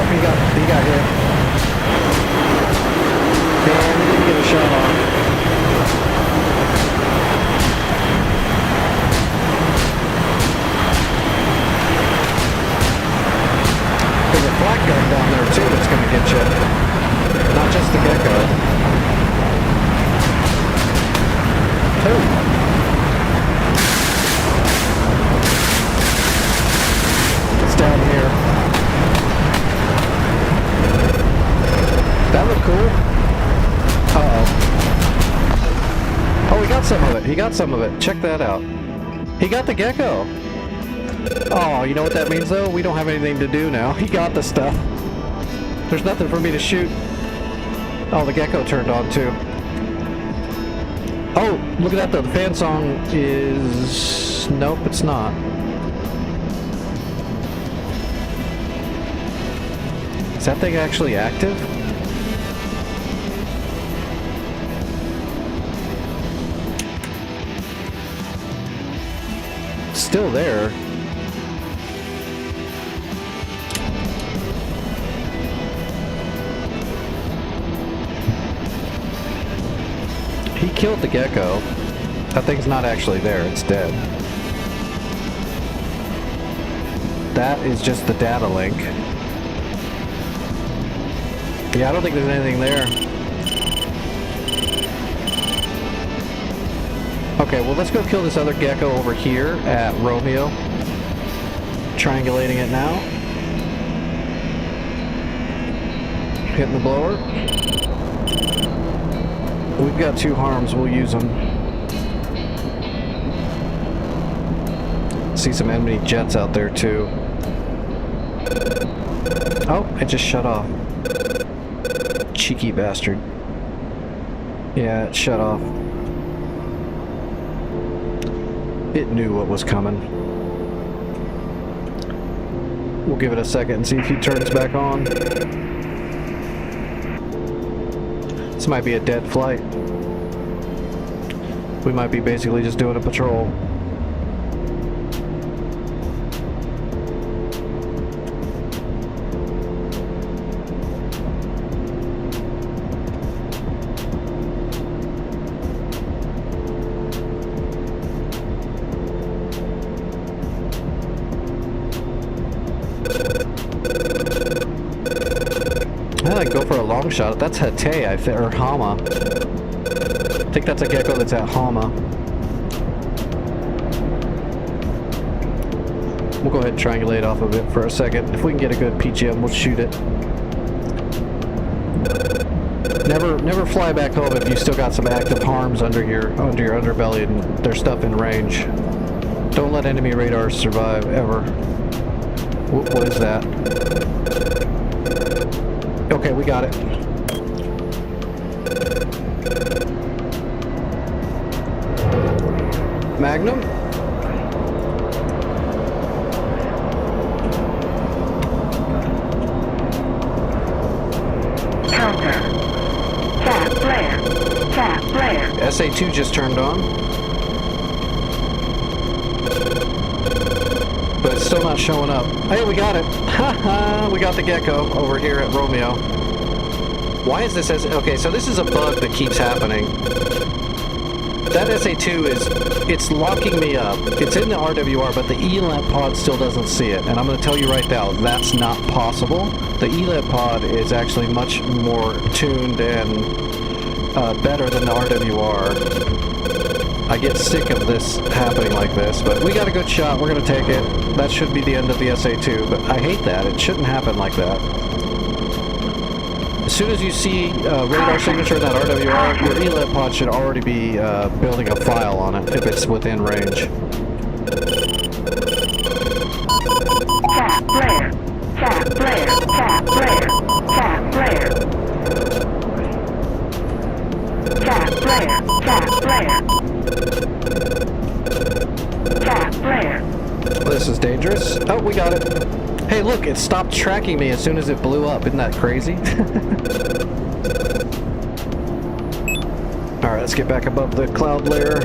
He got hit. And we didn't get a shot on. There's a flak gun down there too that's going to get you. Not just the Gecko. Oh. It's down here. That looked cool. Uh-oh. Oh, he got some of it. He got some of it. Check that out. He got the Gecko. Oh, you know what that means, though? We don't have anything to do now. He got the stuff. There's nothing for me to shoot. Oh, the Gecko turned on, too. Oh, look at that, though. The fan song is... Nope, it's not. Is that thing actually active? Still there. He killed the Gecko. That thing's not actually there, it's dead. That is just the data link. Yeah, I don't think there's anything there. Okay, well, let's go kill this other gecko over here at Romeo. Triangulating it now. Hitting the blower. We've got 2 harms, we'll use them. See some enemy jets out there too. Oh, it just shut off. Cheeky bastard. Yeah, it shut off. It knew what was coming. We'll give it a second and see if he turns back on. This might be a dead flight. We might be basically just doing a patrol. I go for a long shot. That's Hatay, I think, or Hama. I think that's a gecko that's at Hama. We'll go ahead and triangulate off of it for a second. If we can get a good PGM, we'll shoot it. Never fly back home if you still got some active harms under your underbelly and there's stuff in range. Don't let enemy radars survive ever. What is that? Okay, we got it. Magnum. Counter. Cat flare. Cat flare. SA2 just turned on. But it's still not showing up. Hey, we got it. Haha, we got the gecko over here at Romeo. Why is this okay, so this is a bug that keeps happening. That SA2 it's locking me up. It's in the RWR, but the ELAMP pod still doesn't see it. And I'm going to tell you right now, that's not possible. The ELAMP pod is actually much more tuned and better than the RWR. I get sick of this happening like this, but we got a good shot. We're going to take it. That should be the end of the SA2, but I hate that. It shouldn't happen like that. As soon as you see radar signature in that RWR, your ELAMP pod should already be building a file on it if it's within range. Cat flare. Cat flare. Cat flare. Cat flare. Cat flare. Cat flare. Cat flare. Well, this is dangerous. Oh, we got it. Hey, look, it stopped tracking me as soon as it blew up. Isn't that crazy? Alright, let's get back above the cloud layer.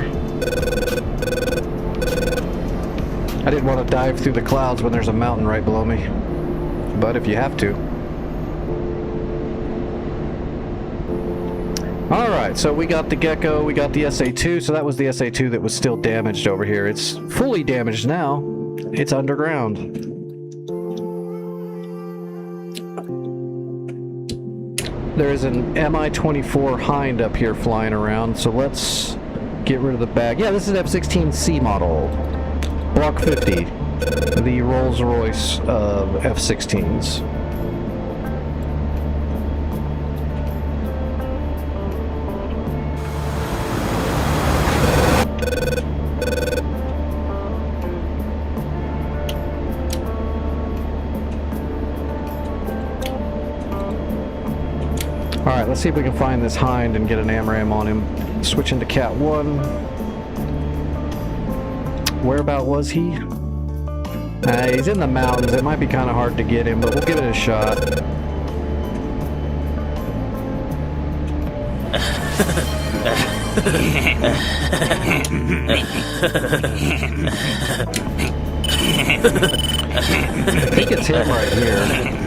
I didn't want to dive through the clouds when there's a mountain right below me. But if you have to. Alright, so we got the gecko, we got the SA2, so that was the SA2 that was still damaged over here. It's fully damaged now. It's underground. There is an Mi-24 Hind up here flying around, so let's get rid of the bag. Yeah, this is F-16C model. Block 50. The Rolls-Royce of F-16s. Alright, let's see if we can find this Hind and get an AMRAAM on him. Switch into Cat 1. Whereabout was he? He's in the mountains. It might be kind of hard to get him, but we'll give it a shot. I think it's him right here.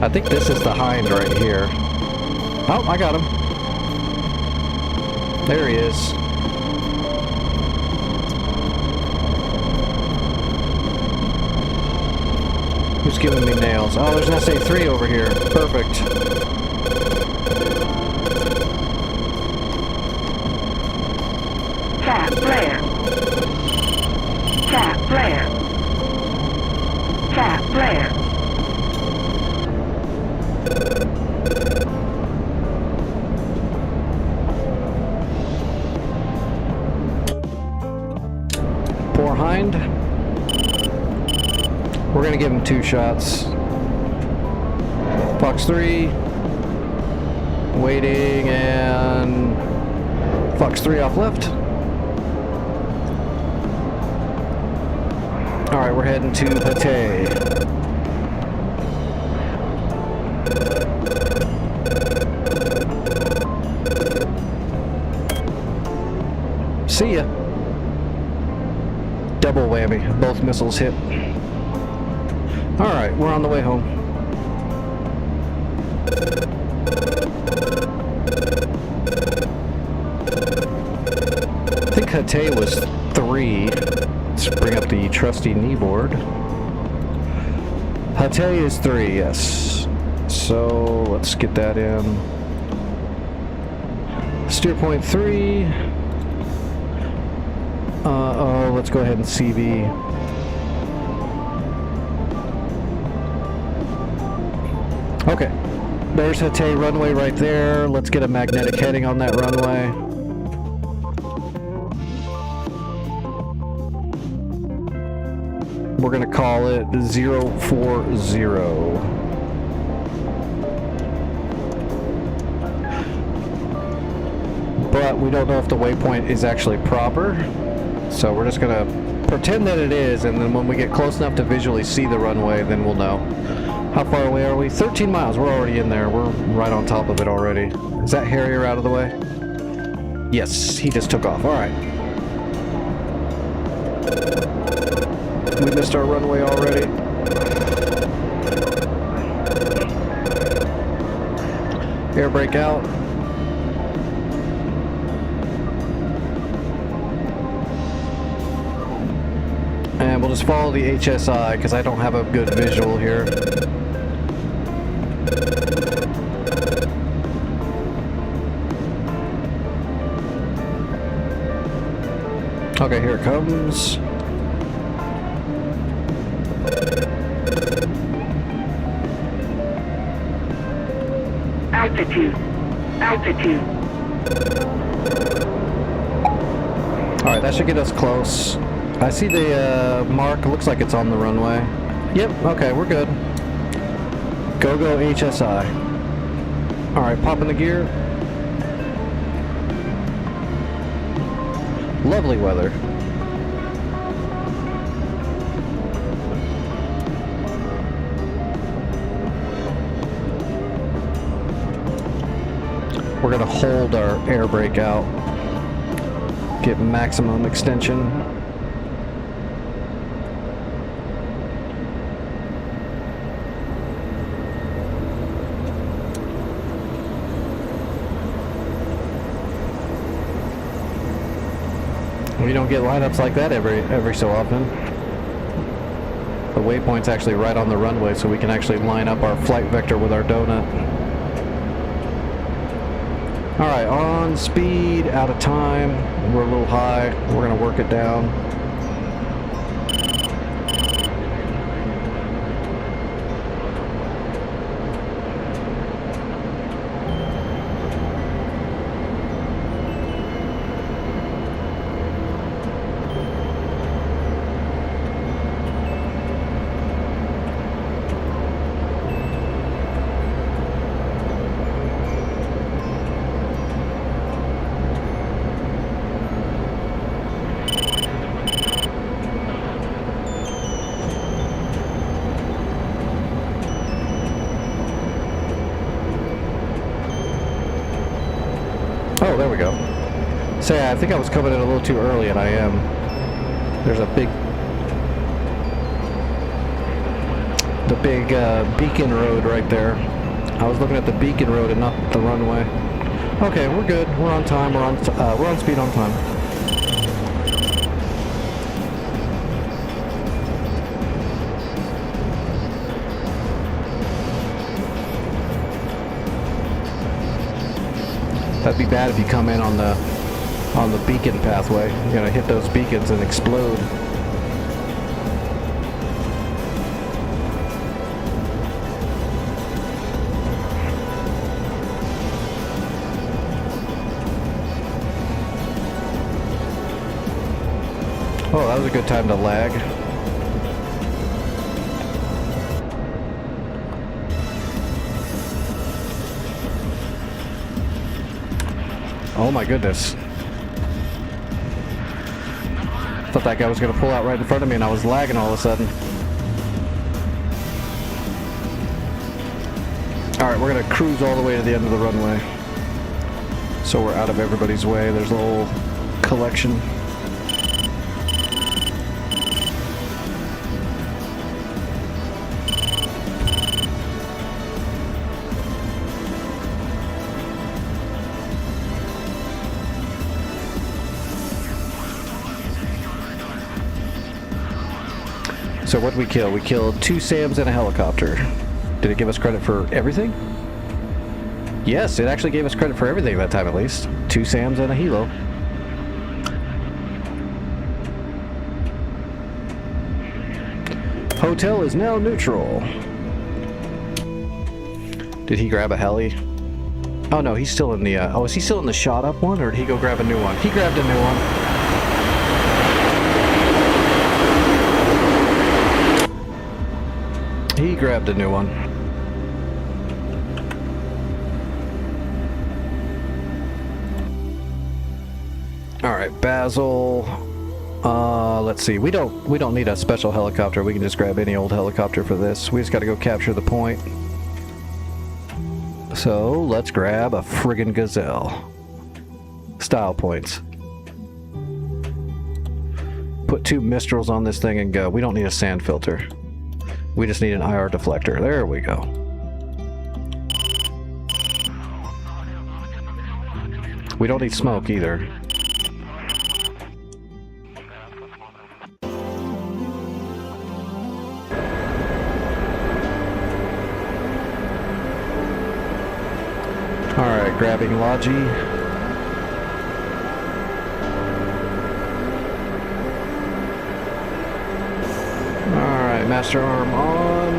I think this is the Hind right here. Oh, I got him. There he is. Who's giving me nails? Oh, there's an SA-3 over here. Perfect. Cap flare. Cap flare. Cap flare. Poor Hind. We're gonna give him 2 shots. Fox 3. Waiting, and Fox 3 off left. Alright, we're heading to Pate. See ya. Double whammy. Both missiles hit. Alright, we're on the way home. I think Hatay was 3. Let's bring up the trusty knee board. Hatay is 3, yes. So let's get that in. Steer point 3. Let's go ahead and CV. Okay, there's Hatay runway right there. Let's get a magnetic heading on that runway. We're gonna call it 040. But we don't know if the waypoint is actually proper. So we're just gonna pretend that it is, and then when we get close enough to visually see the runway, then we'll know. How far away are we? 13 miles. We're already in there. We're right on top of it already. Is that Harrier out of the way? Yes, he just took off. All right. We missed our runway already. Air brake out. And we'll just follow the HSI because I don't have a good visual here. Okay, here it comes. Altitude. Altitude. Alright, that should get us close. I see the mark. Looks like it's on the runway. Yep, okay, we're good. Go HSI. Alright, popping the gear. Lovely weather. We're gonna hold our air brake out. Get maximum extension. We don't get lineups like that every so often. The waypoint's actually right on the runway, so we can actually line up our flight vector with our donut. Alright, on speed, out of time. We're a little high. We're going to work it down. Oh, there we go. Say, I think I was coming in a little too early, and I am. There's a big beacon road right there. I was looking at the beacon road and not the runway. Okay, we're good. We're on time. We're on speed on time. That'd be bad if you come in on the beacon pathway. You're gonna hit those beacons and explode. Oh, that was a good time to lag. Oh my goodness. Thought that guy was going to pull out right in front of me and I was lagging all of a sudden. Alright, we're going to cruise all the way to the end of the runway. So we're out of everybody's way. There's a little collection. So what did we kill? We killed 2 SAMs and a helicopter. Did it give us credit for everything? Yes, it actually gave us credit for everything that time at least. 2 SAMs and a helo. Hotel is now neutral. Did he grab a heli? Oh no, he's still in the, oh, is he still in the shot up one or did he go grab a new one? He grabbed a new one. He grabbed a new one. All right, Basil. Let's see. We don't need a special helicopter. We can just grab any old helicopter for this. We just got to go capture the point. So let's grab a friggin' Gazelle. Style points. Put 2 Mistrals on this thing and go. We don't need a sand filter. We just need an IR deflector. There we go. We don't need smoke either. Alright, grabbing Logi. Master arm on.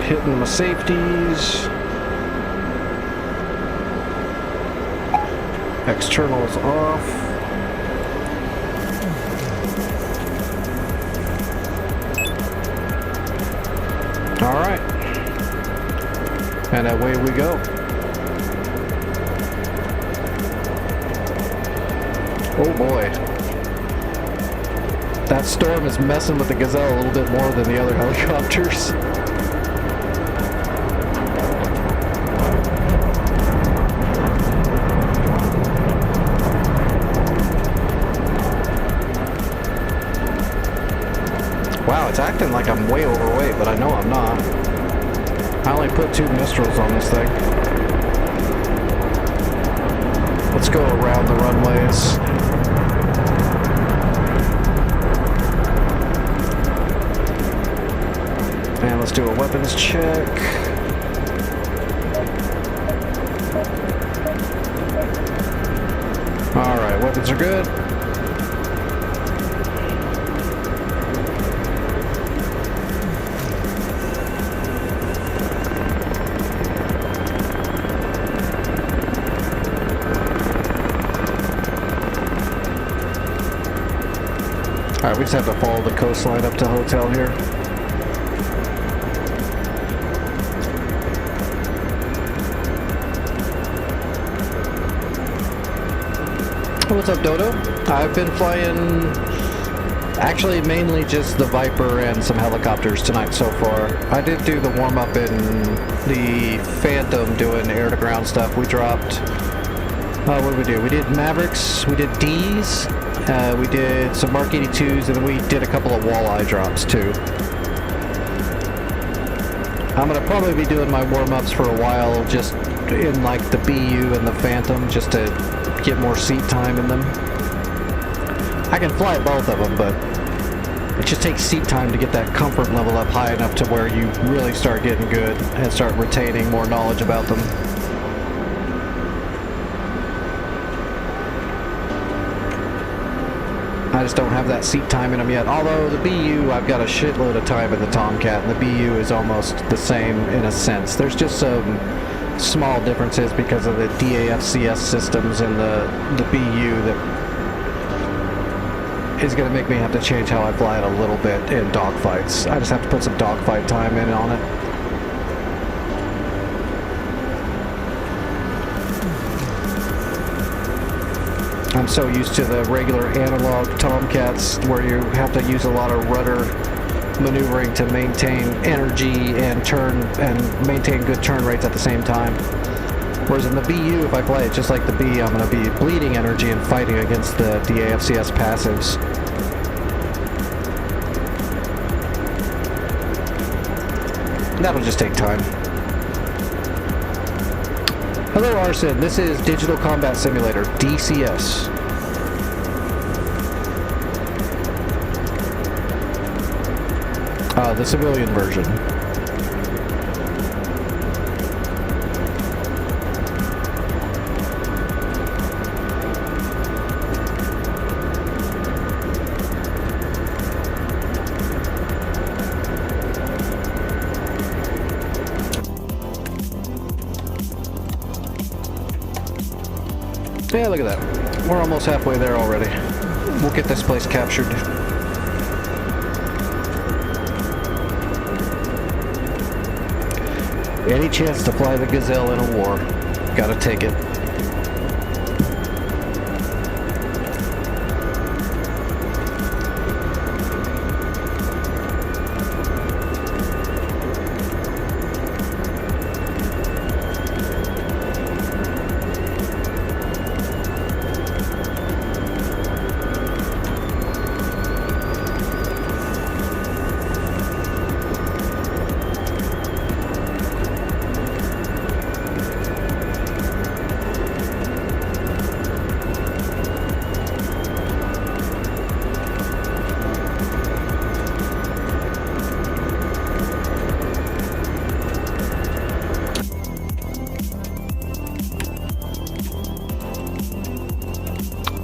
Hitting my safeties. Externals off. Alright. And away we go. Oh boy. That storm is messing with the Gazelle a little bit more than the other helicopters. Wow, it's acting like I'm way overweight, but I know I'm not. I only put 2 Mistrals on this thing. Let's go around the runways. And let's do a weapons check. Alright, weapons are good. Alright, we just have to follow the coastline up to hotel here. What's up, Dodo? I've been flying actually mainly just the Viper and some helicopters tonight so far. I did do the warm-up in the Phantom doing air-to-ground stuff. We dropped, what did we do? We did Mavericks, we did Ds, we did some Mark 82s, and then we did a couple of walleye drops too. I'm going to probably be doing my warm-ups for a while just in like the BU and the Phantom just to get more seat time in them. I can fly both of them, but It just takes seat time to get that comfort level up high enough to where you really start getting good and start retaining more knowledge about them. I just don't have that seat time in them yet. Although the BU, I've got a shitload of time in the Tomcat, and the BU is almost the same in a sense. There's just some small differences because of the DAFCS systems in the BU that is going to make me have to change how I fly it a little bit in dogfights. I just have to put some dogfight time in on it. I'm so used to the regular analog Tomcats where you have to use a lot of rudder maneuvering to maintain energy and turn and maintain good turn rates at the same time. Whereas in the BU, if I play it just like the B, I'm going to be bleeding energy and fighting against the DAFCS passives. That'll just take time. Hello Arson, this is Digital Combat Simulator, DCS. The civilian version. Yeah, look at that. We're almost halfway there already. We'll get this place captured. Any chance to fly the Gazelle in a war, gotta take it.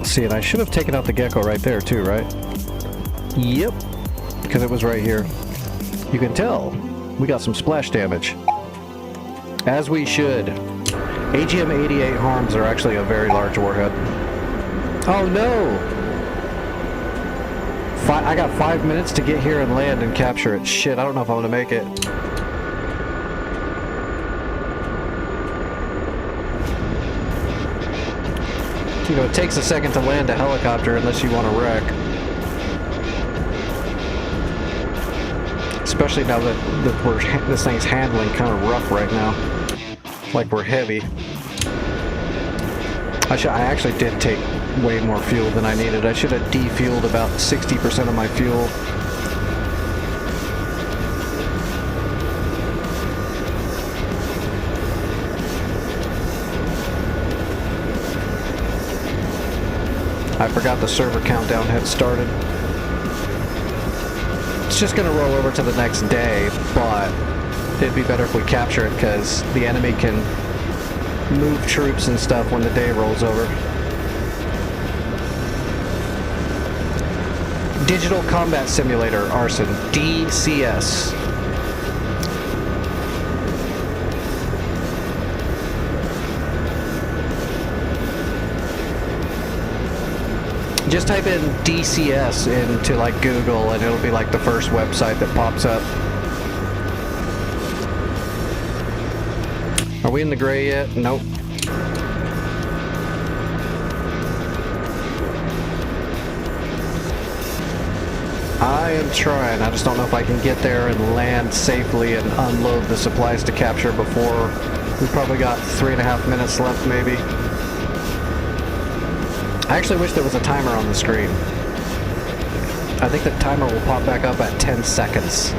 See, and I should have taken out the Gecko right there too, right? Yep, because it was right here. You can tell we got some splash damage. As we should. AGM-88 harms are actually a very large warhead. Oh no! I got 5 minutes to get here and land and capture it. Shit, I don't know if I'm gonna make it. You know, it takes a second to land a helicopter unless you want to wreck. Especially now that this thing's handling kind of rough right now. Like we're heavy. I actually did take way more fuel than I needed. I should have defueled about 60% of my fuel. I forgot the server countdown had started. It's just going to roll over to the next day, but it'd be better if we capture it because the enemy can move troops and stuff when the day rolls over. Digital Combat Simulator, Arson, DCS. Just type in DCS into like Google and it'll be like the first website that pops up. Are we in the gray yet? Nope. I am trying. I just don't know if I can get there and land safely and unload the supplies to capture before. We've probably got 3.5 minutes left maybe. I actually wish there was a timer on the screen. I think the timer will pop back up at 10 seconds.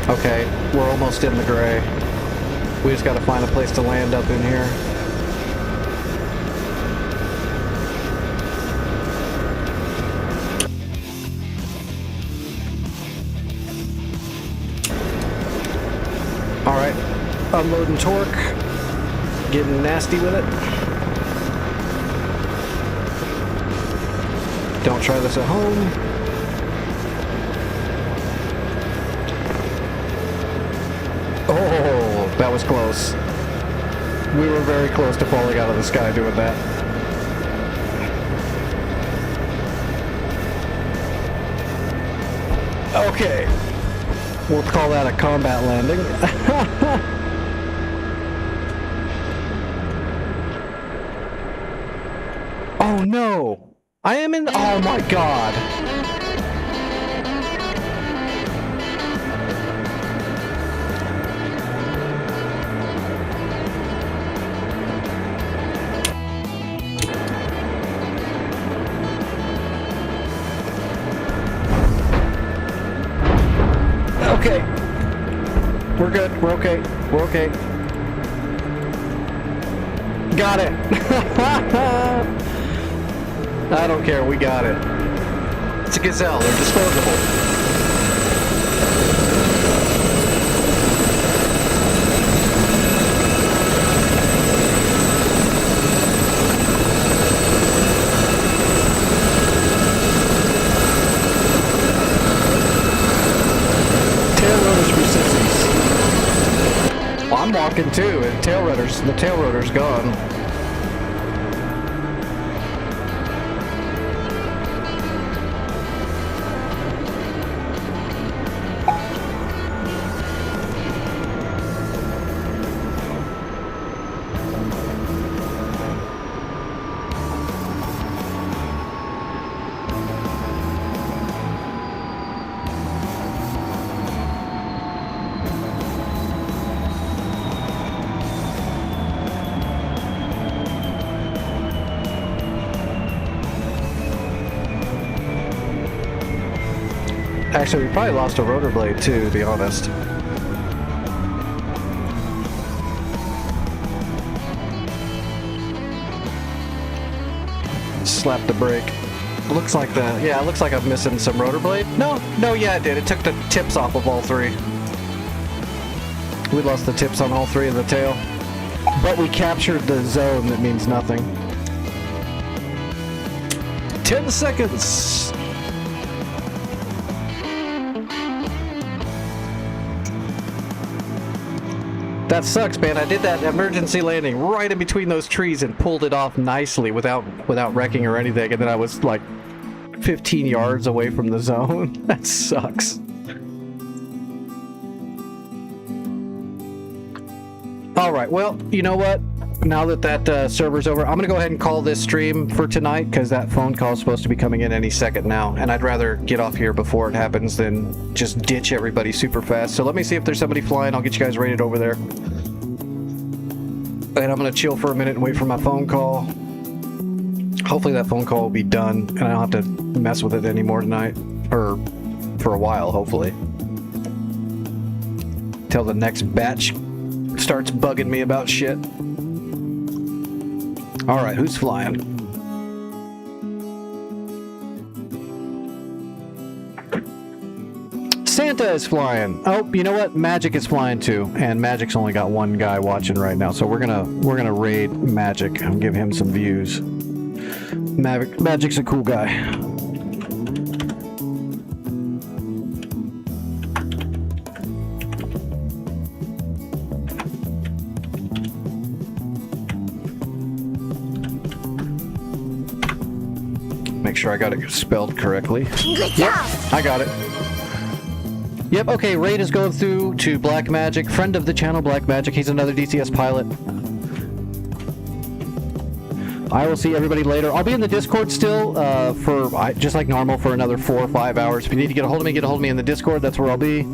Okay, we're almost in the gray. We just gotta find a place to land up in here. Alright, unloading torque, getting nasty with it. Don't try this at home. Oh, that was close. We were very close to falling out of the sky doing that. Okay. We'll call that a combat landing. Oh no! I am in. Oh my god! Okay. We're good. We're okay. We're okay. Got it. I don't care. We got it. It's a Gazelle. They're disposable. I'm walking too, and the tail rotor's gone. Actually, we probably lost a rotor blade too, to be honest. Slap the brake. Looks like it looks like I'm missing some rotor blade. No, yeah, it did. It took the tips off of all three. We lost the tips on all three of the tail. But we captured the zone that means nothing. 10 seconds! That sucks, man. I did that emergency landing right in between those trees and pulled it off nicely without wrecking or anything, and then I was like 15 yards away from the zone. That sucks. Alright, well, you know what? Now that server's over, I'm gonna go ahead and call this stream for tonight, because that phone call is supposed to be coming in any second now, and I'd rather get off here before it happens than just ditch everybody super fast. So let me see if there's somebody flying. I'll get you guys rated over there. And I'm gonna chill for a minute and wait for my phone call. Hopefully that phone call will be done, and I don't have to mess with it anymore tonight. Or for a while, hopefully. Till the next batch starts bugging me about shit. Alright, who's flying? Santa is flying. Oh, you know what? Magic is flying too, and Magic's only got one guy watching right now, so we're gonna raid Magic and give him some views. Magic's a cool guy. Make sure I got it spelled correctly. Yep, I got it. Yep, okay, raid is going through to Black Magic, friend of the channel, Black Magic. He's another DCS pilot. I will see everybody later. I'll be in the Discord still, just like normal, for another 4 or 5 hours. If you need to get a hold of me in the Discord. That's where I'll be.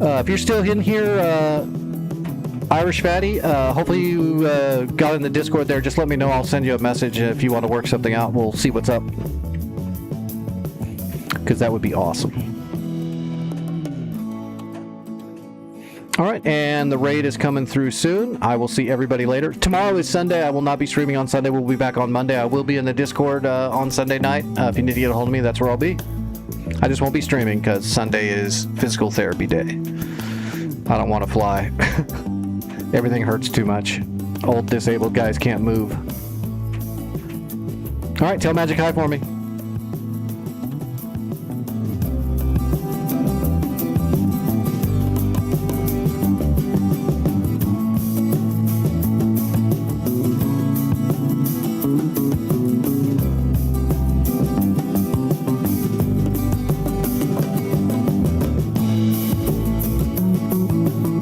If you're still in here, Irish Fatty, hopefully you got in the Discord there. Just let me know. I'll send you a message if you want to work something out. We'll see what's up. Because that would be awesome. All right, and the raid is coming through soon. I will see everybody later. Tomorrow is Sunday. I will not be streaming on Sunday. We'll be back on Monday. I will be in the Discord on Sunday night. If you need to get a hold of me, that's where I'll be. I just won't be streaming because Sunday is physical therapy day. I don't want to fly. Everything hurts too much. Old disabled guys can't move. All right, tell Magic hi for me.